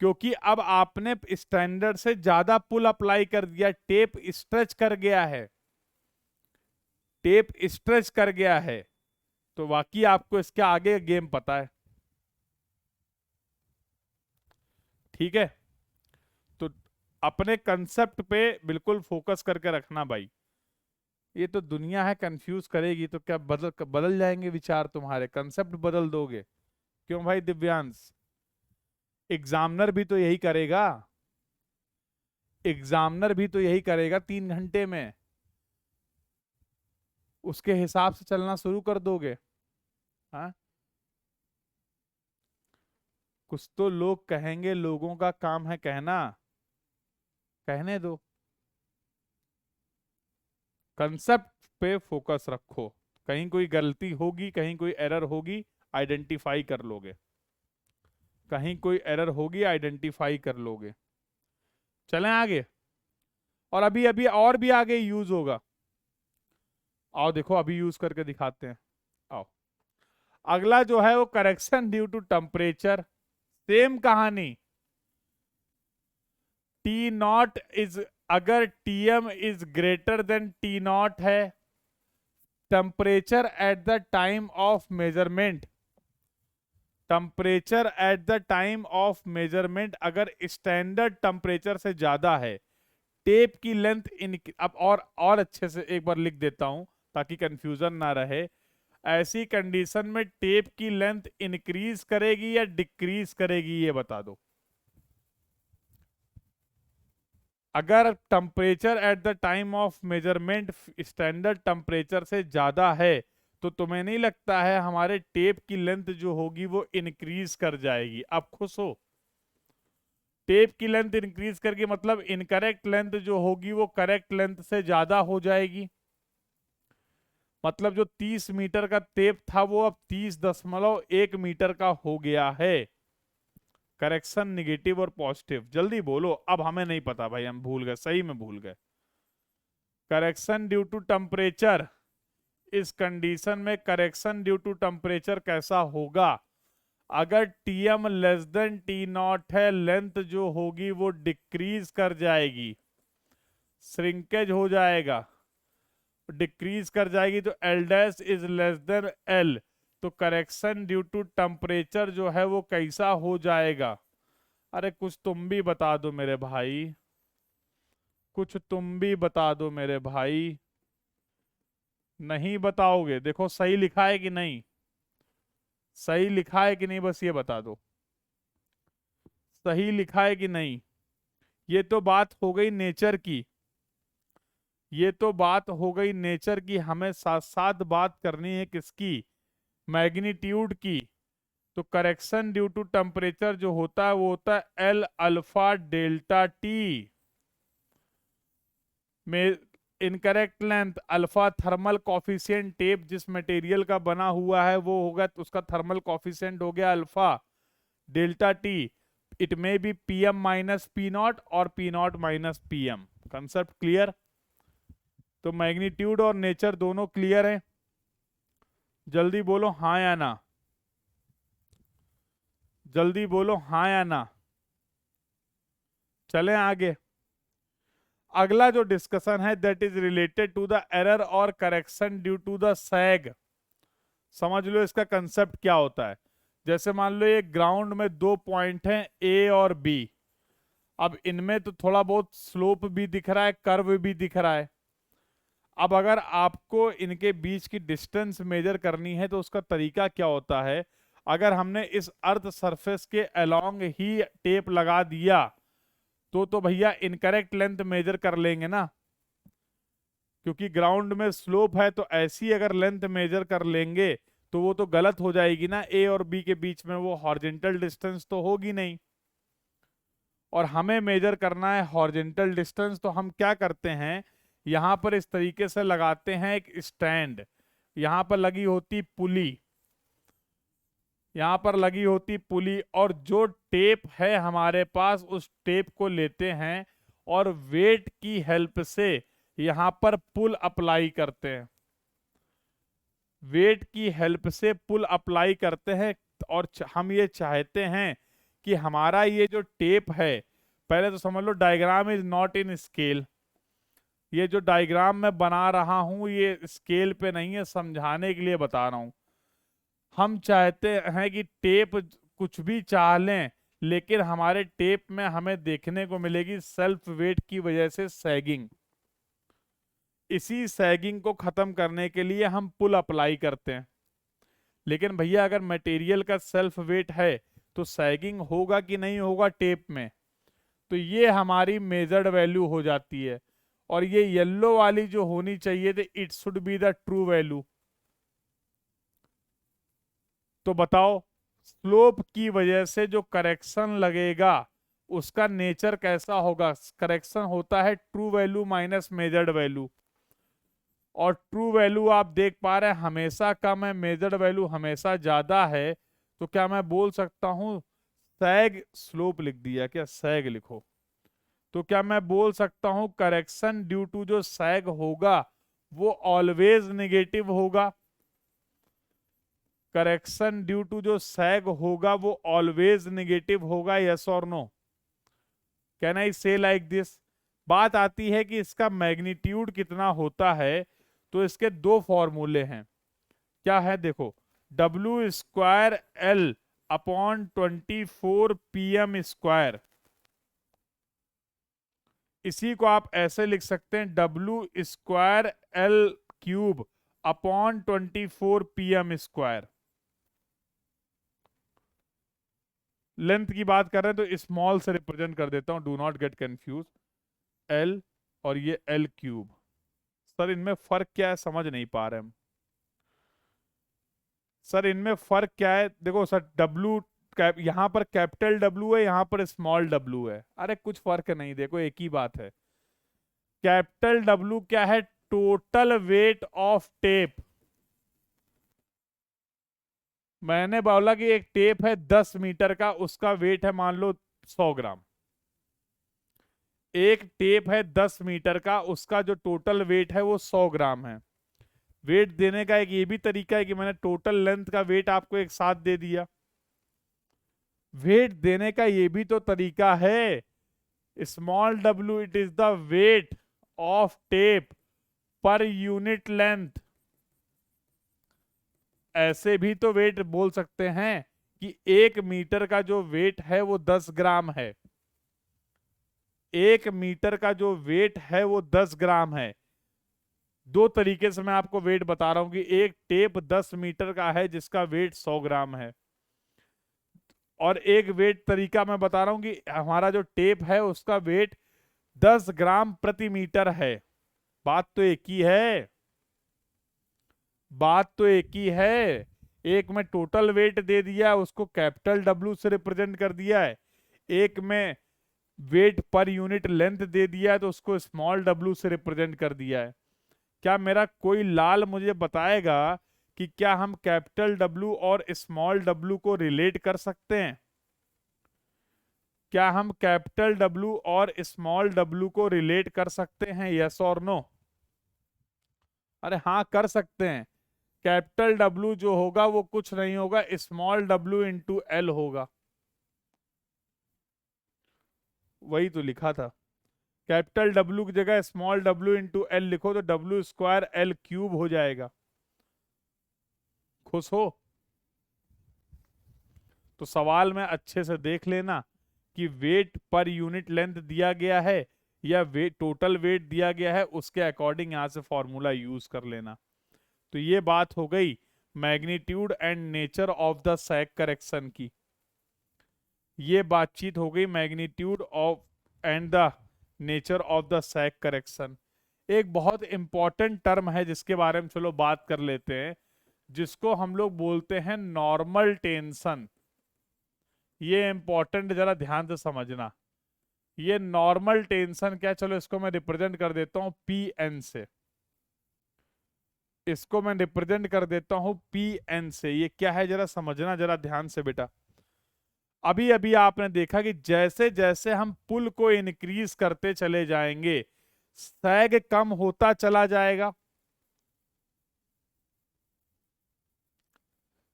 क्योंकि अब आपने स्टैंडर्ड से ज्यादा पुल अप्लाई कर दिया, टेप स्ट्रेच कर गया है, टेप स्ट्रेच कर गया है। तो बाकी आपको इसके आगे गेम पता है, ठीक है? तो अपने कंसेप्ट पे बिल्कुल फोकस करके रखना भाई। ये तो दुनिया है, कंफ्यूज करेगी तो क्या बदल बदल जाएंगे विचार तुम्हारे, कंसेप्ट बदल दोगे? क्यों भाई दिव्यांश? एग्जामिनर भी तो यही करेगा, एग्जामिनर भी तो यही करेगा 3 घंटे में। उसके हिसाब से चलना शुरू कर दोगे? हाँ, कुछ तो लोग कहेंगे, लोगों का काम है कहना, कहने दो। कंसेप्ट पे फोकस रखो, कहीं कोई गलती होगी, कहीं कोई एरर होगी, आइडेंटिफाई कर लोगे, कहीं कोई एरर होगी आइडेंटिफाई कर लोगे। चलें आगे, और अभी अभी और भी आगे यूज होगा। आओ देखो अभी यूज करके दिखाते हैं। आओ, अगला जो है वो correction due to temperature. Same कहानी, टी नॉट इज, अगर TM is greater than T naught है, temperature at the time of measurement, temperature at the time of measurement अगर स्टैंडर्ड टेम्परेचर से ज्यादा है, टेप की लेंथ इन, अब और अच्छे से एक बार लिख देता हूं ताकि कंफ्यूजन ना रहे। ऐसी कंडीशन में टेप की लेंथ इंक्रीज करेगी या डिक्रीज करेगी, ये बता दो। अगर temperature at the time of measurement standard temperature से ज्यादा है, तो तुम्हें नहीं लगता है हमारे टेप की लेंथ जो होगी वो इंक्रीज कर जाएगी? आप खुश हो? टेप की लेंथ इंक्रीज करके मतलब इनकरेक्ट लेंथ जो होगी वो करेक्ट लेंथ से ज्यादा हो जाएगी। मतलब जो 30 मीटर का टेप था वो अब 30.1 मीटर का हो गया है। करेक्शन निगेटिव और पॉजिटिव, जल्दी बोलो, अब हमें नहीं पता भाई, हम भूल गए, सही में भूल गए। करेक्शन ड्यू टू टेम्परेचर, इस कंडीशन में करेक्शन ड्यू टू टेम्परेचर कैसा होगा? अगर TM less than T naught है, लेंथ जो होगी वो डिक्रीज कर जाएगी, श्रिंकेज हो जाएगा, डिक्रीज कर जाएगी, तो L dash is less than L, तो करेक्शन ड्यू टू टेम्परेचर जो है वो कैसा हो जाएगा? अरे कुछ तुम भी बता दो मेरे भाई, कुछ तुम भी बता दो मेरे भाई। नहीं बताओगे? देखो सही लिखा है कि नहीं, सही लिखा है कि नहीं, बस ये बता दो, सही लिखा है कि नहीं। ये तो बात हो गई नेचर की, ये तो बात हो गई नेचर की, हमें साथ साथ बात करनी है किसकी? मैग्नीट्यूड की। तो करेक्शन ड्यू टू टेम्परेचर जो होता है वो होता है एल अल्फा डेल्टा टी में। Incorrect length alpha thermal coefficient, tape जिस मटेरियल का बना हुआ है वो होगा, तो उसका थर्मल कॉफिशिएंट हो गया alpha. Delta T, it may be PM minus P naught और P naught minus PM. Concept clear? तो मैग्नीट्यूड और नेचर दोनों क्लियर है? जल्दी बोलो हाँ या ना, जल्दी बोलो हाँ या ना। चलें आगे। अगला जो डिस्कशन है that is related to the error और correction due to the sag. समझ लो इसका कंसेप्ट क्या होता है। जैसे मान लो ये ग्राउंड में 2 पॉइंट हैं ए और बी, अब इनमें तो थोड़ा बहुत स्लोप भी दिख रहा है, कर्व भी दिख रहा है। अब अगर आपको इनके बीच की डिस्टेंस मेजर करनी है तो उसका तरीका क्या होता है? अगर हमने इस अर्थ सरफेस के अलोंग ही टेप लगा दिया तो भैया इनकरेक्ट लेंथ मेजर कर लेंगे ना, क्योंकि ग्राउंड में स्लोप है, तो ऐसी अगर लेंथ मेजर कर लेंगे तो वो तो गलत हो जाएगी ना, ए और बी के बीच में वो हॉरिजॉन्टल डिस्टेंस तो होगी नहीं। और हमें मेजर करना है हॉरिजॉन्टल डिस्टेंस, तो हम क्या करते हैं, यहां पर इस तरीके से लगाते हैं एक स्टैंड, यहां पर लगी होती पुली, यहां पर लगी होती पुली, और जो टेप है हमारे पास उस टेप को लेते हैं और वेट की हेल्प से यहां पर पुल अप्लाई करते हैं, वेट की हेल्प से पुल अप्लाई करते हैं। और हम ये चाहते हैं कि हमारा ये जो टेप है, पहले तो समझ लो diagram is not in scale, ये जो डायग्राम मैं बना रहा हूं ये स्केल पे नहीं है, समझाने के लिए बता रहा हूं। हम चाहते हैं कि टेप कुछ भी चाह लें, लेकिन हमारे टेप में हमें देखने को मिलेगी सेल्फ वेट की वजह से सैगिंग। इसी सैगिंग को खत्म करने के लिए हम पुल अप्लाई करते हैं। लेकिन भैया अगर मटेरियल का सेल्फ वेट है तो सैगिंग होगा कि नहीं होगा टेप में, तो ये हमारी मेजर्ड वैल्यू हो जाती है। और ये येलो वाली जो होनी चाहिए थी, it should be the true value. तो बताओ स्लोप की वजह से जो करेक्शन लगेगा उसका नेचर कैसा होगा? करेक्शन होता है true value minus measured value, और ट्रू वैल्यू आप देख पा रहे हैं हमेशा कम है, मेजर्ड वैल्यू हमेशा ज्यादा है। तो क्या मैं बोल सकता हूं सैग, स्लोप लिख दिया क्या, सैग लिखो। तो क्या मैं बोल सकता हूं करेक्शन ड्यू टू जो सैग होगा वो ऑलवेज नेगेटिव होगा? करेक्शन ड्यू टू जो सैग होगा वो ऑलवेज नेगेटिव होगा, यस और नो? कैन आई से लाइक दिस? बात आती है कि इसका मैग्नीट्यूड कितना होता है, तो इसके दो फॉर्मूले हैं। क्या है देखो, W square L upon 24 PM square. इसी को आप ऐसे लिख सकते हैं W square L cube upon 24 PM square. Length की बात कर रहे हैं तो स्मॉल से रिप्रेजेंट कर देता हूं, do not get confuse. L और ये एल क्यूब। सर इनमें फर्क क्या है समझ नहीं पा रहे हम। सर इनमें फर्क क्या है? देखो सर डब्लू यहां पर कैपिटल डब्लू है, यहां पर स्मॉल डब्लू है। अरे कुछ फर्क नहीं, देखो एक ही बात है। कैपिटल डब्लू क्या है? Total weight of tape. मैंने बोला कि एक टेप है 10 मीटर का, उसका वेट है मान लो 100 ग्राम। एक टेप है 10 मीटर का, उसका जो टोटल वेट है वो 100 ग्राम है। वेट देने का एक ये भी तरीका है कि मैंने टोटल लेंथ का वेट आपको एक साथ दे दिया। वेट देने का ये भी तो तरीका है, small W it is the weight of tape per unit length. ऐसे भी तो वेट बोल सकते हैं कि 1 मीटर का जो वेट है वो 10 ग्राम है। 1 मीटर का जो वेट है वो 10 ग्राम है। दो तरीके से मैं आपको वेट बता रहा हूं कि एक टेप 10 मीटर का है जिसका वेट 100 ग्राम है, और एक वेट तरीका मैं बता रहा हूं कि हमारा जो टेप है उसका वेट 10 ग्राम प्रति मीटर है। बात तो एक ही है, बात तो एक ही है। एक में टोटल वेट दे दिया, उसको कैपिटल डब्ल्यू से रिप्रेजेंट कर दिया है। एक में वेट पर यूनिट लेंथ दे दिया है तो उसको स्मॉल डब्ल्यू से रिप्रेजेंट कर दिया है। क्या मेरा कोई लाल मुझे बताएगा कि क्या हम कैपिटल डब्ल्यू और स्मॉल डब्ल्यू को रिलेट कर सकते हैं? क्या हम कैपिटल डब्ल्यू और स्मॉल डब्ल्यू को रिलेट कर सकते हैं, यस और नो? अरे हाँ कर सकते हैं। कैपिटल डब्ल्यू जो होगा वो कुछ नहीं होगा, स्मॉल डब्ल्यू इंटू एल होगा। वही तो लिखा था, कैपिटल डब्ल्यू की जगह स्मॉल डब्ल्यू इंटू एल लिखो तो डब्ल्यू स्क्वायर एल क्यूब हो जाएगा। खुश हो? तो सवाल में अच्छे से देख लेना कि वेट पर यूनिट लेंथ दिया गया है या वेट टोटल वेट दिया गया है, उसके अकॉर्डिंग यहां से फॉर्मूला यूज कर लेना। तो ये बात हो गई magnitude and nature of the sag correction की। ये बातचीत हो गई magnitude of and the nature of the sag correction. एक बहुत इंपॉर्टेंट टर्म है जिसके बारे में चलो बात कर लेते हैं, जिसको हम लोग बोलते हैं नॉर्मल टेंशन। ये इंपॉर्टेंट, जरा ध्यान से समझना। ये नॉर्मल टेंशन क्या, चलो इसको मैं रिप्रेजेंट कर देता हूं पी एन से। इसको मैं रिप्रेजेंट कर देता हूं पी एन से। ये क्या है जरा समझना, जरा ध्यान से बेटा। अभी अभी आपने देखा कि जैसे जैसे हम पुल को इंक्रीज करते चले जाएंगे सैग कम होता चला जाएगा।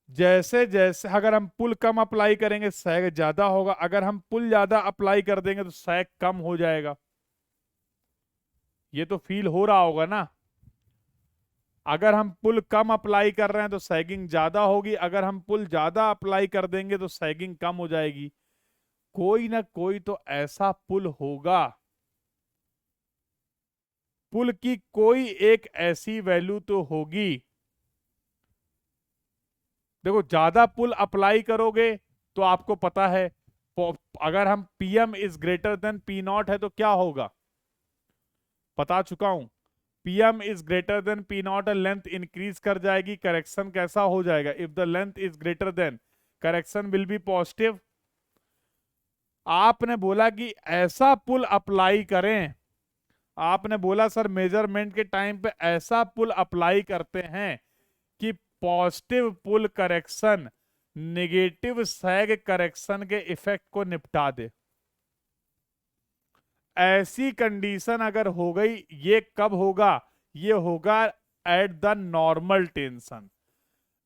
जैसे जैसे अगर हम पुल कम अप्लाई करेंगे सैग ज्यादा होगा, अगर हम पुल ज्यादा अप्लाई कर देंगे तो सैग कम हो जाएगा। ये तो फील हो रहा होगा ना। अगर हम पुल कम अप्लाई कर रहे हैं तो सैगिंग ज्यादा होगी, अगर हम पुल ज्यादा अप्लाई कर देंगे तो सैगिंग कम हो जाएगी। कोई ना कोई तो ऐसा पुल होगा पुल की कोई एक ऐसी वैल्यू तो होगी, देखो ज्यादा पुल अप्लाई करोगे तो आपको पता है, अगर हम PM is greater then P not है तो क्या होगा, बता चुका हूं। PM is greater then P not, length increase कर जाएगी, करेक्शन कैसा हो जाएगा, if the length is greater then, correction will be positive. आपने बोला कि ऐसा पुल अप्लाई करें, आपने बोला सर मेजरमेंट के टाइम पे ऐसा पुल अप्लाई करते हैं कि पॉजिटिव पुल करेक्शन नेगेटिव सैग करेक्शन के इफेक्ट को निपटा दे। ऐसी कंडीशन अगर हो गई, ये कब होगा, ये होगा एट द नॉर्मल टेंशन।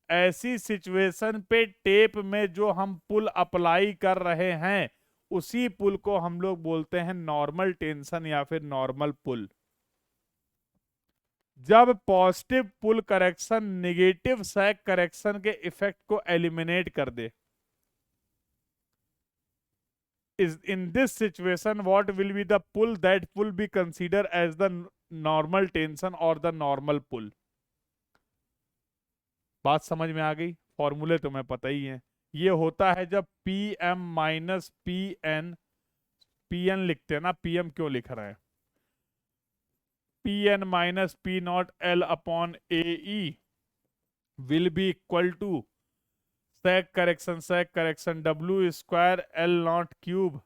ऐसी सिचुएशन पे टेप में जो हम पुल अप्लाई कर रहे हैं उसी पुल को हम लोग बोलते हैं नॉर्मल टेंशन या फिर नॉर्मल पुल। जब पॉजिटिव पुल करेक्शन नेगेटिव सैग करेक्शन के इफेक्ट को एलिमिनेट कर दे, is in this situation what will be the pull that will be considered as the normal tension or the normal pull। बात समझ में आ गई, फॉर्मूले तुम्हें पता ही है। ये होता है जब P M minus P N, P N लिखते हैं ना, पी एम क्यों लिख रहे हैं, P N minus P not L upon A E will be equal to sec correction w square L not cube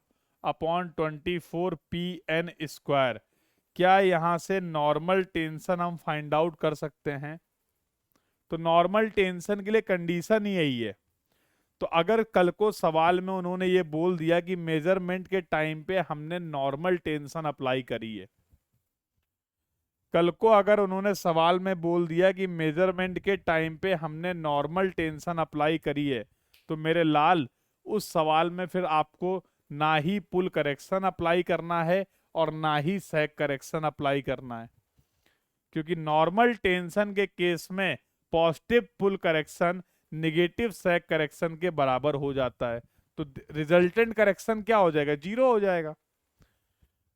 upon 24 P N square. क्या यहां से नॉर्मल टेंशन हम फाइंड आउट कर सकते हैं? तो नॉर्मल टेंशन के लिए कंडीशन ही यही है। तो अगर कल को सवाल में उन्होंने ये बोल दिया कि मेजरमेंट के टाइम पे हमने नॉर्मल टेंशन अप्लाई करी है, कल को अगर उन्होंने सवाल में बोल दिया कि मेजरमेंट के टाइम पे हमने नॉर्मल टेंशन अप्लाई करी है, तो मेरे लाल उस सवाल में फिर आपको ना ही पुल करेक्शन अप्लाई करना है और ना ही सैग करेक्शन अप्लाई करना है, क्योंकि नॉर्मल टेंशन के केस में positive pull correction negative sag correction के बराबर हो जाता है। तो रिजल्टेंट करेक्शन क्या हो जाएगा, जीरो हो जाएगा।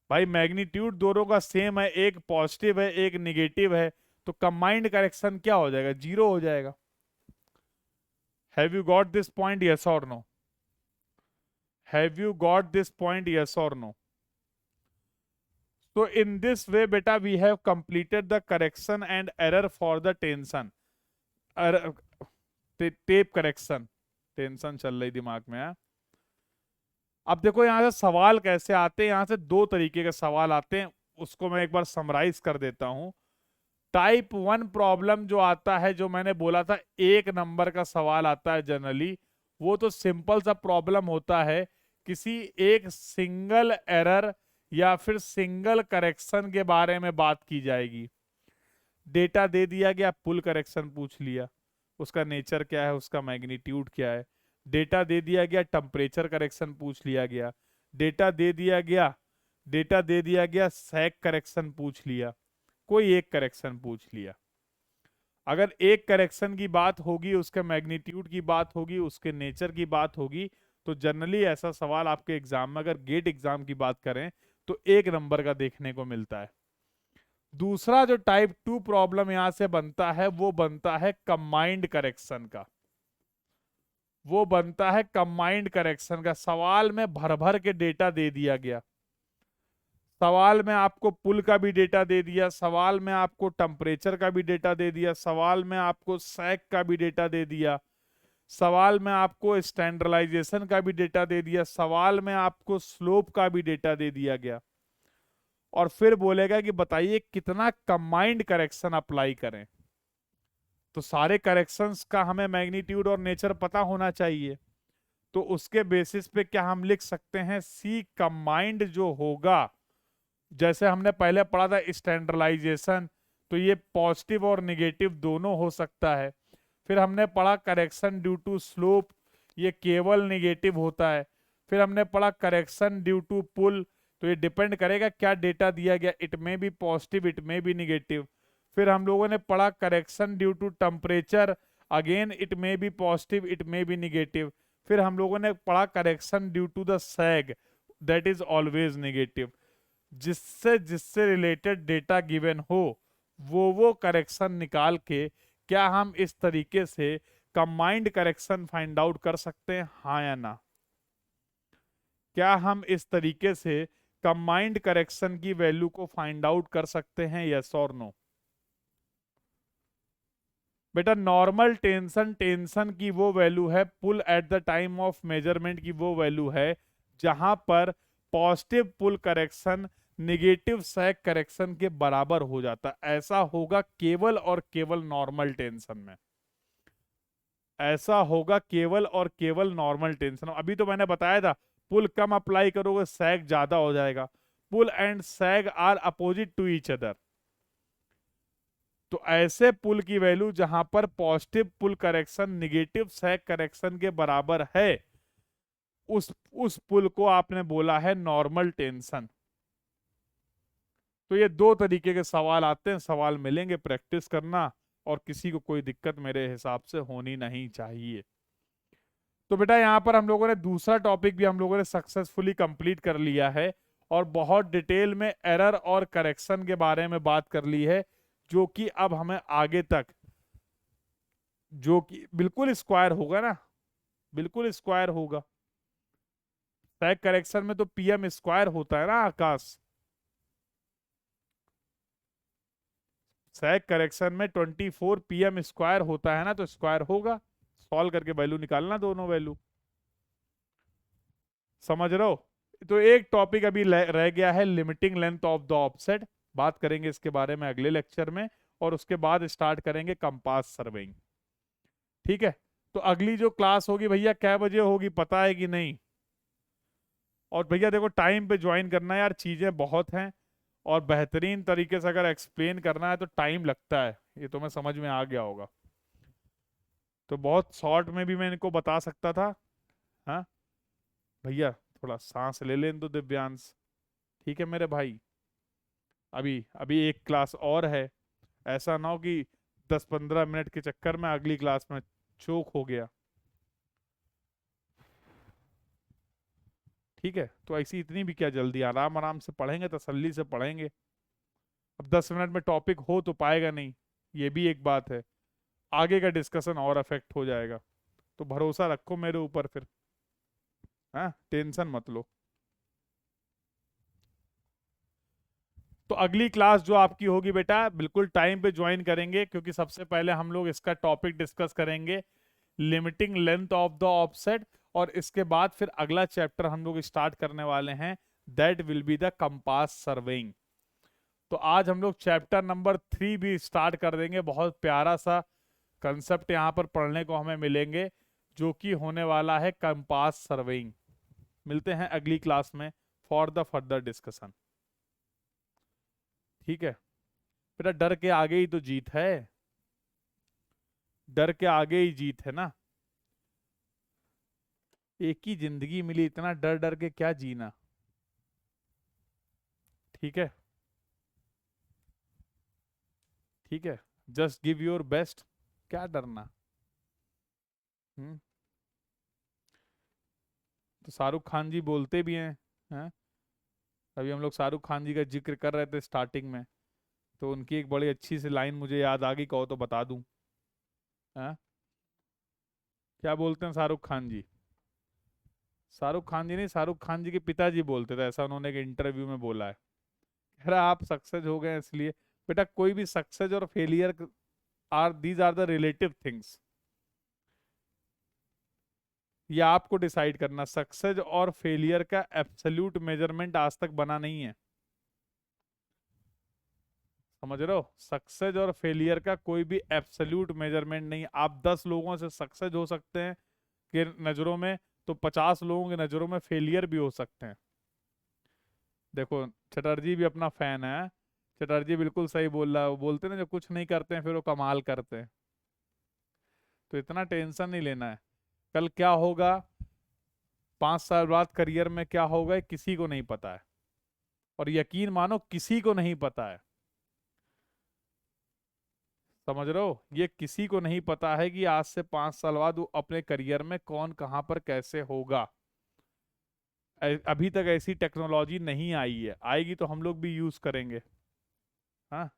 भाई मैग्नीट्यूड दोनों का सेम है, एक पॉजिटिव है एक निगेटिव है, तो कंबाइंड करेक्शन क्या हो जाएगा, जीरो हो जाएगा। Have you got this point, yes और no? Have you got this point, yes और no? So in this way beta we have completed the correction and error for the tension, tape correction. Tension चल रही दिमाग में है। अब देखो यहां से सवाल कैसे आते हैं, यहां से दो तरीके के सवाल आते हैं, उसको मैं एक बार समराइज कर देता हूं। टाइप 1 प्रॉब्लम जो आता है, जो मैंने बोला था 1 नंबर का सवाल आता है जनरली, वो तो सिंपल सा प्रॉब्लम होता है, किसी एक सिंगल एरर या फिर सिंगल करेक्शन के बारे में बात की जाएगी। डेटा दे दिया गया, पुल करेक्शन पूछ लिया, उसका नेचर क्या है, उसका मैग्नीट्यूड क्या है। डेटा दे दिया गया, टेम्परेचर करेक्शन पूछ लिया गया। डेटा दे दिया गया, डेटा दे दिया गया, सैग करेक्शन पूछ लिया, कोई एक करेक्शन पूछ लिया। अगर एक करेक्शन की बात होगी, उसके मैग्नीट्यूड की बात होगी, उसके नेचर की बात होगी, तो जनरली ऐसा सवाल आपके एग्जाम में, अगर गेट एग्जाम की बात करें, तो 1 नंबर का देखने को मिलता है। दूसरा जो टाइप 2 प्रॉब्लम यहां से बनता है, वो बनता है कंबाइंड करेक्शन का। वो बनता है कंबाइंड करेक्शन का। सवाल में भर भर के डेटा दे दिया गया, सवाल में आपको पुल का भी डेटा दे दिया, सवाल में आपको टेम्परेचर का भी डेटा दे दिया, सवाल में आपको सैग का भी डेटा दे दिया, सवाल में आपको स्टैंडर्डाइजेशन का भी डेटा दे दिया, सवाल में आपको स्लोप का भी डेटा दे दिया गया, और फिर बोलेगा कि बताइए कितना कंबाइंड करेक्शन अप्लाई करें। तो सारे करेक्शंस का हमें मैग्नीट्यूड और नेचर पता होना चाहिए। तो उसके बेसिस पे क्या हम लिख सकते हैं, सी कंबाइंड जो होगा, जैसे हमने पहले पढ़ा था स्टैंडर्डाइजेशन, तो ये पॉजिटिव और निगेटिव दोनों हो सकता है। फिर हमने पढ़ा करेक्शन ड्यू टू स्लोप, ये केवल निगेटिव होता है। फिर हमने पढ़ा करेक्शन ड्यू टू पुल, तो ये डिपेंड करेगा क्या डेटा दिया गया, it may be positive it may be negative. फिर हम लोगों ने पढ़ा correction due to temperature, again it may be positive it may be negative. फिर हम लोगों ने पढ़ा correction due to the sag, that is always negative. जिससे जिससे रिलेटेड डेटा गिवन हो वो करेक्शन निकाल के क्या हम इस तरीके से कंबाइंड करेक्शन फाइंड आउट कर सकते हैं, हाँ या ना? क्या हम इस तरीके से कंबाइंड करेक्शन की वैल्यू को फाइंड आउट कर सकते हैं, यस और नो? बेटा नॉर्मल टेंशन, टेंशन की वो वैल्यू है, pull at the time of measurement की वो वैल्यू है जहां पर positive pull correction negative sag correction के बराबर हो जाता। ऐसा होगा केवल और केवल नॉर्मल टेंशन में, ऐसा होगा केवल और केवल नॉर्मल टेंशन। अभी तो मैंने बताया था पुल कम अप्लाई करोगे सैग ज्यादा हो जाएगा। Pull and sag are opposite to each other. तो ऐसे पुल की वैल्यू जहां पर positive pull correction negative sag correction के बराबर है, उस पुल को आपने बोला है नॉर्मल टेंशन। तो ये दो तरीके के सवाल आते हैं, सवाल मिलेंगे, प्रैक्टिस करना, और किसी को कोई दिक्कत मेरे हिसाब से होनी नहीं चाहिए। तो बेटा यहाँ पर हम लोगों ने दूसरा टॉपिक भी हम लोगों ने सक्सेसफुली कंप्लीट कर लिया है, और बहुत डिटेल में एरर और करेक्शन के बारे में बात कर ली है, जो कि अब हमें आगे तक, जो कि बिल्कुल स्क्वायर होगा ना, बिल्कुल स्क्वायर होगा। सैग करेक्शन में तो पीएम स्क्वायर होता है ना आकाश, सैग करेक्शन में 24 पीएम स्क्वायर होता है ना, तो स्क्वायर होगा। सॉल्व करके वैल्यू निकालना, दोनों वैल्यू, समझ रहे हो? तो एक टॉपिक अभी रह गया है, limiting length of the offset. बात करेंगे इसके बारे में अगले लेक्चर में, और उसके बाद स्टार्ट करेंगे कंपास सर्वेइंग। ठीक है? तो अगली जो क्लास होगी भैया क्या बजे होगी पता है कि नहीं? और भैया देखो टाइम पे ज्वाइन करना है यार, चीजें बहुत हैं, और बेहतरीन तरीके से अगर एक्सप्लेन करना है तो टाइम लगता है, ये तो मैं समझ में आ गया होगा। तो बहुत शॉर्ट में भी मैं इनको बता सकता था। हाँ भैया, थोड़ा सांस ले लें तो दिव्यांश, ठीक है मेरे भाई? अभी अभी एक क्लास और है, ऐसा ना हो कि 10-15 मिनट के चक्कर में अगली क्लास में चोक हो गया। ठीक है? तो ऐसी इतनी भी क्या जल्दी, आराम आराम से पढ़ेंगे, तसल्ली से पढ़ेंगे। अब 10 मिनट में टॉपिक हो तो पाएगा नहीं, ये भी एक बात है, आगे का डिस्कशन और अफेक्ट हो जाएगा। तो भरोसा रखो मेरे ऊपर फिर, हाँ टेंशन मत लो। तो अगली क्लास जो आपकी होगी बेटा, बिल्कुल टाइम पे ज्वाइन करेंगे, क्योंकि सबसे पहले हम लोग इसका टॉपिक डिस्कस करेंगे, limiting length of the offset, और इसके बाद फिर अगला चैप्टर हम लोग स्टार्ट करने वाले हैं, that will be the compass surveying. तो आज हम लोग चैप्टर नंबर 3 भी स्टार्ट कर देंगे। बहुत प्यारा सा कंसेप्ट यहाँ पर पढ़ने को हमें मिलेंगे, जो कि होने वाला है कंपास सर्वेइंग। मिलते हैं अगली क्लास में फॉर द फर्दर डिस्कशन। ठीक है? बेटा डर के आगे ही तो जीत है, डर के आगे ही जीत है ना। एक ही जिंदगी मिली, इतना डर डर के क्या जीना। ठीक है? ठीक है, जस्ट गिव योर बेस्ट, क्या डरना। हम्म। तो शाहरुख खान जी बोलते भी हैं। अभी हम लोग शाहरुख खान जी का जिक्र कर रहे थे स्टार्टिंग में, तो उनकी एक बड़ी अच्छी सी लाइन मुझे याद आ गई, कहो तो बता दूं। हैं? क्या बोलते हैं शाहरुख खान जी? शाहरुख खान जी नहीं, शाहरुख खान जी के पिताजी बोलते थे, ऐसा उन्होंने एक इंटरव्यू में बोला है। कह रहा आप सक्सेस हो गए इसलिए। बेटा कोई भी सक्सेस और failure are these are the relative things, ये आपको डिसाइड करना। सक्सेस और फेलियर का एब्सोल्यूट मेजरमेंट आज तक बना नहीं है, समझ रहे हो? सक्सेस और फेलियर का कोई भी एब्सोल्यूट मेजरमेंट नहीं। आप 10 लोगों से सक्सेस हो सकते हैं कि नजरों में, तो 50 लोगों की नजरों में फेलियर भी हो सकते हैं। देखो चटर्जी भी अपना फैन है, चटर्जी बिल्कुल सही बोल रहा है, वो बोलते हैं ना जो कुछ नहीं करते हैं फिर वो कमाल करते हैं। तो इतना टेंशन नहीं लेना है, कल क्या होगा, 5 साल बाद करियर में क्या होगा, ये किसी को नहीं पता है, और यकीन मानो किसी को नहीं पता है। समझ रहे हो? ये किसी को नहीं पता है कि आज से 5 साल बाद वो अपने करियर में कौन कहां पर कैसे होगा। अभी तक ऐसी टेक्नोलॉजी नहीं आई है, आएगी तो हम लोग भी यूज करेंगे। हाँ,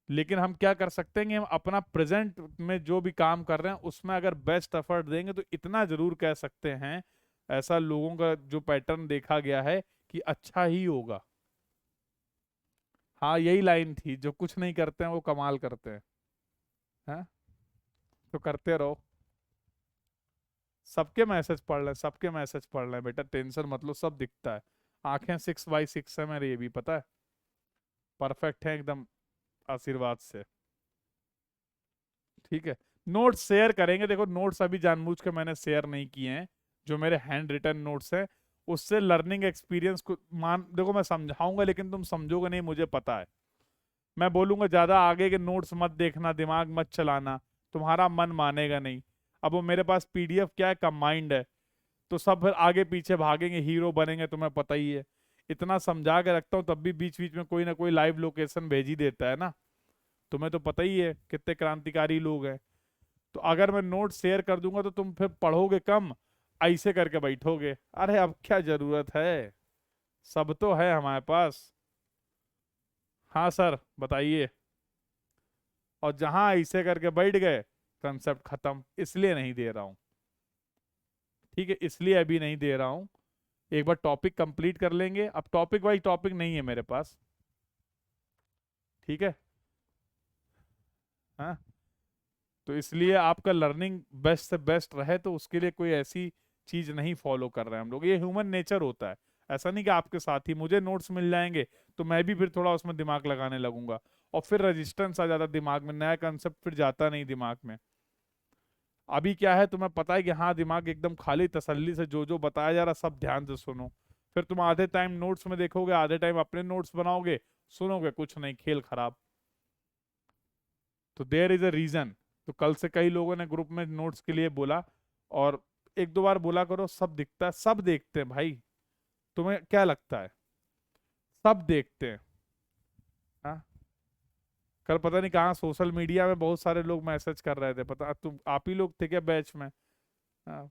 लेकिन हम क्या कर सकते हैं कि हम अपना प्रेजेंट में जो भी काम कर रहे हैं उसमें अगर बेस्ट एफर्ट देंगे तो इतना जरूर कह सकते हैं, ऐसा लोगों का जो पैटर्न देखा गया है कि अच्छा ही होगा। हाँ, यही लाइन थी, जो कुछ नहीं करते हैं वो कमाल करते हैं। हाँ, तो करते रहो। सबके मैसेज पढ़ रहे हैं, सबके मैसेज पढ़ रहे हैं बेटा, टेंशन मत लो, सब दिखता है। आंखें 6/6 है मेरी, ये भी पता है, परफेक्ट है एकदम, आशीर्वाद से। ठीक है, नोट्स शेयर करेंगे, देखो नोट्स अभी जानबूझ के मैंने शेयर नहीं किए हैं, जो मेरे हैंड रिटन नोट्स हैं, उससे लर्निंग एक्सपीरियंस को मान, देखो मैं समझाऊंगा लेकिन तुम समझोगे नहीं, मुझे पता है। मैं बोलूंगा ज्यादा आगे के नोट्स मत देखना, दिमाग मत चलाना, तुम्हारा मन मानेगा नहीं। अब वो मेरे पास पीडीएफ क्या है, कंबाइंड है, तो सब फिर आगे पीछे भागेंगे, हीरो बनेंगे, तुम्हें पता ही है। इतना समझा के रखता हूँ तब भी बीच बीच में कोई ना कोई लाइव लोकेशन भेज ही देता है ना, तुम्हें तो पता ही है कितने क्रांतिकारी लोग हैं। तो अगर मैं नोट शेयर कर दूंगा तो तुम फिर पढ़ोगे कम, ऐसे करके बैठोगे, अरे अब क्या जरूरत है, सब तो है हमारे पास। हाँ सर बताइए। और जहां ऐसे करके बैठ गए, कंसेप्ट खत्म, इसलिए नहीं दे रहा हूं। ठीक है, इसलिए अभी नहीं दे रहा हूं, एक बार टॉपिक कंप्लीट कर लेंगे, अब टॉपिक वाइज टॉपिक नहीं है मेरे पास। ठीक है। हाँ, तो इसलिए आपका लर्निंग बेस्ट से बेस्ट रहे, तो उसके लिए कोई ऐसी चीज नहीं फॉलो कर रहे हैं हम लोग, ये ह्यूमन नेचर होता है। ऐसा नहीं कि आपके साथ ही मुझे नोट्स मिल जाएंगे तो मैं भी फिर थोड़ा उसमें दिमाग लगाने लगूंगा, और फिर रेजिस्टेंस आ जाता दिमाग में, नया कंसेप्ट फिर जाता नहीं दिमाग में। अभी क्या है, तुम्हें पता है कि हाँ दिमाग एकदम खाली, तसल्ली से जो जो बताया जा रहा सब ध्यान से सुनो। फिर तुम आधे टाइम नोट्स में देखोगे, आधे टाइम अपने नोट्स बनाओगे, सुनोगे कुछ नहीं, खेल खराब। तो देयर इज अ रीजन। तो कल से कई लोगों ने ग्रुप में नोट्स के लिए बोला, और एक दो बार बोला करो, सब दिखता है, सब देखते हैं भाई, तुम्हें क्या लगता है, सब देखते हैं। हाँ, कल पता नहीं कहाँ सोशल मीडिया में बहुत सारे लोग मैसेज कर रहे थे, पता तुम आप ही लोग थे क्या बैच में? हाँ,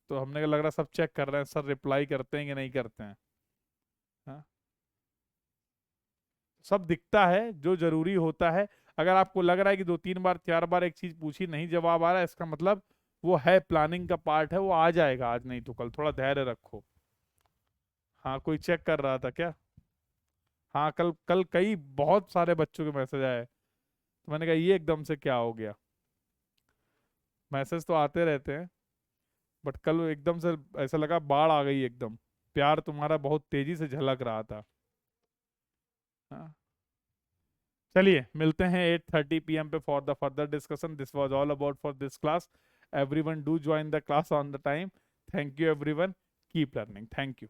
तो हमने लग रहा सब चेक कर रहे हैं सर, रिप्लाई करते हैं कि नहीं करते हैं। हाँ, सब दिखता है जो जरूरी होता है। अगर आपको लग रहा है कि 2-3 बार 4 बार एक चीज पूछी नहीं जवाब आ रहा है, इसका मतलब वो है, प्लानिंग का पार्ट है, वो आ जाएगा, आज नहीं तो कल, थोड़ा धैर्य रखो। हाँ, कोई चेक कर रहा था क्या? हाँ, कल कल कई बहुत सारे बच्चों के मैसेज आए, तो मैंने कहा ये एकदम से क्या हो गया, मैसेज तो आते रहते हैं, बट कल एकदम से ऐसा लगा बाढ़ आ गई एकदम, प्यार तुम्हारा बहुत तेजी से झलक रहा था। हाँ, चलिए मिलते हैं 8:30 PM पे for the further discussion. This was all about for this class. Everyone do join the class on the time. Thank you everyone, keep learning, thank you.